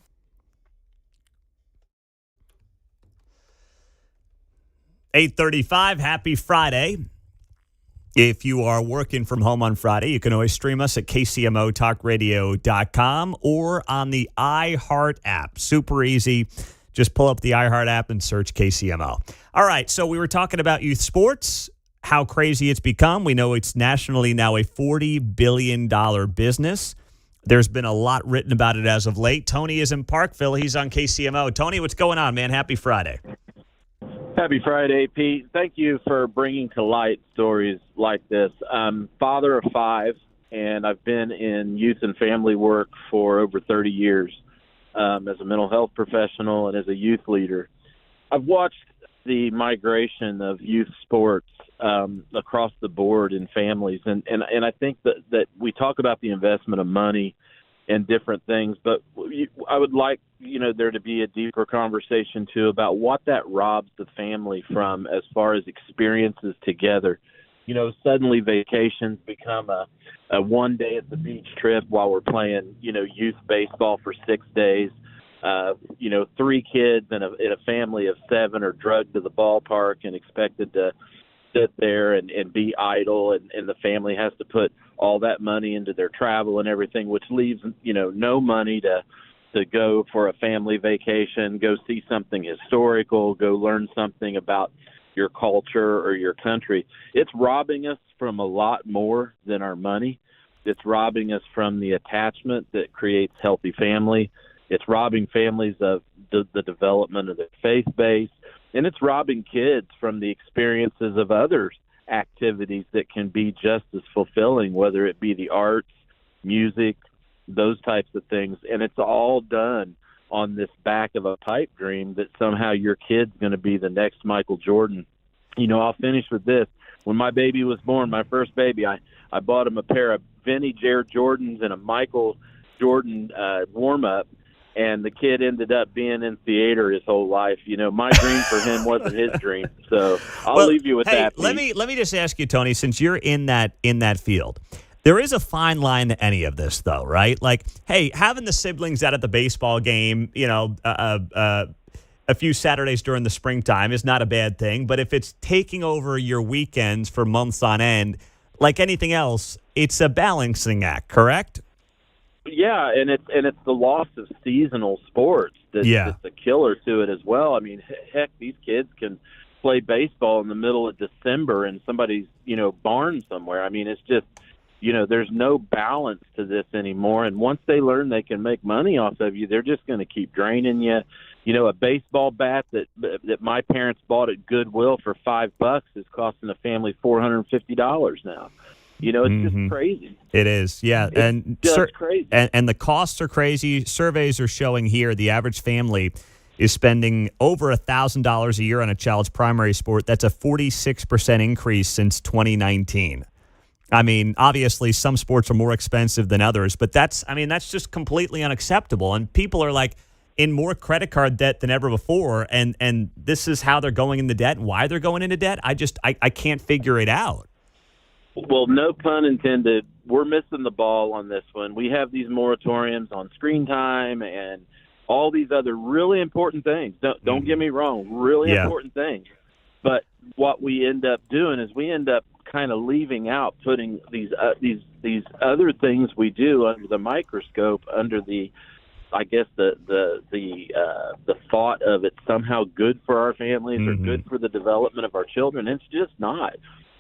$8:35, happy Friday. If you are working from home on Friday, you can always stream us at kcmotalkradio.com or on the iHeart app. Super easy. Just pull up the iHeart app and search KCMO. All right, so we were talking about youth sports, how crazy it's become. We know it's nationally now a $40 billion business. There's been a lot written about it as of late. Tony is in Parkville. He's on KCMO. Tony, what's going on, man? Happy Friday. Happy Friday, Pete. Thank you for bringing to light stories like this. I'm father of 5, and I've been in youth and family work for over 30 years. As a mental health professional and as a youth leader. I've watched the migration of youth sports across the board in families, and I think that we talk about the investment of money and different things, but I would like there to be a deeper conversation too about what that robs the family from as far as experiences together. Suddenly vacations become a one day at the beach trip while we're playing, youth baseball for 6 days. 3 kids in a family of 7 are drugged to the ballpark and expected to sit there and be idle. And the family has to put all that money into their travel and everything, which leaves, no money to go for a family vacation, go see something historical, go learn something about your culture or your country. It's robbing us from a lot more than our money. It's robbing us from the attachment that creates healthy family. It's robbing families of the development of their faith base. And it's robbing kids from the experiences of other activities that can be just as fulfilling, whether it be the arts, music, those types of things. And it's all done on this back of a pipe dream that somehow your kid's going to be the next Michael Jordan. I'll finish with this. When my baby was born, my first baby, I bought him a pair of vintage Air Jordans and a Michael Jordan warm-up, and the kid ended up being in theater his whole life. My dream for him wasn't his dream. So I'll leave you with that. Let me just ask you, Tony, since you're in that field. There is a fine line to any of this, though, right? Like, hey, having the siblings out at the baseball game, a few Saturdays during the springtime is not a bad thing. But if it's taking over your weekends for months on end, like anything else, it's a balancing act, correct? Yeah, and it's the loss of seasonal sports that's a killer to it as well. I mean, heck, these kids can play baseball in the middle of December in somebody's, barn somewhere. I mean, it's just, there's no balance to this anymore. And once they learn they can make money off of you, they're just going to keep draining you. A baseball bat that my parents bought at Goodwill for $5 is costing a family $450 now. It's just crazy. It is, yeah. It's just crazy. And the costs are crazy. Surveys are showing here the average family is spending over $1,000 a year on a child's primary sport. That's a 46% increase since 2019. I mean, obviously, some sports are more expensive than others, but that's just completely unacceptable. And people are like in more credit card debt than ever before. And this is how they're going into debt and why they're going into debt. I can't figure it out. Well, no pun intended. We're missing the ball on this one. We have these moratoriums on screen time and all these other really important things. Don't get me wrong, really important things. But what we end up doing is we end up kind of leaving out, putting these other things we do under the microscope, under the, I guess the thought of it's somehow good for our families or good for the development of our children. It's just not.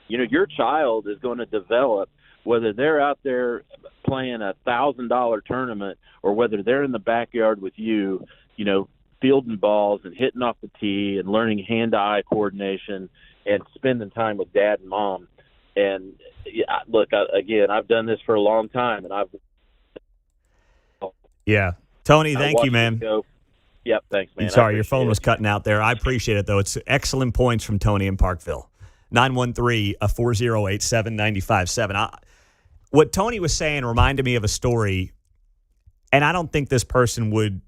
Your child is going to develop whether they're out there playing a $1,000 tournament or whether they're in the backyard with you, fielding balls and hitting off the tee and learning hand-to-eye coordination and spending time with dad and mom. And look, again, I've done this for a long time, and Tony, thank you, man. Yep, thanks, man. Sorry, your phone was cutting out there. I appreciate it, though. It's excellent points from Tony in Parkville. 913-408-7957. What Tony was saying reminded me of a story, and I don't think this person would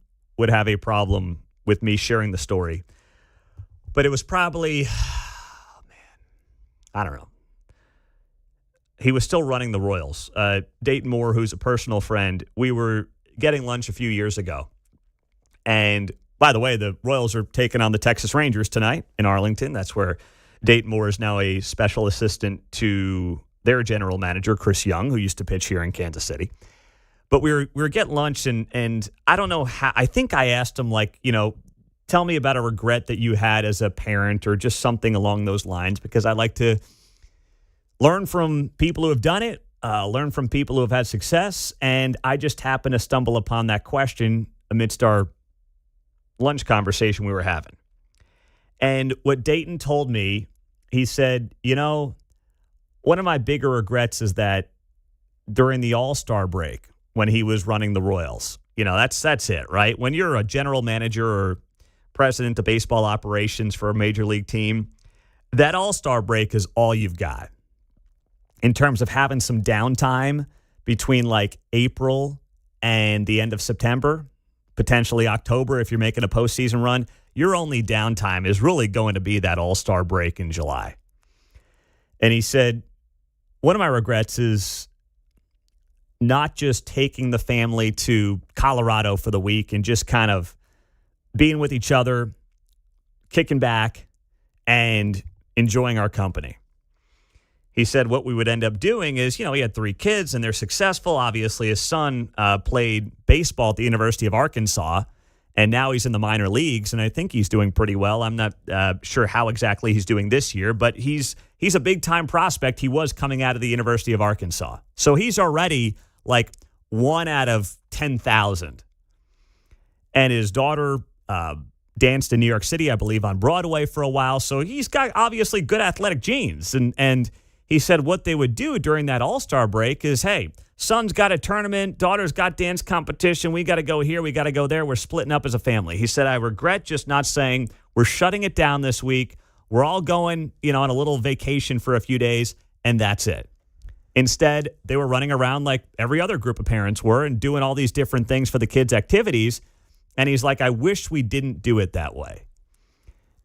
have a problem with me sharing the story. But it was probably, I don't know. He was still running the Royals. Dayton Moore, who's a personal friend, we were getting lunch a few years ago. And by the way, the Royals are taking on the Texas Rangers tonight in Arlington. That's where Dayton Moore is now a special assistant to their general manager, Chris Young, who used to pitch here in Kansas City. But we were getting lunch, and I don't know how. I think I asked him, like, tell me about a regret that you had as a parent or just something along those lines, because I like to learn from people who have done it, learn from people who have had success. And I just happened to stumble upon that question amidst our lunch conversation we were having. And what Dayton told me, he said, one of my bigger regrets is that during the All-Star break, when he was running the Royals, that's it, right? When you're a general manager or president of baseball operations for a major league team, that All-Star break is all you've got in terms of having some downtime between like April and the end of September, potentially October if you're making a postseason run. Your only downtime is really going to be that All-Star break in July. And he said, one of my regrets is not just taking the family to Colorado for the week and just kind of being with each other, kicking back, and enjoying our company. He said what we would end up doing is, he had 3 kids and they're successful. Obviously, his son played baseball at the University of Arkansas, and now he's in the minor leagues, and I think he's doing pretty well. I'm not sure how exactly he's doing this year, but he's a big-time prospect. He was coming out of the University of Arkansas. So he's already like 1 out of 10,000. And his daughter danced in New York City, I believe, on Broadway for a while. So he's got obviously good athletic genes. And he said what they would do during that All-Star break is, hey, son's got a tournament, daughter's got dance competition. We got to go here. We got to go there. We're splitting up as a family. He said, I regret just not saying we're shutting it down this week. We're all going, on a little vacation for a few days, and that's it. Instead, they were running around like every other group of parents were and doing all these different things for the kids' activities. And he's like, I wish we didn't do it that way.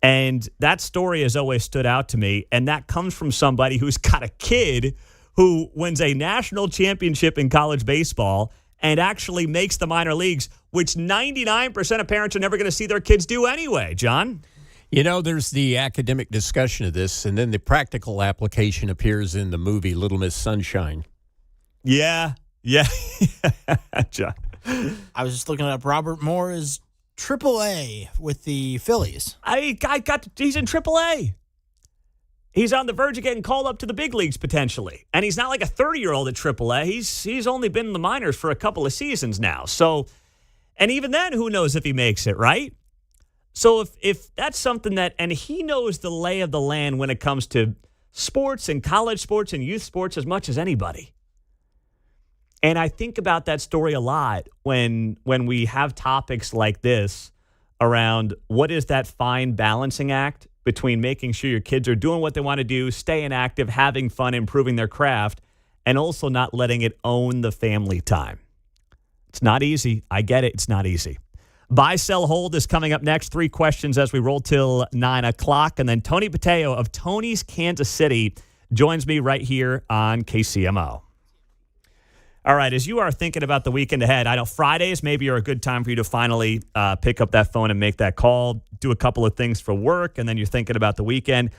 And that story has always stood out to me. And that comes from somebody who's got a kid who wins a national championship in college baseball and actually makes the minor leagues, which 99% of parents are never going to see their kids do anyway, John. There's the academic discussion of this, and then the practical application appears in the movie Little Miss Sunshine. Yeah. John. I was just looking up Robert Moore is AAA with the Phillies. He's in AAA. He's on the verge of getting called up to the big leagues potentially. And he's not like a 30-year-old at AAA. He's only been in the minors for a couple of seasons now. So, and even then, who knows if he makes it, right? So if that's something and he knows the lay of the land when it comes to sports and college sports and youth sports as much as anybody. And I think about that story a lot when we have topics like this around what is that fine balancing act between making sure your kids are doing what they want to do, staying active, having fun, improving their craft, and also not letting it own the family time. It's not easy. I get it. It's not easy. Buy, sell, hold is coming up next. 3 questions as we roll till 9 o'clock. And then Tony Botello of Tony's Kansas City joins me right here on KCMO. All right, as you are thinking about the weekend ahead, I know Fridays maybe are a good time for you to finally pick up that phone and make that call, do a couple of things for work, and then you're thinking about the weekend.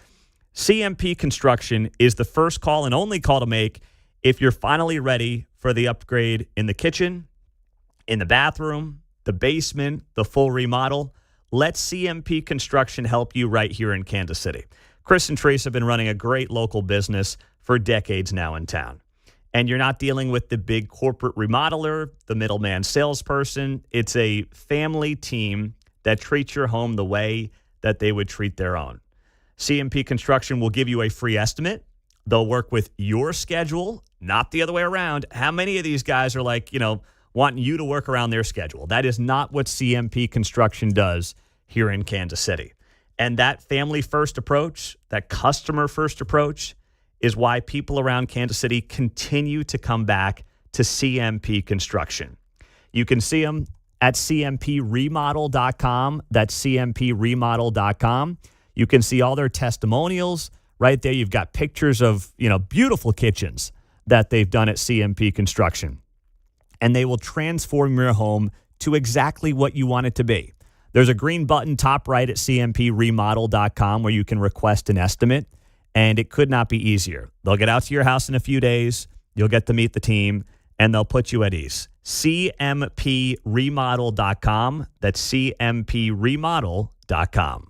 CMP Construction is the first call and only call to make if you're finally ready for the upgrade in the kitchen, in the bathroom, the basement, the full remodel. Let CMP Construction help you right here in Kansas City. Chris and Trace have been running a great local business for decades now in town. And you're not dealing with the big corporate remodeler, the middleman salesperson. It's a family team that treats your home the way that they would treat their own. CMP Construction will give you a free estimate. They'll work with your schedule, not the other way around. How many of these guys are like, wanting you to work around their schedule? That is not what CMP Construction does here in Kansas City. And that family-first approach, that customer-first approach, is why people around Kansas City continue to come back to CMP Construction. You can see them at cmpremodel.com. That's cmpremodel.com. You can see all their testimonials, Right there, you've got pictures of, beautiful kitchens that they've done at CMP Construction. And they will transform your home to exactly what you want it to be. There's a green button top right at cmpremodel.com where you can request an estimate, and it could not be easier. They'll get out to your house in a few days. You'll get to meet the team, and they'll put you at ease. cmpremodel.com. That's cmpremodel.com.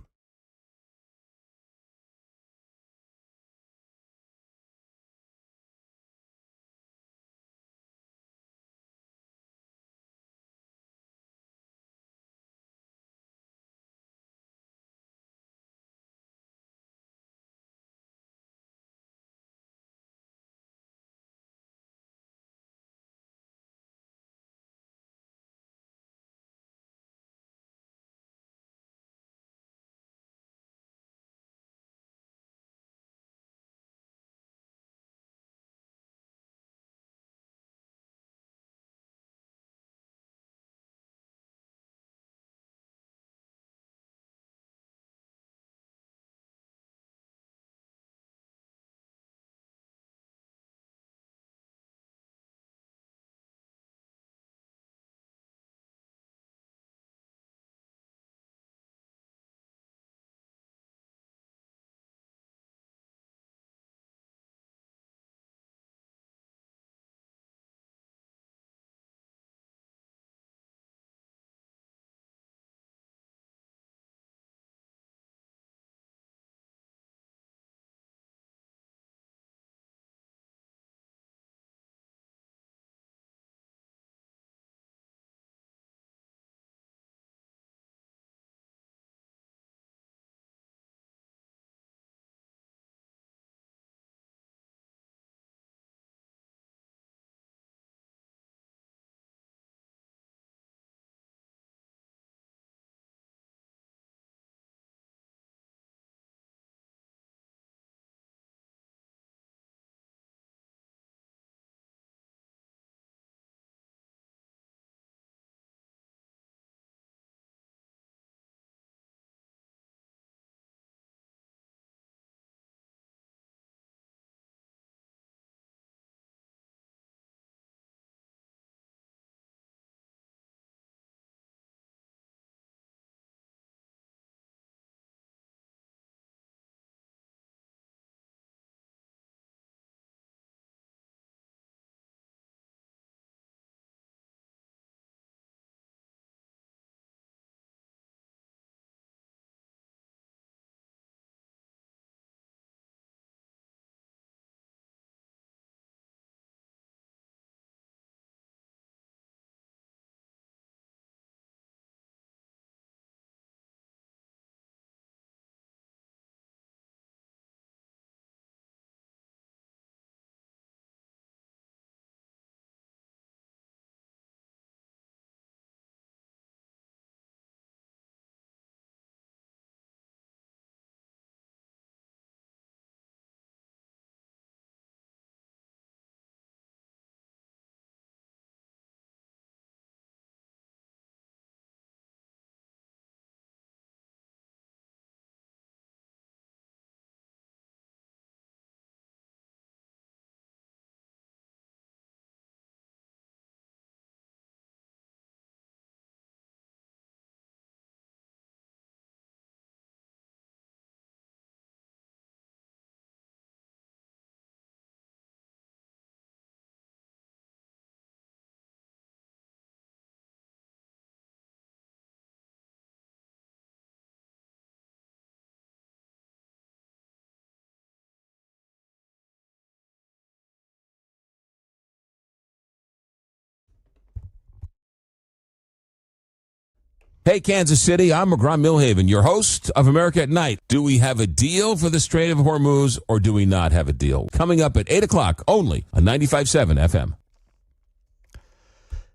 Hey, Kansas City, I'm McGraw Millhaven, your host of America at Night. Do we have a deal for the Strait of Hormuz, or do we not have a deal? Coming up at 8 o'clock only on 95.7 FM.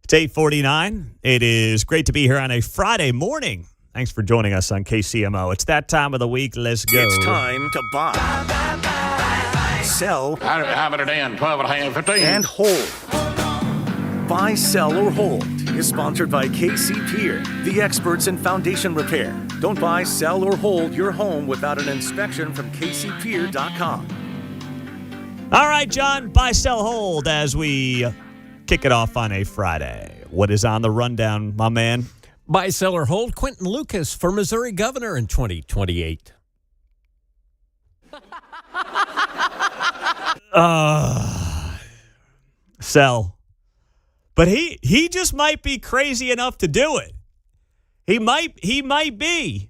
It's 8:49. It is great to be here on a Friday morning. Thanks for joining us on KCMO. It's that time of the week. Let's go. It's time to buy, sell, how about a day and 12 and a half, 15, and hold. Buy, sell, or hold is sponsored by KC Pier, the experts in foundation repair. Don't buy, sell, or hold your home without an inspection from kcpeer.com. All right, John, buy, sell, hold as we kick it off on a Friday. What is on the rundown, my man? Buy, sell, or hold Quentin Lucas for Missouri governor in 2028. Sell. But he just might be crazy enough to do it. He might be.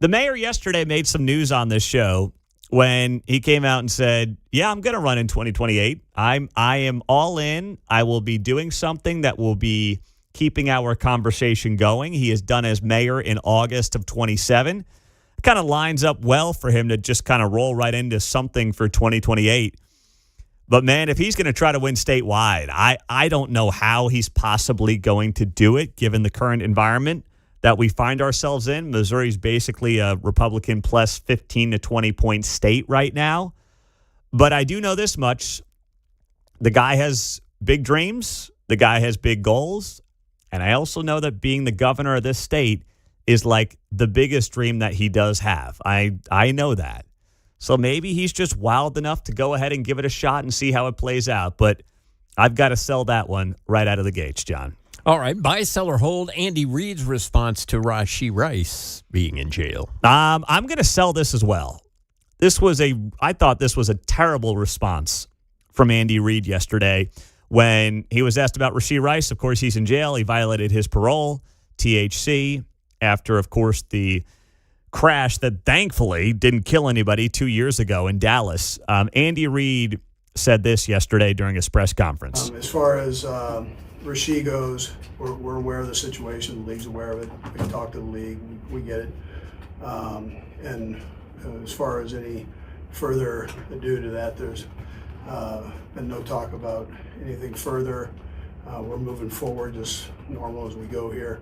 The mayor yesterday made some news on this show when he came out and said, yeah, I'm going to run in 2028. I am all in. I will be doing something that will be keeping our conversation going. He is done as mayor in August of 27. Kind of lines up well for him to just kind of roll right into something for 2028. But, man, if he's going to try to win statewide, I don't know how he's possibly going to do it given the current environment that we find ourselves in. Missouri's basically a Republican plus 15 to 20 point state right now. But I do know this much. The guy has big dreams. The guy has big goals. And I also know that being the governor of this state is like the biggest dream that he does have. I know that. So maybe he's just wild enough to go ahead and give it a shot and see how it plays out. But I've got to sell that one right out of the gates, John. All right, buy, sell, or hold Andy Reid's response to Rashee Rice being in jail. I'm going to sell this as well. I thought this was a terrible response from Andy Reid yesterday when he was asked about Rashee Rice. Of course, he's in jail. He violated his parole, THC, after, of course, the crash that thankfully didn't kill anybody 2 years ago in Dallas. Andy Reid said this yesterday during his press conference. As far as Rashee goes, we're aware of the situation. The league's aware of it. We talked to the league. We get it. And as far as any further ado to that, there's been no talk about anything further. We're moving forward just normal as we go here.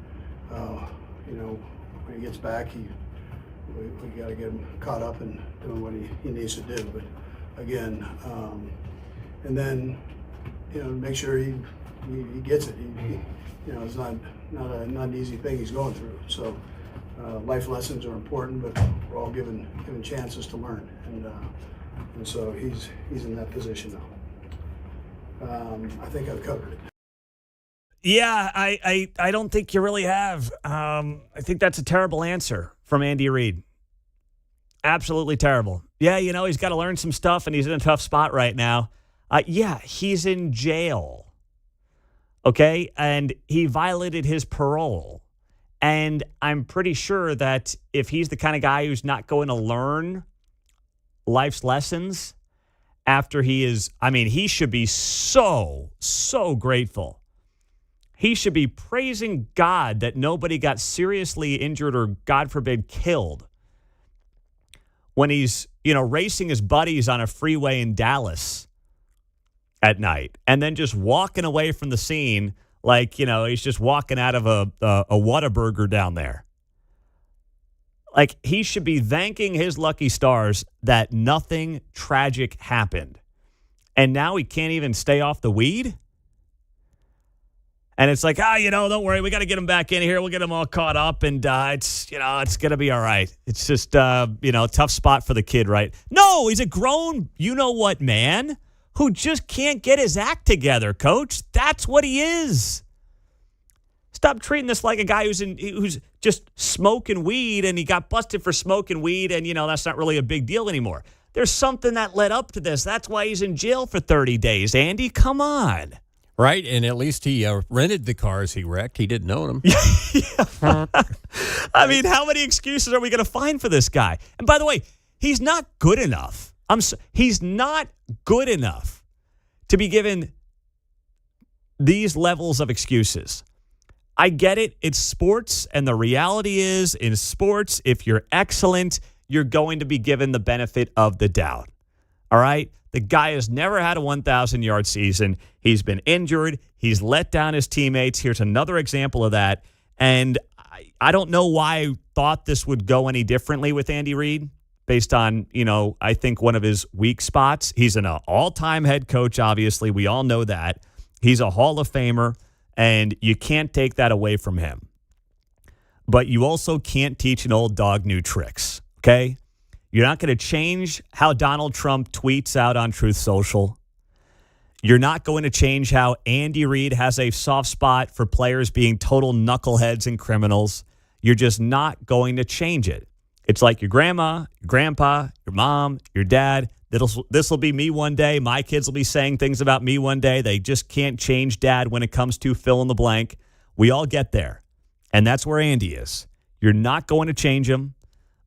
When he gets back, we got to get him caught up and doing what he needs to do. But again, and then make sure he gets it. It's not an easy thing he's going through. So life lessons are important, but we're all given chances to learn, and so he's in that position now. I think I've covered it. Yeah, I don't think you really have. I think that's a terrible answer from Andy Reid. Absolutely terrible. Yeah, he's got to learn some stuff, and he's in a tough spot right now. Yeah, he's in jail. Okay, and he violated his parole. And I'm pretty sure that if he's the kind of guy who's not going to learn life's lessons after he should be so grateful. He should be praising God that nobody got seriously injured or, God forbid, killed when he's, racing his buddies on a freeway in Dallas at night and then just walking away from the scene like, he's just walking out of a Whataburger down there. Like, he should be thanking his lucky stars that nothing tragic happened. And now he can't even stay off the weed? And it's like, don't worry, we got to get him back in here. We'll get him all caught up, and it's going to be all right. It's just, tough spot for the kid, right? No, he's a grown, you-know-what man who just can't get his act together, Coach. That's what he is. Stop treating this like a guy who's just smoking weed, and he got busted for smoking weed, and, that's not really a big deal anymore. There's something that led up to this. That's why he's in jail for 30 days, Andy. Come on. Right, and at least he rented the cars he wrecked. He didn't own them. Yeah. I mean, how many excuses are we going to find for this guy? And by the way, he's not good enough. He's not good enough to be given these levels of excuses. I get it. It's sports, and the reality is, in sports, if you're excellent, you're going to be given the benefit of the doubt. All right? The guy has never had a 1,000-yard season. He's been injured. He's let down his teammates. Here's another example of that. And I don't know why I thought this would go any differently with Andy Reid based on, I think one of his weak spots. He's an all-time head coach, obviously. We all know that. He's a Hall of Famer, and you can't take that away from him. but you also can't teach an old dog new tricks, okay? You're not going to change how Donald Trump tweets out on Truth Social. You're not going to change how Andy Reid has a soft spot for players being total knuckleheads and criminals. You're just not going to change it. It's like your grandma, your grandpa, your mom, your dad. This will be me one day. My kids will be saying things about me one day. They just can't change dad when it comes to fill in the blank. We all get there. And that's where Andy is. You're not going to change him.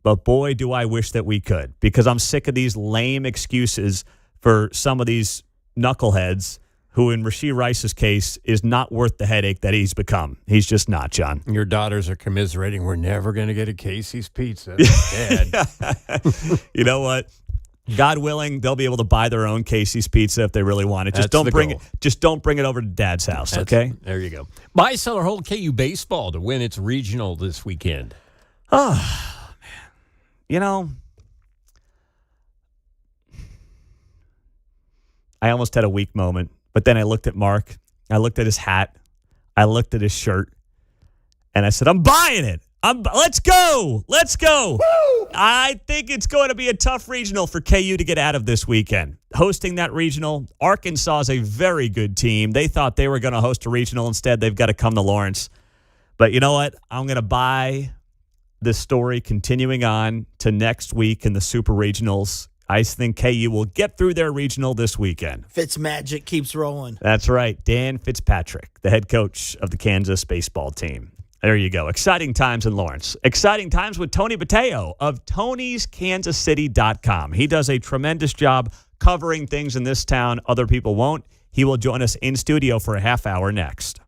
But boy, do I wish that we could, because I'm sick of these lame excuses for some of these knuckleheads who, in Rashee Rice's case, is not worth the headache that he's become. He's just not, John. Your daughters are commiserating. We're never going to get a Casey's Pizza. Dad. You know what? God willing, they'll be able to buy their own Casey's Pizza if they really want it. Just don't bring it over to Dad's house, okay? There you go. Buy, sell, or hold KU baseball to win its regional this weekend. Oh, man. You know, I almost had a weak moment, but then I looked at Mark. I looked at his hat. I looked at his shirt. And I said, I'm buying it. Let's go. Let's go. Woo! I think it's going to be a tough regional for KU to get out of this weekend. Hosting that regional, Arkansas is a very good team. They thought they were going to host a regional. Instead, they've got to come to Lawrence. But you know what? I'm going to buy this story continuing on to next week in the Super Regionals. I think KU will get through their regional this weekend. Fitzmagic keeps rolling. That's right. Dan Fitzpatrick, the head coach of the Kansas baseball team. There you go. Exciting times in Lawrence. Exciting times with Tony Botello of Tony'sKansasCity.com. He does a tremendous job covering things in this town other people won't. He will join us in studio for a half hour next.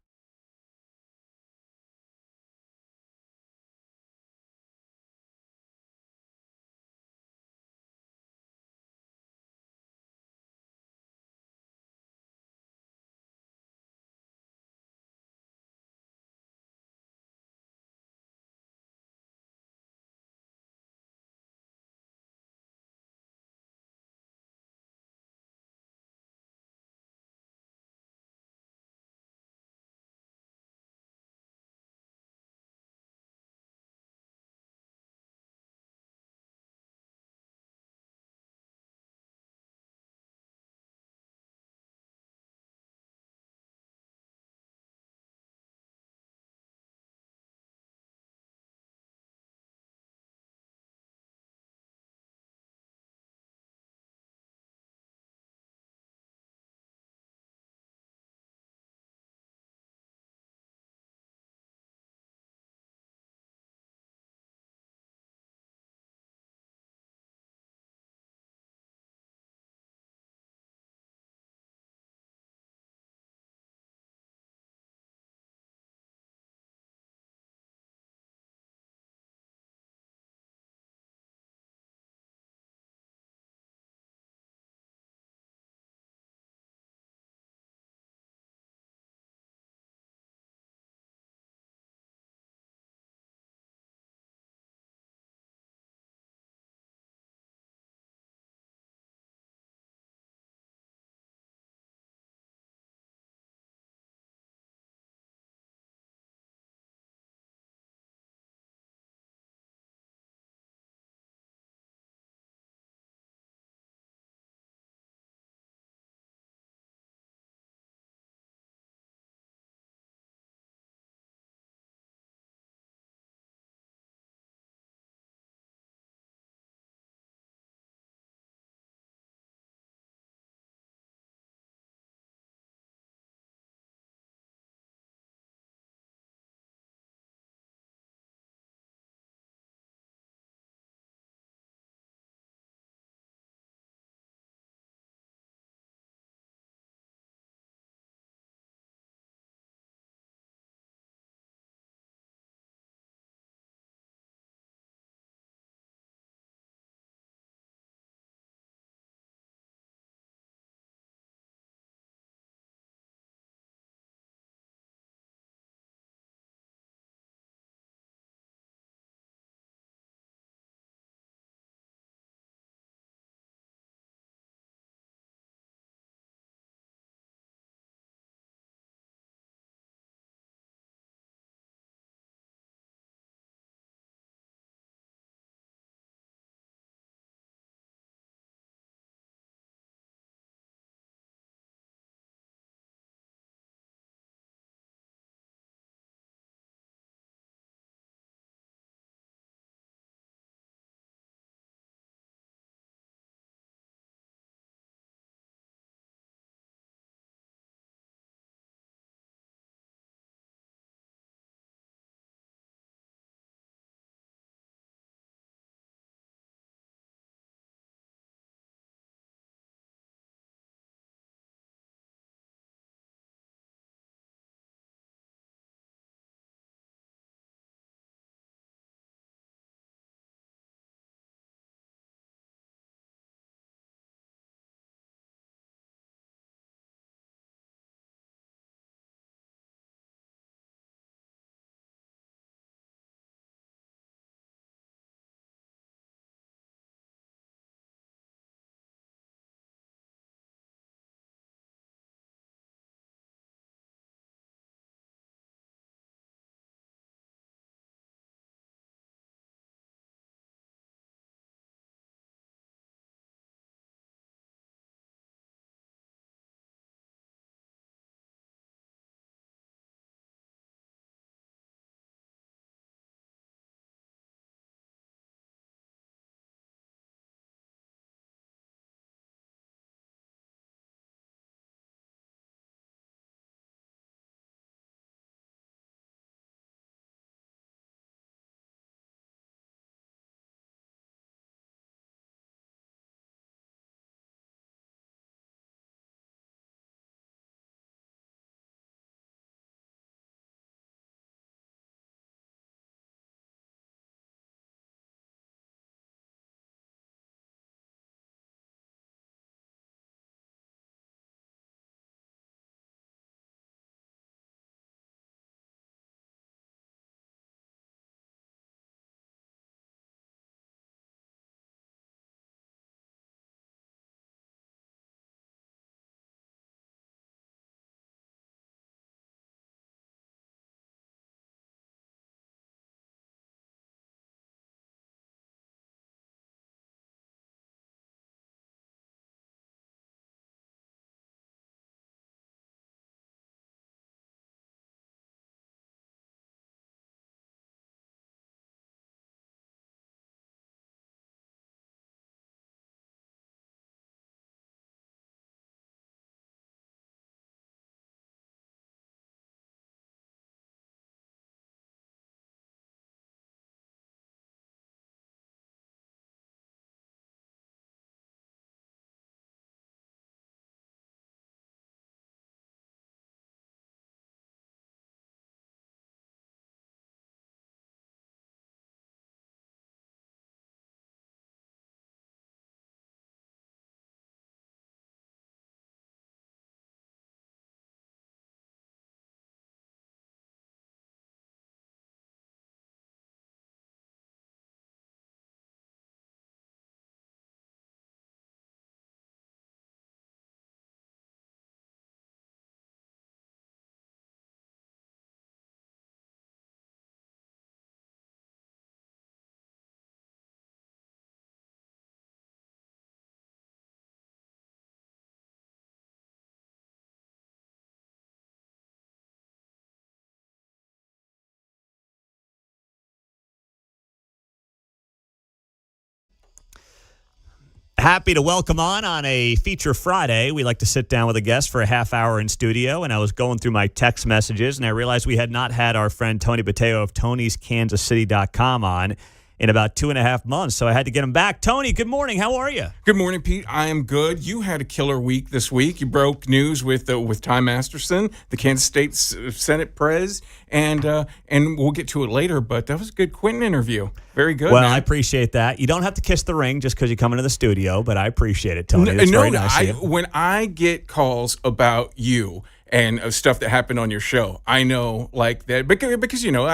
Happy to welcome on a feature Friday. We like to sit down with a guest for a half hour in studio, and I was going through my text messages, and I realized we had not had our friend Tony Botello of Tony'sKansasCity.com on in about 2.5 months, so I had to get him back. Tony, good morning. How are you? Good morning, Pete. I am good. You had a killer week this week. You broke news with Ty Masterson, the Kansas State Senate Prez, and we'll get to it later, but that was a good Quentin interview. Very good, Well, man. I appreciate that. You don't have to kiss the ring just because you come into the studio, but I appreciate it, Tony. That's very nice of you. When I get calls about you and stuff that happened on your show, I know like that because you know,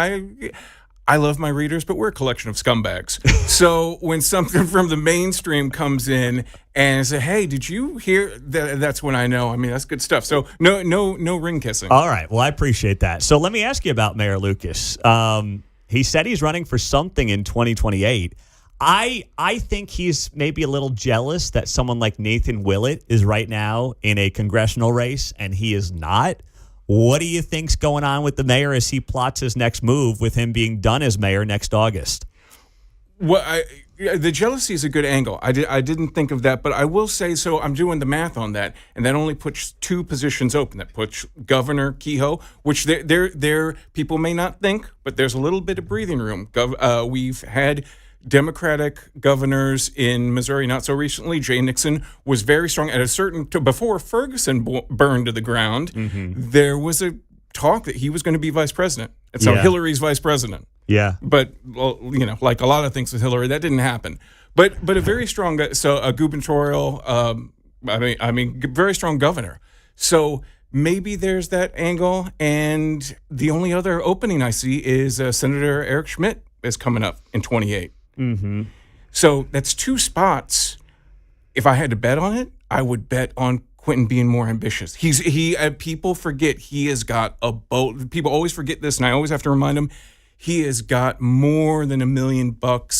I love my readers, but we're a collection of scumbags. So when something from the mainstream comes in and say, "Hey, did you hear that?" That's when I know. I mean, that's good stuff. So no ring kissing. All right. Well, I appreciate that. So let me ask you about Mayor Lucas. He said he's running for something in 2028. I think he's maybe a little jealous that someone like Nathan Willett is right now in a congressional race and he is not. What do you think's going on with the mayor as he plots his next move with him being done as mayor next August? Well, the jealousy is a good angle. I didn't think of that, but I will say, so I'm doing the math on that, and that only puts 2 positions open. That puts Governor Kehoe, which there people may not think, but there's a little bit of breathing room. We've had Democratic governors in Missouri not so recently. Jay Nixon was very strong at a certain before Ferguson burned to the ground. There was a talk that he was going to be vice president, and so Hillary's vice president. Yeah, but well, you know, like a lot of things with Hillary, that didn't happen. But a very strong, so a gubernatorial, I mean, very strong governor. So maybe there's that angle. And the only other opening I see is Senator Eric Schmidt is coming up in 28. So that's 2 spots. If I had to bet on it, I would bet on Quentin being more ambitious. People forget he has got a boat. People always forget this, and I always have to remind them. He has got more than $1 million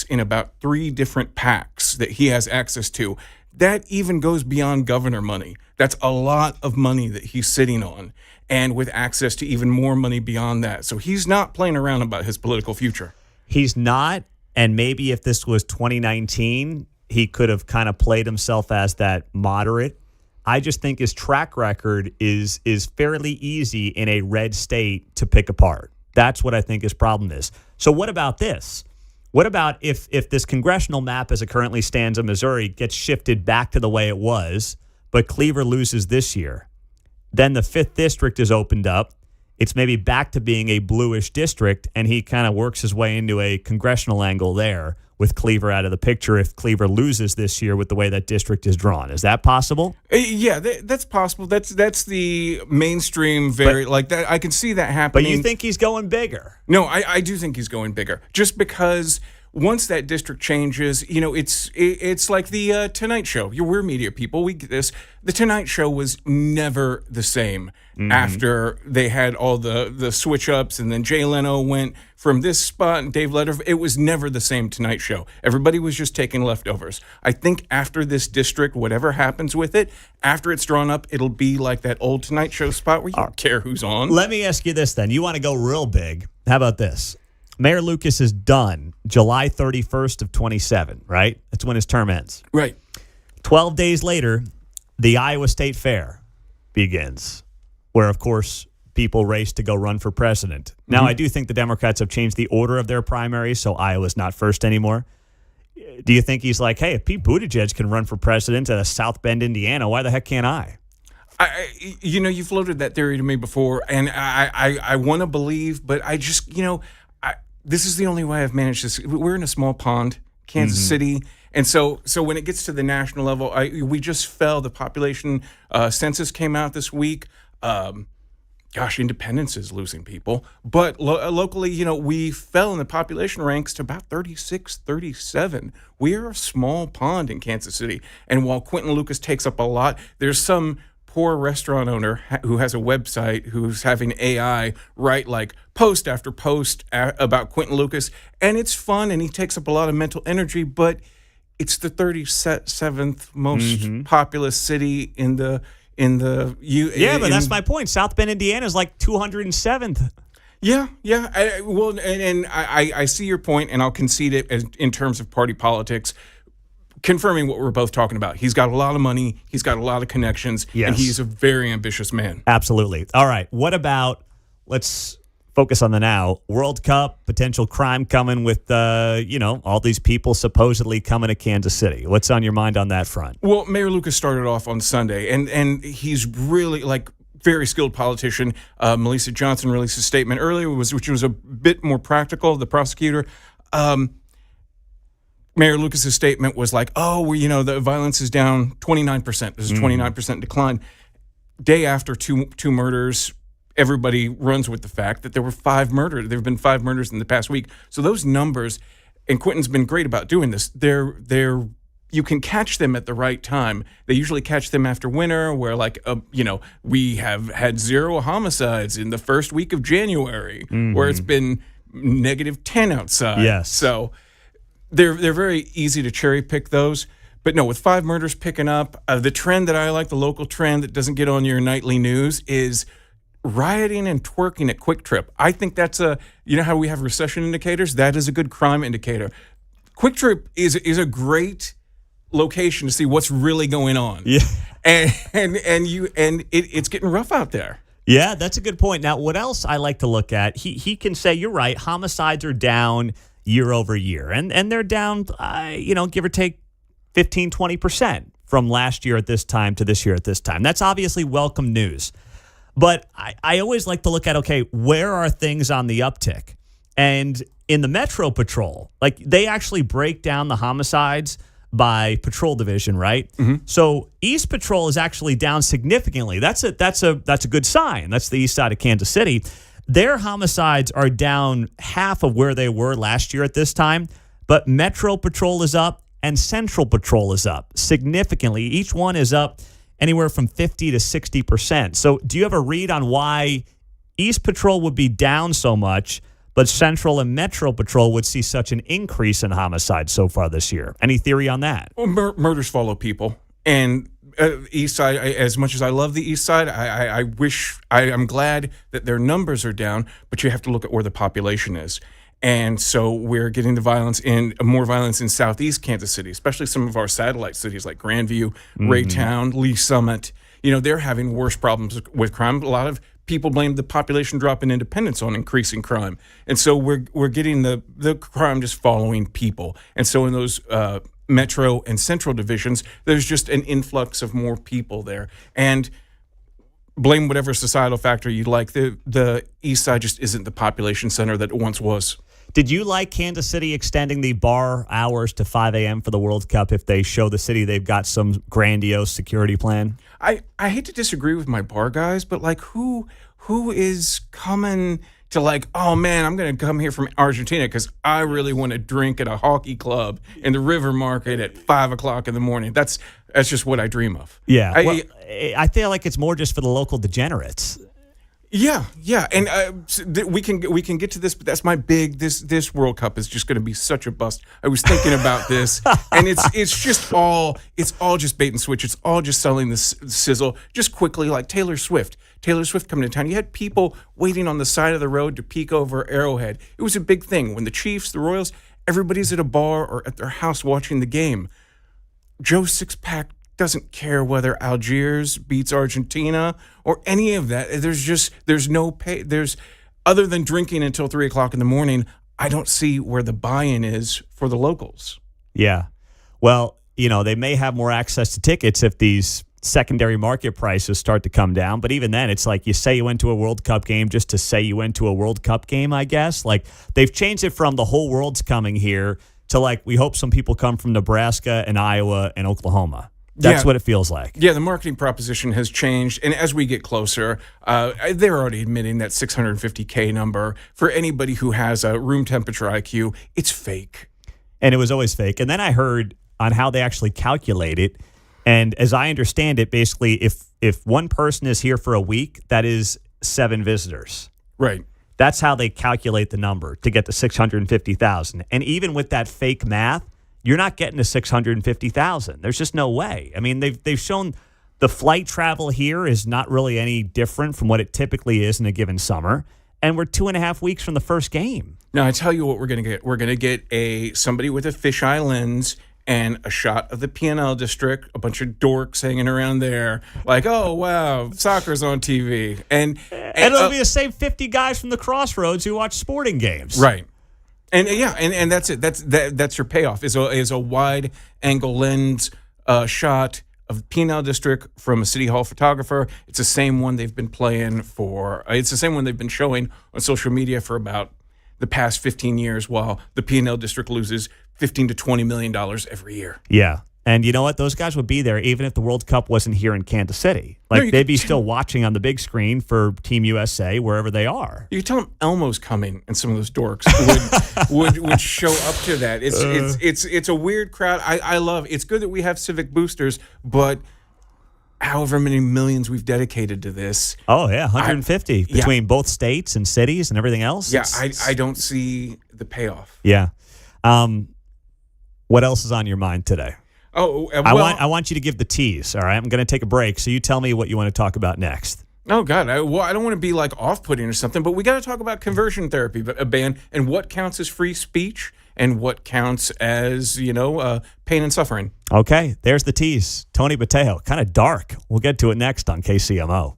in about 3 different PACs that he has access to. That even goes beyond governor money. That's a lot of money that he's sitting on, and with access to even more money beyond that. So he's not playing around about his political future. He's not, and maybe if this was 2019, he could have kind of played himself as that moderate. I just think his track record is fairly easy in a red state to pick apart. That's what I think his problem is. So what about this? What about if this congressional map as it currently stands in Missouri gets shifted back to the way it was, but Cleaver loses this year? Then the 5th district is opened up. It's maybe back to being a bluish district, and he kind of works his way into a congressional angle there with Cleaver out of the picture if Cleaver loses this year with the way that district is drawn. Is that possible? Yeah, that's possible. That's the mainstream like that. I can see that happening. But you think he's going bigger? No, I do think he's going bigger. Just because once that district changes, you know, it's like the Tonight Show. We're media people. We get this. The Tonight Show was never the same after they had all the switch ups, and then Jay Leno went from this spot and Dave Letterman. It was never the same Tonight Show. Everybody was just taking leftovers. I think after this district, whatever happens with it, after it's drawn up, it'll be like that old Tonight Show spot where you don't care who's on. Let me ask you this then. You want to go real big. How about this? Mayor Lucas is done July 31st of 27, right? That's when his term ends. Right. 12 days later, the Iowa State Fair begins, where, of course, people race to go run for president. Now, I do think the Democrats have changed the order of their primaries, so Iowa's not first anymore. Do you think he's like, hey, if Pete Buttigieg can run for president at South Bend, Indiana, why the heck can't I? You know, you floated that theory to me before, and I want to believe, but I just, you know, this is the only way I've managed this. We're in a small pond, Kansas City, and so when it gets to the national level, we just fell. The population census came out this week. Independence is losing people, but locally, you know, we fell in the population ranks to about 36, 37. We are a small pond in Kansas City, and while Quentin Lucas takes up a lot, there's some poor restaurant owner who has a website who's having AI write like post after post about Quentin Lucas, and it's fun and he takes up a lot of mental energy, but it's the 37th most populous city in the but that's my point. South Bend, Indiana is like 207th. Yeah. I see your point, and I'll concede it in terms of party politics. confirming what we're both talking about. He's got a lot of money. He's got a lot of connections. Yes. And he's a very ambitious man. Absolutely. All right. What about, let's focus on the now. World Cup, potential crime coming with, all these people supposedly coming to Kansas City. What's on your mind on that front? Well, Mayor Lucas started off on Sunday, and he's really, very skilled politician. Melissa Johnson released a statement earlier, which was a bit more practical. The prosecutor, Mayor Lucas's statement was like, the violence is down 29%. There's a 29% decline. Day after two murders, everybody runs with the fact that there were 5 murders. There have been 5 murders in the past week. So those numbers, and Quentin's been great about doing this. You can catch them at the right time. They usually catch them after winter, where we have had 0 homicides in the first week of January, where it's been -10 outside. Yes. So they're very easy to cherry pick those. But no, with 5 murders picking up, the trend that I like, the local trend that doesn't get on your nightly news, is rioting and twerking at Quick Trip. I think that's how we have recession indicators? That is a good crime indicator. Quick Trip is a great location to see what's really going on. Yeah. And it's getting rough out there. Yeah, that's a good point. Now, what else I like to look at, he can say, you're right, homicides are down year over year. And they're down, give or take 15, 20% from last year at this time to this year at this time. That's obviously welcome news. But I always like to look at, okay, where are things on the uptick? And in the Metro Patrol, they actually break down the homicides by patrol division, right? So East Patrol is actually down significantly. That's a good sign. That's the east side of Kansas City. Their homicides are down half of where they were last year at this time, but Metro Patrol is up and Central Patrol is up significantly. Each one is up anywhere from 50 to 60%. So do you have a read on why East Patrol would be down so much, but Central and Metro Patrol would see such an increase in homicides so far this year? Any theory on that? Well, murders follow people. And East Side, as much as I love the East Side, I'm glad that their numbers are down, but you have to look at where the population is. And so we're getting more violence in Southeast Kansas City, especially some of our satellite cities like Grandview, Raytown, Lee Summit. They're having worse problems with crime. A lot of people blame the population drop in Independence on increasing crime. And so we're getting the crime just following people. And so in those Metro and Central divisions, there's just an influx of more people there. And blame whatever societal factor you like, the East Side just isn't the population center that it once was. Did you like Kansas City extending the bar hours to 5 a.m. for the World Cup if they show the city they've got some grandiose security plan? I hate to disagree with my bar guys, but who is coming to oh man, I'm going to come here from Argentina because I really want to drink at a hockey club in the River Market at 5 o'clock in the morning. That's just what I dream of. Yeah, I feel like it's more just for the local degenerates. Yeah, and we can get to this, but that's my big. This World Cup is just going to be such a bust. I was thinking about this, and it's all just bait and switch. It's all just selling this sizzle just quickly, like Taylor Swift. Taylor Swift coming to town. You had people waiting on the side of the road to peek over Arrowhead. It was a big thing when the Chiefs, the Royals, everybody's at a bar or at their house watching the game. Joe Sixpack doesn't care whether Algiers beats Argentina or any of that. There's no pay. Other than drinking until 3 o'clock in the morning, I don't see where the buy-in is for the locals. Yeah. Well, they may have more access to tickets if these secondary market prices start to come down. But even then, it's like you say you went to a World Cup game just to say you went to a World Cup game, I guess. They've changed it from the whole world's coming here to we hope some people come from Nebraska and Iowa and Oklahoma. That's what it feels like. Yeah, the marketing proposition has changed. And as we get closer, they're already admitting that 650K number for anybody who has a room temperature IQ, it's fake. And it was always fake. And then I heard on how they actually calculate it. And as I understand it, basically, if one person is here for a week, that is 7 visitors. Right. That's how they calculate the number to get to 650,000. And even with that fake math, you're not getting to 650,000. There's just no way. I mean, they've shown the flight travel here is not really any different from what it typically is in a given summer. And we're 2.5 weeks from the first game. Now, I tell you what we're going to get. We're going to get somebody with a fisheye lens and a shot of the P&L district, a bunch of dorks hanging around there, like, oh wow, soccer's on TV, and it'll be the same 50 guys from the crossroads who watch sporting games. right. And and that's it. That's your payoff is a wide angle lens shot of P&L district from a city hall photographer. It's the same one they've been playing for. It's the same one they've been showing on social media for about the past 15 years, while the P&L district loses $15 to $20 million every year. Yeah. And you know what? Those guys would be there even if the World Cup wasn't here in Kansas City. Like, they'd be still watching on the big screen for Team USA wherever they are. You could tell them Elmo's coming, and some of those dorks would show up to that. It's a weird crowd. I love. It's good that we have civic boosters, but however many millions we've dedicated to this. Oh yeah, 150 between both states and cities and everything else. Yeah, I don't see the payoff. Yeah. What else is on your mind today? Oh, well, I want you to give the tease. All right, I'm going to take a break, so you tell me what you want to talk about next. Oh God, I don't want to be like off-putting or something, but we got to talk about conversion therapy, but a ban, and what counts as free speech and what counts as pain and suffering. Okay, there's the tease. Tony Botello, kind of dark. We'll get to it next on KCMO.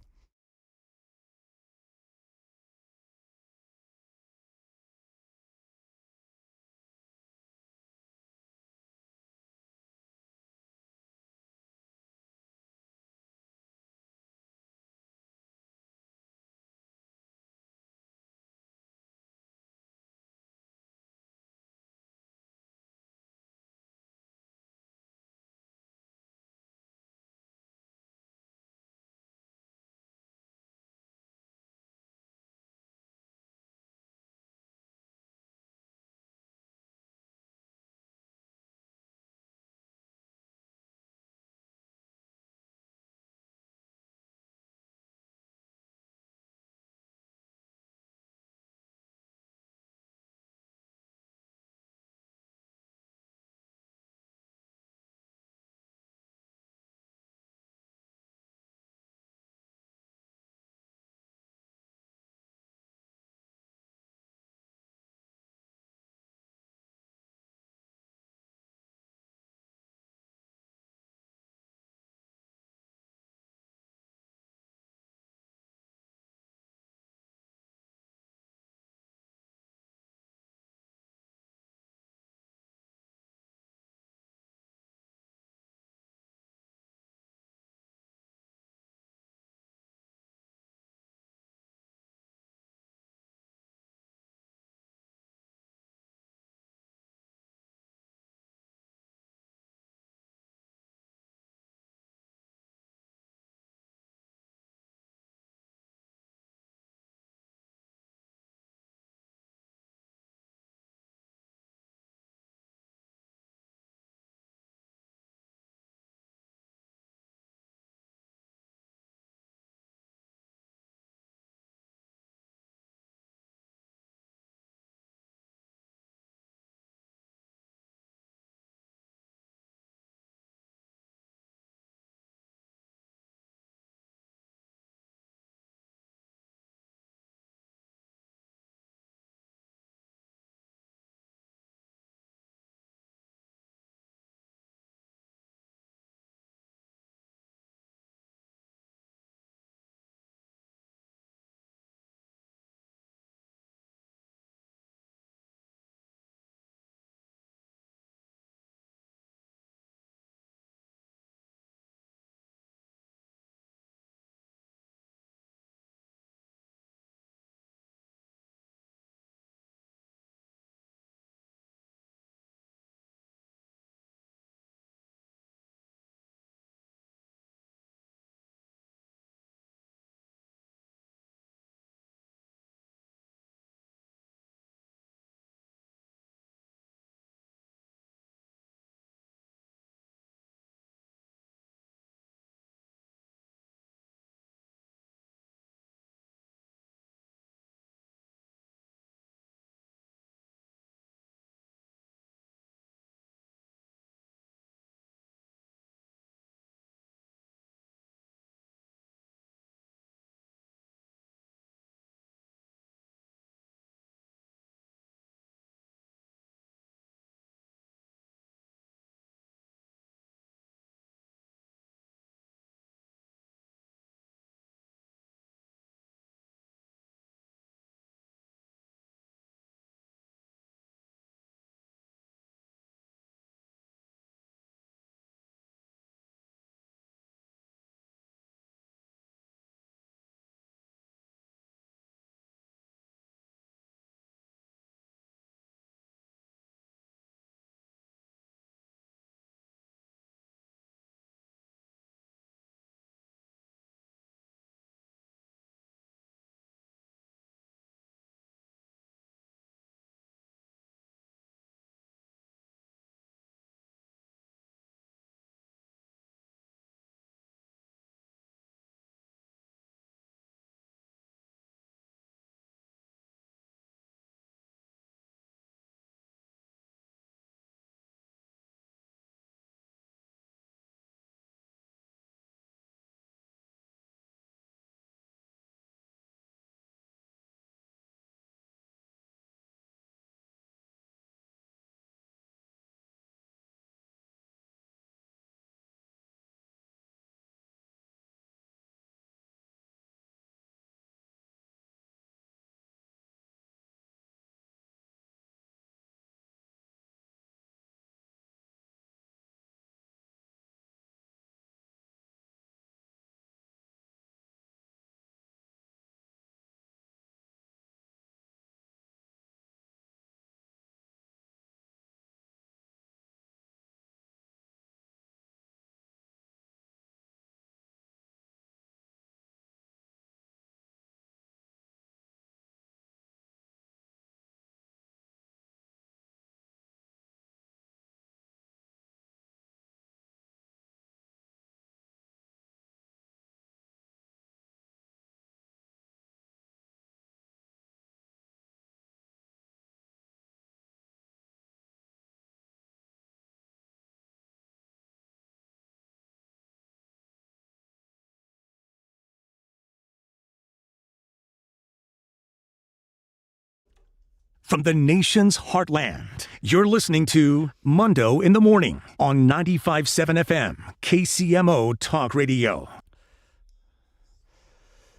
From the nation's heartland, you're listening to Mundo in the Morning on 95.7 FM, KCMO Talk Radio.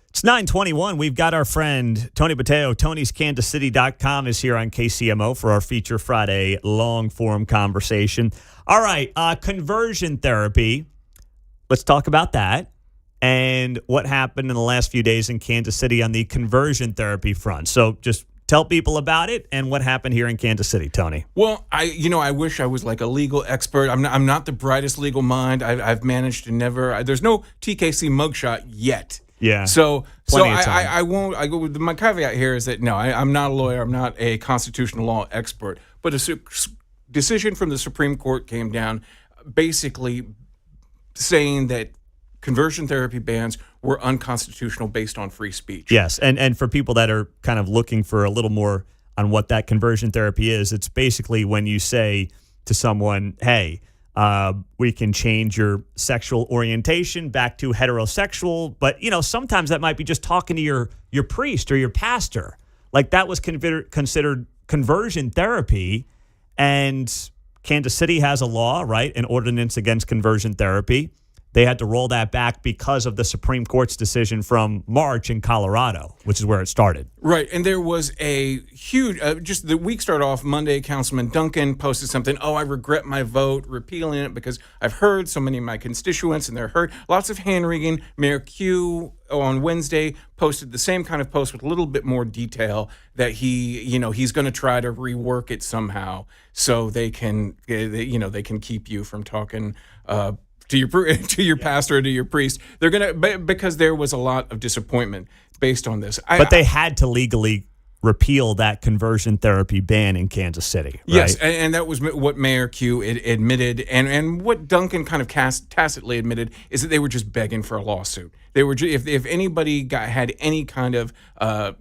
It's 9:21. We've got our friend Tony Botello. Tony'sKansasCity.com is here on KCMO for our Feature Friday long-form conversation. All right, conversion therapy. Let's talk about that and what happened in the last few days in Kansas City on the conversion therapy front. So just tell people about it and what happened here in Kansas City, Tony. Well, I wish I was like a legal expert. I'm not the brightest legal mind. I've managed to never. There's no TKC mugshot yet. Yeah. So Plenty of time. I won't. My caveat here is that no, I'm not a lawyer. I'm not a constitutional law expert. But a decision from the Supreme Court came down, basically saying that conversion therapy bans were unconstitutional based on free speech. Yes, and for people that are kind of looking for a little more on what that conversion therapy is, it's basically when you say to someone, hey, we can change your sexual orientation back to heterosexual, but, sometimes that might be just talking to your priest or your pastor. Like that was considered conversion therapy, and Kansas City has a law, right, an ordinance against conversion therapy. They had to roll that back because of the Supreme Court's decision from March in Colorado, which is where it started. Right, and there was a huge, just the week started off Monday, Councilman Duncan posted something, I regret my vote, repealing it because I've heard so many of my constituents and they're hurt. Lots of hand-wringing. Mayor Q on Wednesday posted the same kind of post with a little bit more detail that he's going to try to rework it somehow so they can keep you from talking to your pastor or to your priest. They're gonna, because there was a lot of disappointment based on this. But they had to legally repeal that conversion therapy ban in Kansas City, right? Yes, and that was what Mayor Q admitted, and what Duncan kind of tacitly admitted is that they were just begging for a lawsuit. They were, if anybody had any kind of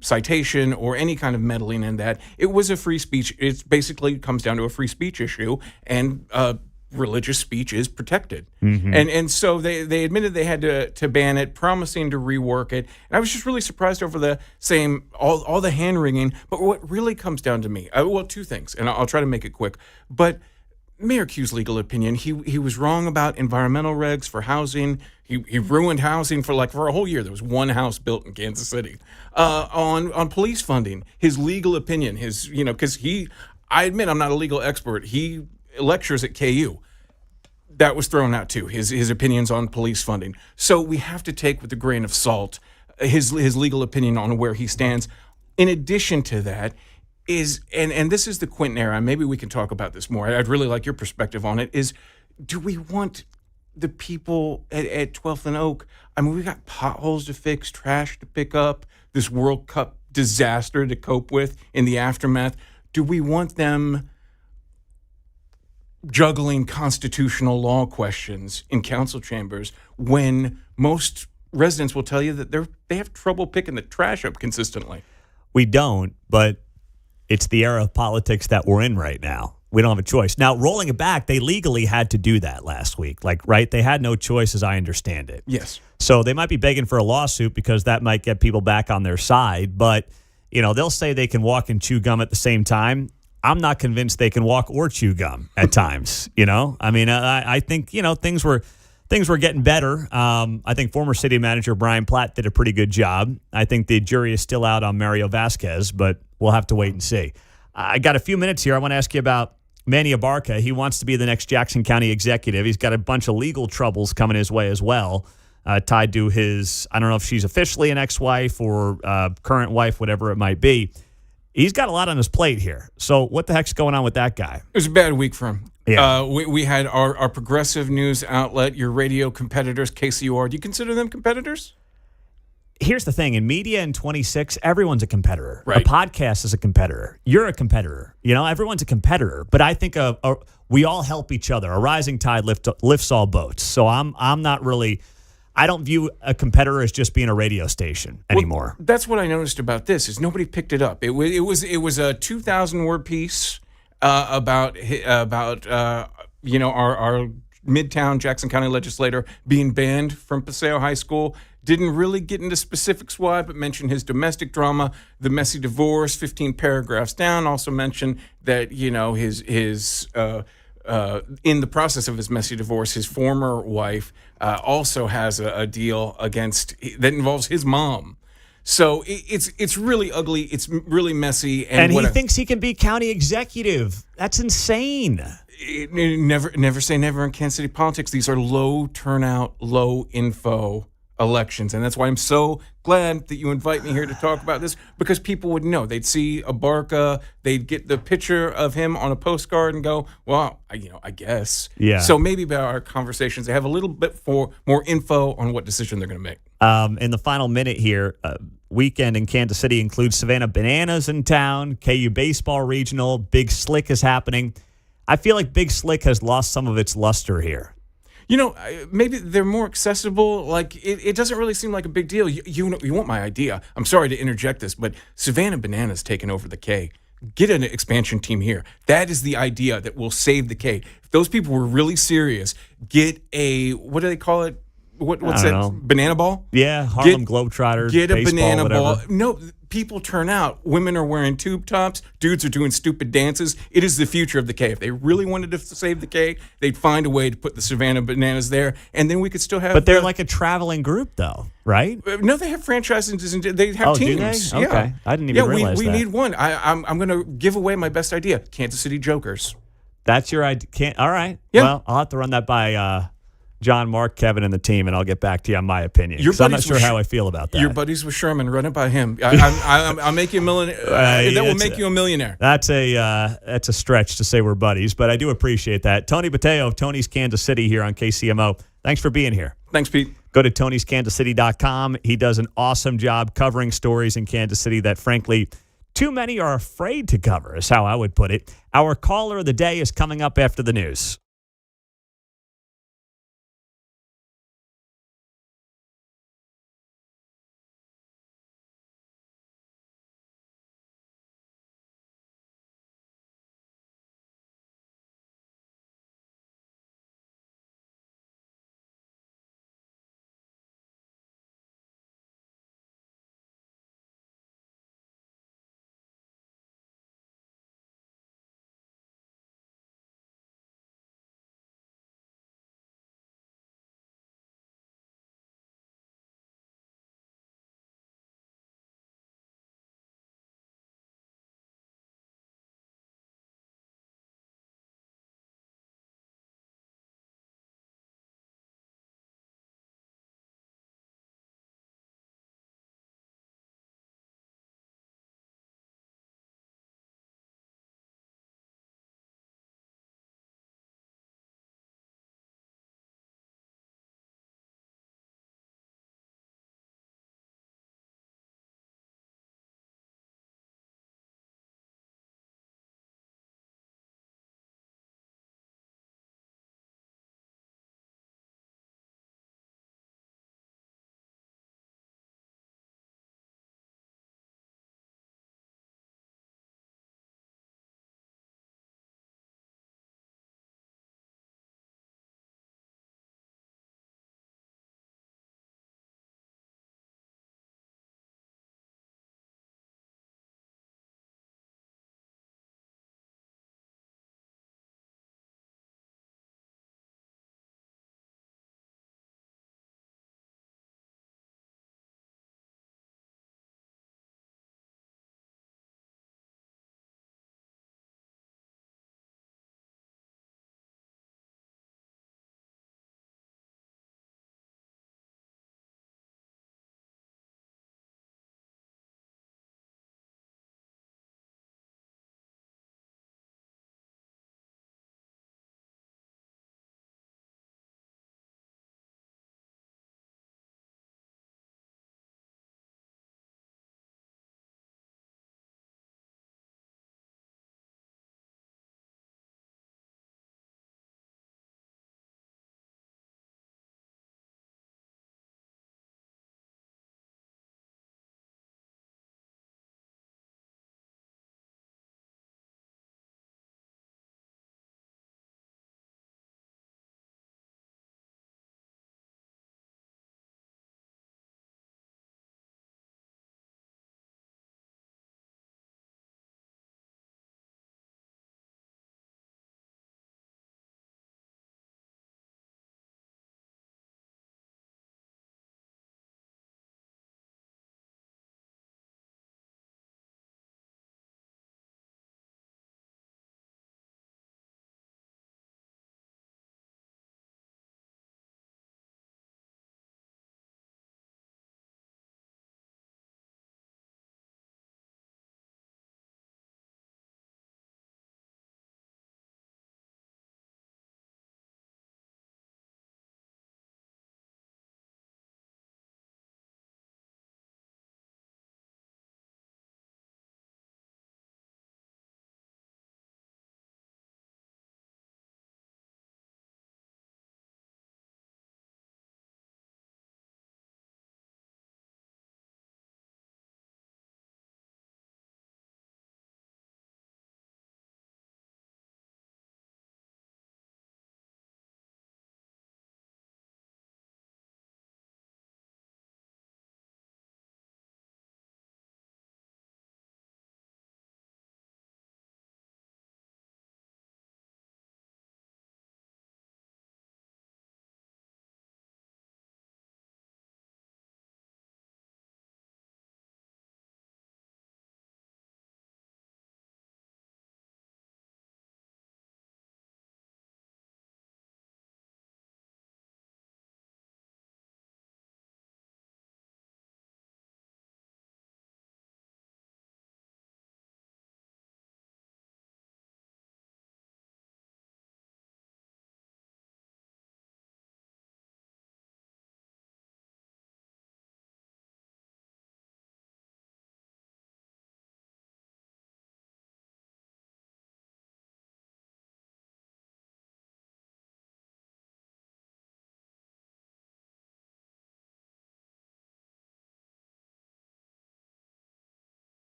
citation or any kind of meddling in that, it was a free speech. It basically comes down to a free speech issue, and religious speech is protected. Mm-hmm. And so they admitted they had to ban it, promising to rework it. And I was just really surprised over the all the hand-wringing. But what really comes down to me, two things, and I'll try to make it quick. But Mayor Q's legal opinion, he was wrong about environmental regs for housing. He ruined housing for a whole year. There was one house built in Kansas City. On police funding, his legal opinion, because I admit I'm not a legal expert. He lectures at KU. That was thrown out too, his opinions on police funding. So we have to take with a grain of salt his legal opinion on where he stands. In addition to that is, and this is the Quinton era, maybe we can talk about this more. I'd really like your perspective on it, is do we want the people at 12th and Oak? I mean, we got potholes to fix, trash to pick up, this World Cup disaster to cope with in the aftermath. Do we want them juggling constitutional law questions in council chambers when most residents will tell you that they have trouble picking the trash up consistently? We don't, but it's the era of politics that we're in right now. We don't have a choice. Now, rolling it back, they legally had to do that last week. Right? They had no choice, as I understand it. Yes. So they might be begging for a lawsuit because that might get people back on their side. But, they'll say they can walk and chew gum at the same time. I'm not convinced they can walk or chew gum at times. I mean, I think, things were getting better. I think former city manager Brian Platt did a pretty good job. I think the jury is still out on Mario Vasquez, but we'll have to wait and see. I got a few minutes here. I want to ask you about Manny Abarca. He wants to be the next Jackson County executive. He's got a bunch of legal troubles coming his way as well, tied to his, I don't know if she's officially an ex-wife or current wife, whatever it might be. He's got a lot on his plate here. So what the heck's going on with that guy? It was a bad week for him. Yeah. We had our progressive news outlet, your radio competitors, KCUR. Do you consider them competitors? Here's the thing. In media in 26, everyone's a competitor. Right. A podcast is a competitor. You're a competitor. Everyone's a competitor. But I think we all help each other. A rising tide lifts all boats. So I'm not really... I don't view a competitor as just being a radio station anymore. Well, that's what I noticed about this is nobody picked it up. It was a 2,000 word piece about our Midtown Jackson County legislator being banned from Paseo High School. Didn't really get into specifics why, but mentioned his domestic drama, the messy divorce, 15 paragraphs down. Also mentioned that, his in the process of his messy divorce, his former wife also has a deal that involves his mom. So it's really ugly. It's really messy. And he thinks he can be county executive. That's insane. Never say never in Kansas City politics. These are low turnout, low info elections. And that's why I'm so glad that you invite me here to talk about this, because people would know. They'd see Abarca, they'd get the picture of him on a postcard and go, well, I guess. Yeah. So maybe by our conversations, they have a little bit more info on what decision they're going to make. In the final minute here, weekend in Kansas City includes Savannah Bananas in town, KU Baseball Regional, Big Slick is happening. I feel like Big Slick has lost some of its luster here. Maybe they're more accessible. Like, it doesn't really seem like a big deal. You want my idea. I'm sorry to interject this, but Savannah Bananas taking over the K. Get an expansion team here. That is the idea that will save the K. If those people were really serious, get a, what do they call it? What's that? Know. Banana ball? Yeah, Harlem Globetrotters. Get a baseball, banana whatever. ball. No, people turn out. Women are wearing tube tops. Dudes are doing stupid dances. It is the future of the K. If they really wanted to save the K, they'd find a way to put the Savannah Bananas there, and then we could still have. But they're like a traveling group, though, right? No, they have franchises and they have teams. Do they? Okay, I didn't even realize we that. need one. I'm going to give away my best idea: Kansas City Jokers. That's your idea. All right. Yeah. Well, I'll have to run that by John, Mark, Kevin, and the team, and I'll get back to you on my opinion. Because I'm not sure how I feel about that. Your buddies with Sherman, run it by him. I'll make you a millionaire. That will make you a millionaire. That's a stretch to say we're buddies, but I do appreciate that. Tony Botello of Tony's Kansas City here on KCMO. Thanks for being here. Thanks, Pete. Go to Tony'sKansasCity.com. He does an awesome job covering stories in Kansas City that, frankly, too many are afraid to cover, is how I would put it. Our caller of the day is coming up after the news.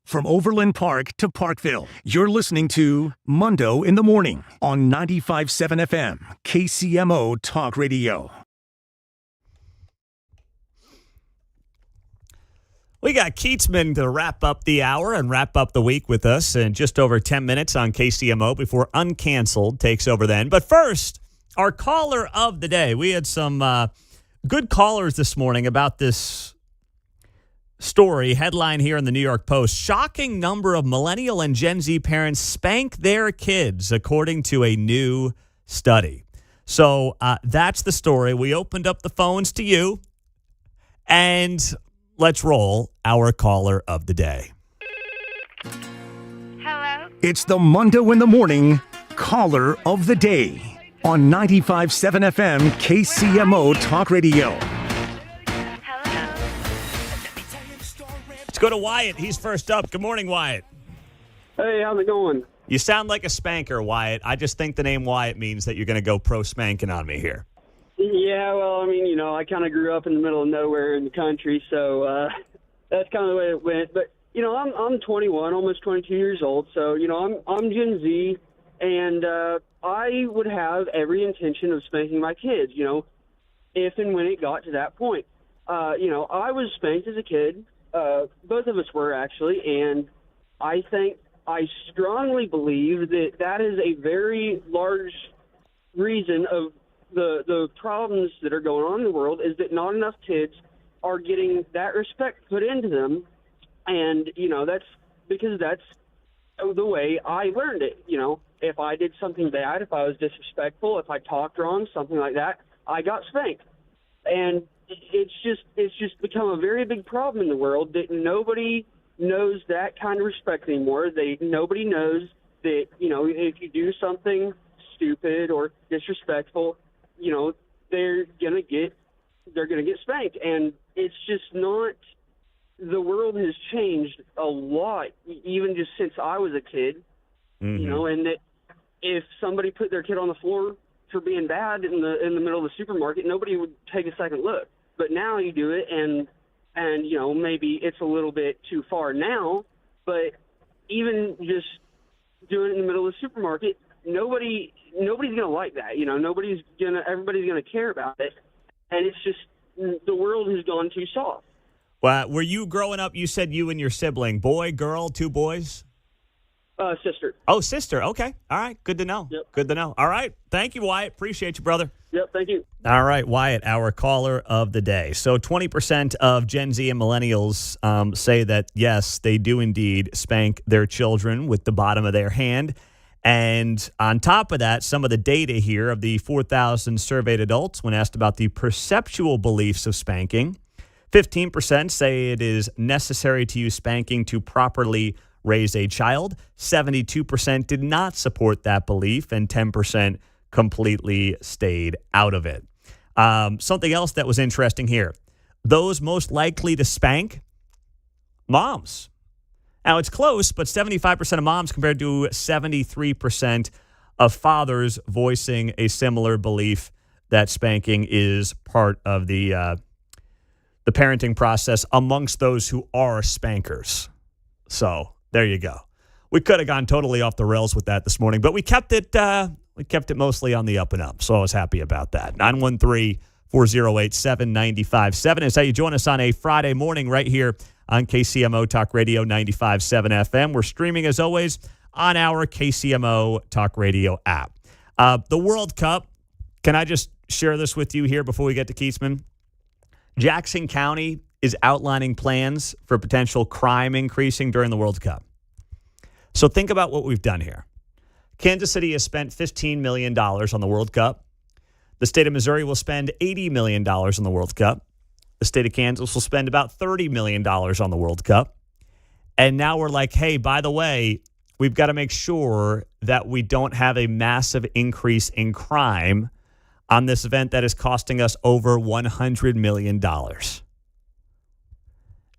From Overland Park to Parkville, you're listening to Mundo in the Morning on 95.7 FM, KCMO Talk Radio. We got Keatsman to wrap up the hour and wrap up the week with us in just over 10 minutes on KCMO before Uncanceled takes over then. But first, our caller of the day. We had some good callers this morning about this story. Headline here in the New York Post: shocking number of millennial and Gen Z parents spank their kids, according to a new study. So that's the story. We opened up the phones to you, and let's roll our caller of the day. Hello? It's the Mundo in the Morning caller of the day on 95.7 FM KCMO Talk Radio. Let's go to Wyatt. He's first up. Good morning, Wyatt. Hey, how's it going? You sound like a spanker, Wyatt. I just think the name Wyatt means that you're going to go pro spanking on me here. Yeah, well, I mean, I kind of grew up in the middle of nowhere in the country, so that's kind of the way it went. But I'm 21, almost 22 years old, so I'm Gen Z, and I would have every intention of spanking my kids, if and when it got to that point. I was spanked as a kid. Both of us were, actually, and I strongly believe that is a very large reason of the problems that are going on in the world, is that not enough kids are getting that respect put into them. And, that's because that's the way I learned it. If I did something bad, if I was disrespectful, if I talked wrong, something like that, I got spanked. And it's just become a very big problem in the world that nobody knows that kind of respect anymore. Nobody knows that, if you do something stupid or disrespectful, they're gonna get spanked. And it's just not, the world has changed a lot, even just since I was a kid. And that if somebody put their kid on the floor for being bad in the middle of the supermarket, nobody would take a second look. But now you do it, and maybe it's a little bit too far now, but even just doing it in the middle of the supermarket, nobody's gonna like that. Everybody's gonna care about it, and it's just, the world has gone too soft. Well, were you growing up? You said you and your sibling, boy, girl, two boys. Sister. Oh, sister. Okay. All right. Good to know. Yep. Good to know. All right. Thank you, Wyatt. Appreciate you, brother. Yep. Thank you. All right, Wyatt, our caller of the day. So 20% of Gen Z and millennials say that, yes, they do indeed spank their children with the bottom of their hand. And on top of that, some of the data here of the 4,000 surveyed adults, when asked about the perceptual beliefs of spanking, 15% say it is necessary to use spanking to properly raise a child. 72% did not support that belief, and 10% completely stayed out of it. Something else that was interesting here: those most likely to spank, moms. Now, it's close, but 75% of moms compared to 73% of fathers voicing a similar belief that spanking is part of the parenting process amongst those who are spankers. So there you go. We could have gone totally off the rails with that this morning, but we kept it mostly on the up and up, so I was happy about that. 913-408-7957 is how you join us on a Friday morning right here on KCMO Talk Radio 95.7 FM. We're streaming, as always, on our KCMO Talk Radio app. The World Cup, can I just share this with you here before we get to Keatsman? Jackson County is outlining plans for potential crime increasing during the World Cup. So think about what we've done here. Kansas City has spent $15 million on the World Cup. The state of Missouri will spend $80 million on the World Cup. The state of Kansas will spend about $30 million on the World Cup. And now we're like, hey, by the way, we've got to make sure that we don't have a massive increase in crime on this event that is costing us over $100 million.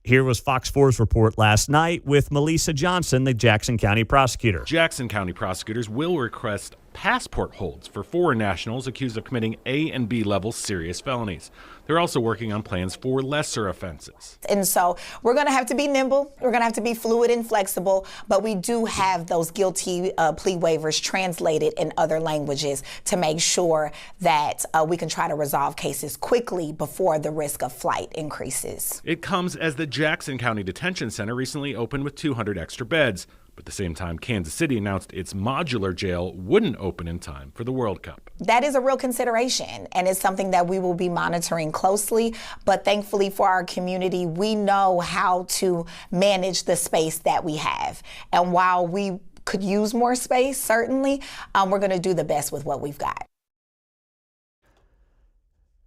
Here was Fox 4's report last night with Melissa Johnson, the Jackson County prosecutor. Jackson County prosecutors will request passport holds for foreign nationals accused of committing A and B level serious felonies. They're also working on plans for lesser offenses. And so we're going to have to be nimble. We're going to have to be fluid and flexible, but we do have those guilty plea waivers translated in other languages to make sure that we can try to resolve cases quickly before the risk of flight increases. It comes as the Jackson County Detention Center recently opened with 200 extra beds. But at the same time, Kansas City announced its modular jail wouldn't open in time for the World Cup. That is a real consideration, and it's something that we will be monitoring closely. But thankfully for our community, we know how to manage the space that we have. And while we could use more space, certainly, we're going to do the best with what we've got.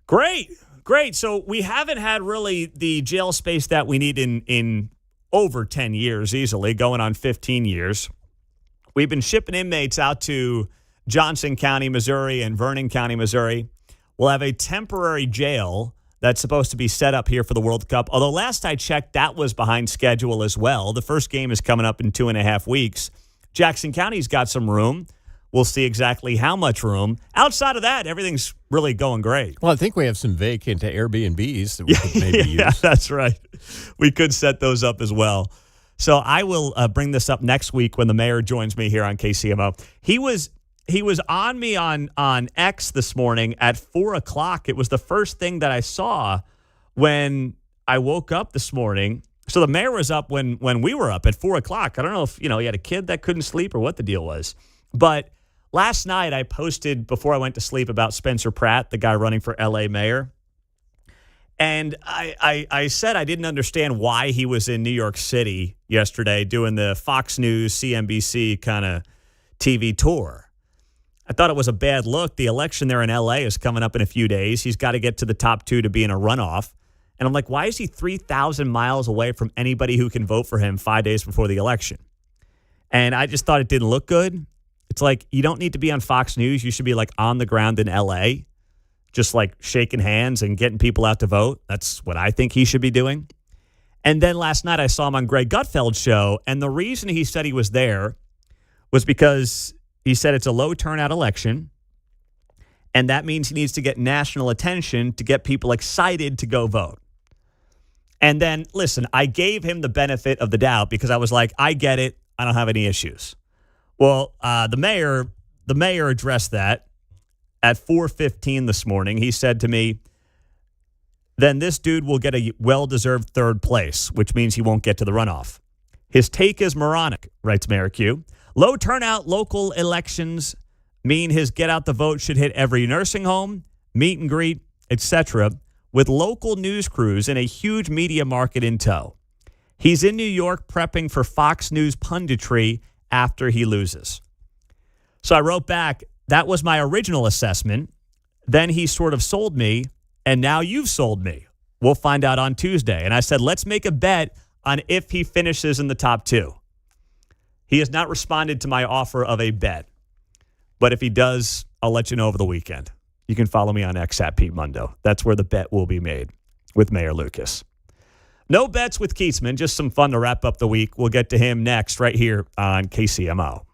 Great. So we haven't had really the jail space that we need in over 10 years easily, going on 15 years. We've been shipping inmates out to Johnson County, Missouri, and Vernon County, Missouri. We'll have a temporary jail that's supposed to be set up here for the World Cup. Although last I checked, that was behind schedule as well. The first game is coming up in 2.5 weeks. Jackson County's got some room. We'll see exactly how much room. Outside of that, everything's really going great. Well, I think we have some vacant Airbnbs that we could maybe use. Yeah, that's right. We could set those up as well. So I will bring this up next week when the mayor joins me here on KCMO. He was on me on X this morning at 4 o'clock. It was the first thing that I saw when I woke up this morning. So the mayor was up when we were up at 4 o'clock. I don't know if he had a kid that couldn't sleep or what the deal was, but last night, I posted before I went to sleep about Spencer Pratt, the guy running for L.A. mayor. And I said I didn't understand why he was in New York City yesterday doing the Fox News, CNBC kind of TV tour. I thought it was a bad look. The election there in L.A. is coming up in a few days. He's got to get to the top 2 to be in a runoff. And I'm like, why is he 3,000 miles away from anybody who can vote for him 5 days before the election? And I just thought it didn't look good. It's like, you don't need to be on Fox News. You should be like on the ground in L.A., just like shaking hands and getting people out to vote. That's what I think he should be doing. And then last night I saw him on Greg Gutfeld's show, and the reason he said he was there was because he said it's a low turnout election, and that means he needs to get national attention to get people excited to go vote. And then, listen, I gave him the benefit of the doubt because I was like, I get it. I don't have any issues. Well, the mayor addressed that at 4:15 this morning. He said to me, then this dude will get a well-deserved third place, which means he won't get to the runoff. His take is moronic, writes Mayor Q. Low turnout local elections mean his get out the vote should hit every nursing home, meet and greet, etc., with local news crews and a huge media market in tow. He's in New York prepping for Fox News punditry after he loses. So I wrote back, that was my original assessment. Then he sort of sold me, and now you've sold me. We'll find out on Tuesday. And I said, let's make a bet on if he finishes in the top 2. He has not responded to my offer of a bet. But if he does, I'll let you know over the weekend. You can follow me on X at Pete Mundo. That's where the bet will be made with Mayor Lucas. No bets with Keatsman, just some fun to wrap up the week. We'll get to him next right here on KCMO.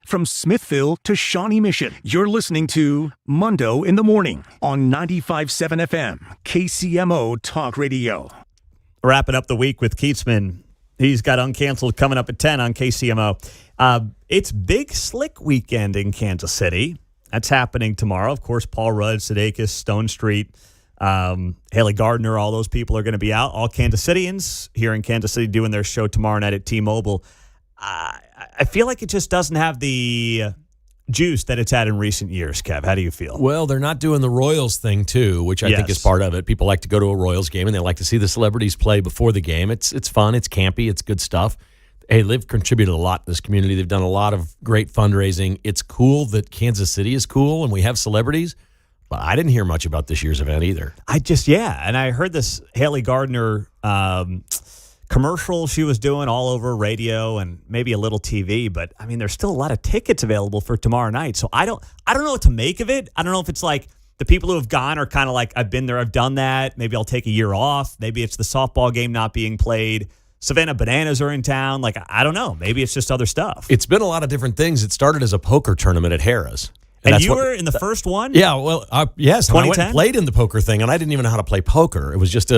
from Smithville to Shawnee Mission. You're listening to Mundo in the Morning on 95.7 FM, KCMO Talk Radio. Wrapping up the week with Keatsman. He's got Uncanceled coming up at 10 on KCMO. It's Big Slick Weekend in Kansas City. That's happening tomorrow. Of course, Paul Rudd, Sudeikis, Stone Street, Haley Gardner, all those people are going to be out. All Kansas Cityans here in Kansas City doing their show tomorrow night at T-Mobile. I feel like it just doesn't have the juice that it's had in recent years, Kev. How do you feel? Well, they're not doing the Royals thing, too, which I think is part of it. People like to go to a Royals game, and they like to see the celebrities play before the game. It's fun. It's campy. It's good stuff. Hey, they've contributed a lot to this community. They've done a lot of great fundraising. It's cool that Kansas City is cool, and we have celebrities. But I didn't hear much about this year's event either. And I heard this Haley Gardner commercial she was doing all over radio and maybe a little TV, but I mean, there's still a lot of tickets available for tomorrow night. So I don't know what to make of it. I don't know if it's like the people who have gone are kind of like, I've been there, I've done that. Maybe I'll take a year off. Maybe it's the softball game not being played. Savannah Bananas are in town. Like, I don't know. Maybe it's just other stuff. It's been a lot of different things. It started as a poker tournament at Harrah's. And you were in the first one? Yeah, well, yes. 2010? I went and played in the poker thing, and I didn't even know how to play poker. It was just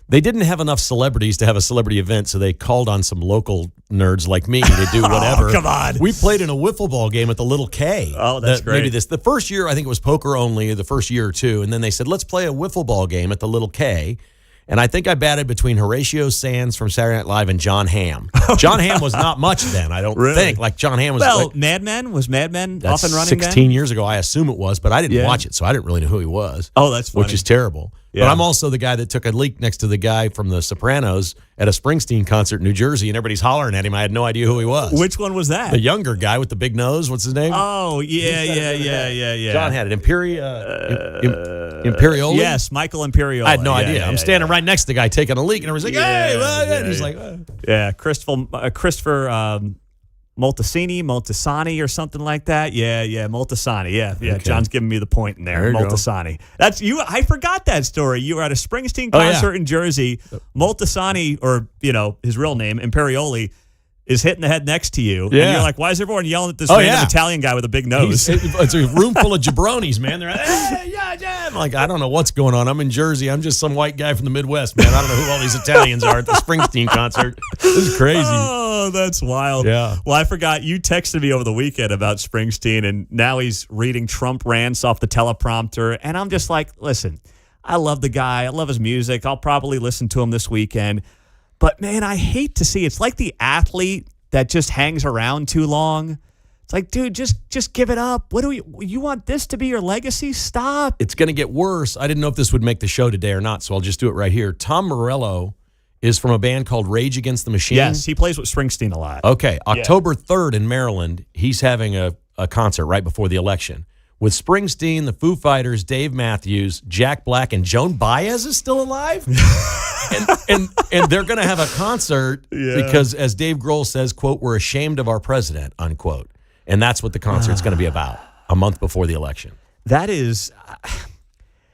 they didn't have enough celebrities to have a celebrity event, so they called on some local nerds like me to do whatever. Oh, come on. We played in a wiffle ball game at the Little K. Oh, that's great. The first year, I think it was poker only, the first year or two, and then they said, let's play a wiffle ball game at the Little K. And I think I batted between Horatio Sands from Saturday Night Live and John Hamm. John Hamm was not much then, I don't think. Like, John Hamm was Mad Men? Was Mad Men off and running 16 then? years ago, I assume it was, but I didn't watch it, so I didn't really know who he was. Oh, that's funny. Which is terrible. Yeah. But I'm also the guy that took a leak next to the guy from The Sopranos at a Springsteen concert in New Jersey, and everybody's hollering at him. I had no idea who he was. Which one was that? The younger guy with the big nose. What's his name? Oh, yeah. John had it. Imperioli? Yes, Michael Imperioli. I had no idea. I'm standing right next to the guy taking a leak, and everybody's like, hey, and he's like, yeah, Christopher Moltisani or something like that. Yeah, Moltisani. Yeah. Okay. John's giving me the point in there. Moltisani. That's you. I forgot that story. You were at a Springsteen concert in Jersey. Moltisani, or his real name, Imperioli, is hitting the head next to you. Yeah. And you're like, why is everyone yelling at this random Italian guy with a big nose? It's a room full of jabronis, man. They're like, hey, yeah. I'm like, I don't know what's going on. I'm in Jersey. I'm just some white guy from the Midwest, man. I don't know who all these Italians are at the Springsteen concert. This is crazy. Oh, that's wild. Yeah. Well, I forgot. You texted me over the weekend about Springsteen, and now he's reading Trump rants off the teleprompter. And I'm just like, listen, I love the guy. I love his music. I'll probably listen to him this weekend. But, man, I hate to see it's like the athlete that just hangs around too long. It's like, dude, just give it up. What do you want this to be your legacy? Stop. It's going to get worse. I didn't know if this would make the show today or not, so I'll just do it right here. Tom Morello is from a band called Rage Against the Machine. Yes, he plays with Springsteen a lot. Okay, October 3rd in Maryland, he's having a concert right before the election with Springsteen, the Foo Fighters, Dave Matthews, Jack Black, and Joan Baez is still alive. and they're going to have a concert because, as Dave Grohl says, quote, we're ashamed of our president, unquote. And that's what the concert's going to be about a month before the election. That is...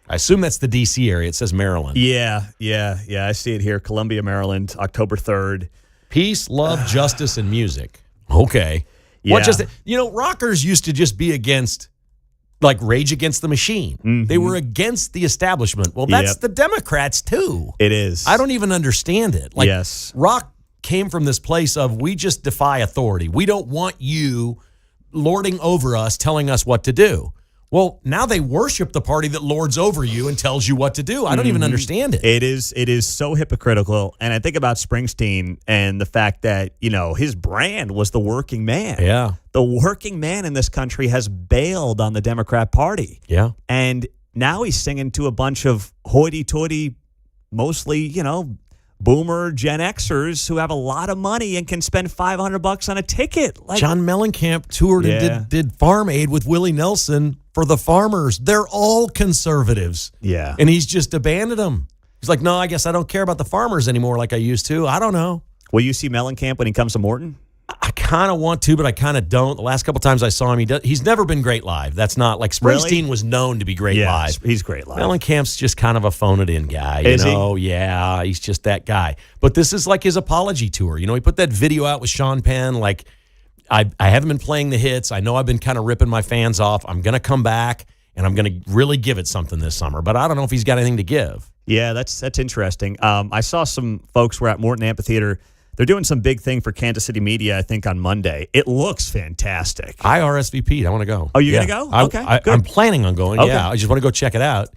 I assume that's the D.C. area. It says Maryland. Yeah. I see it here. Columbia, Maryland, October 3rd. Peace, love, justice, and music. Okay. Yeah. What just... rockers used to just be against... like Rage Against the Machine. Mm-hmm. They were against the establishment. Well, that's the Democrats, too. It is. I don't even understand it. Like, yes. Rock came from this place of, we just defy authority. We don't want you lording over us, telling us what to do. Well, now they worship the party that lords over you and tells you what to do. I don't even understand it. It is so hypocritical. And I think about Springsteen and the fact that, his brand was the working man. Yeah. The working man in this country has bailed on the Democrat Party. Yeah. And now he's singing to a bunch of hoity-toity, mostly, boomer Gen Xers who have a lot of money and can spend $500 on a ticket. Like, John Mellencamp toured and did Farm Aid with Willie Nelson for the farmers. They're all conservatives. Yeah. And he's just abandoned them. He's like, no, I guess I don't care about the farmers anymore like I used to. I don't know. Will you see Mellencamp when he comes to Morton? I kind of want to, but I kind of don't. The last couple times I saw him, he's never been great live. That's not like Springsteen was known to be great live. He's great live. Mellencamp's just kind of a phone-it-in guy. Is he? Yeah, he's just that guy. But this is like his apology tour. He put that video out with Sean Penn, like I haven't been playing the hits. I know I've been kind of ripping my fans off. I'm going to come back, and I'm going to really give it something this summer. But I don't know if he's got anything to give. Yeah, that's interesting. I saw some folks were at Morton Amphitheater. They're doing some big thing for Kansas City media, I think, on Monday. It looks fantastic. I RSVP'd. I want to go. Oh, you're going to go? Okay, good. I'm planning on going. Okay. Yeah, I just want to go check it out.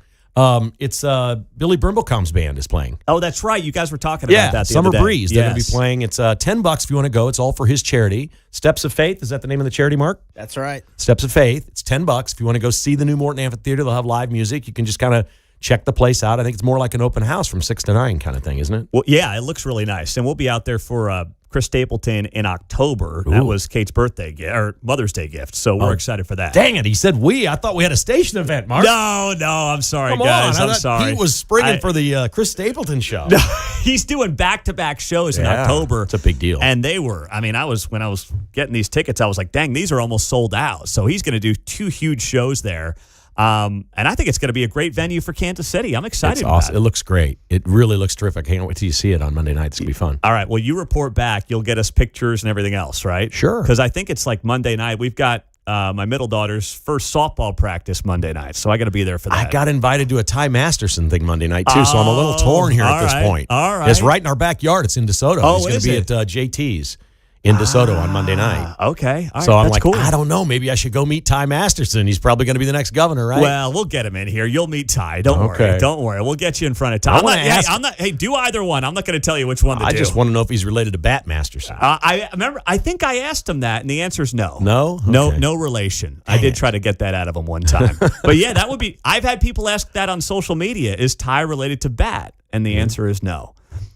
It's Billy Brimblecom's band is playing. Oh, that's right. You guys were talking about that the Summer other day. Breeze. They're going to be playing. It's $10 if you want to go. It's all for his charity. Steps of Faith. Is that the name of the charity, Mark? That's right. Steps of Faith. It's $10 if you want to go see the new Morton Amphitheater. They'll have live music. You can just kind of check the place out. I think it's more like an open house from 6 to 9 kind of thing, isn't it? Well, yeah, it looks really nice. And we'll be out there for Chris Stapleton in October. That was Kate's birthday gift or Mother's Day gift. So we're excited for that. Dang it. He said we. I thought we had a station event, Mark. No, I'm sorry, Come guys. on. I'm sorry. He was springing for the Chris Stapleton show. No, he's doing back-to-back shows in October. It's a big deal. And they were, when I was getting these tickets, I was like, dang, these are almost sold out. So he's going to do 2 huge shows there. And I think it's going to be a great venue for Kansas City. I'm excited about awesome. It looks great. It really looks terrific. I can't wait till you see it on Monday night. It's going to be fun. All right. Well, you report back. You'll get us pictures and everything else, right? Sure. Because I think it's like Monday night. We've got my middle daughter's first softball practice Monday night. So I got to be there for that. I got invited to a Ty Masterson thing Monday night, too. So I'm a little torn here at this point. All right. It's right in our backyard. It's in DeSoto. Oh, He's going to be at JT's. In DeSoto on Monday night. Okay. All so right. I'm That's like, cool. I don't know. Maybe I should go meet Ty Masterson. He's probably going to be the next governor, right? Well, we'll get him in here. You'll meet Ty. Don't worry. Don't worry. We'll get you in front of Ty. Hey, do either one. I'm not going to tell you which one to do. I just want to know if he's related to Bat Masterson. I remember. I think I asked him that, and the answer is no. No? No relation. I did try to get that out of him one time. But yeah, that would be. I've had people ask that on social media. Is Ty related to Bat? And the answer is no.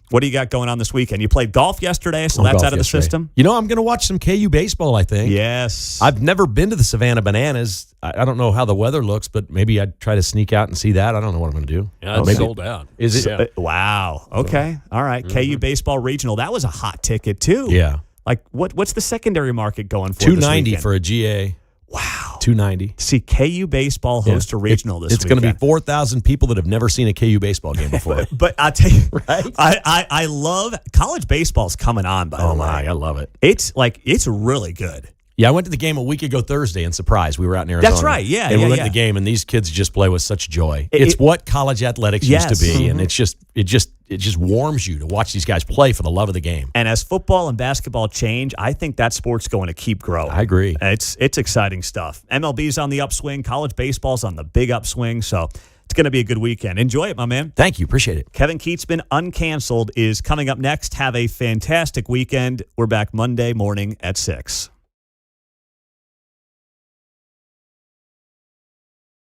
What do you got going on this weekend? You played golf yesterday, so that's out of the system? You know, I'm going to watch some KU baseball, I think. Yes. I've never been to the Savannah Bananas. I don't know how the weather looks, but maybe I'd try to sneak out and see that. I don't know what I'm going to do. Yeah, it's sold out. Is it? Yeah. Wow. Okay. All right. KU Baseball Regional. That was a hot ticket, too. Yeah. Like, what's the secondary market going for $290 for a GA. Wow. $290. See, KU Baseball host a regional this It's weekend. going to be 4,000 people that have never seen a KU baseball game before. But I'll tell you, right? I love college baseball's coming on, by the way. Oh, my. I love it. It's really good. Yeah, I went to the game a week ago Thursday in Surprise. We were out in Arizona. That's right, yeah. And we went yeah. to the game, and these kids just play with such joy. It's what college athletics used to be, and it just warms you to watch these guys play for the love of the game. And as football and basketball change, I think that sport's going to keep growing. I agree. It's exciting stuff. MLB's on the upswing. College baseball's on the big upswing. So it's going to be a good weekend. Enjoy it, my man. Thank you. Appreciate it. Kevin Keatsman, Uncanceled, is coming up next. Have a fantastic weekend. We're back Monday morning at 6.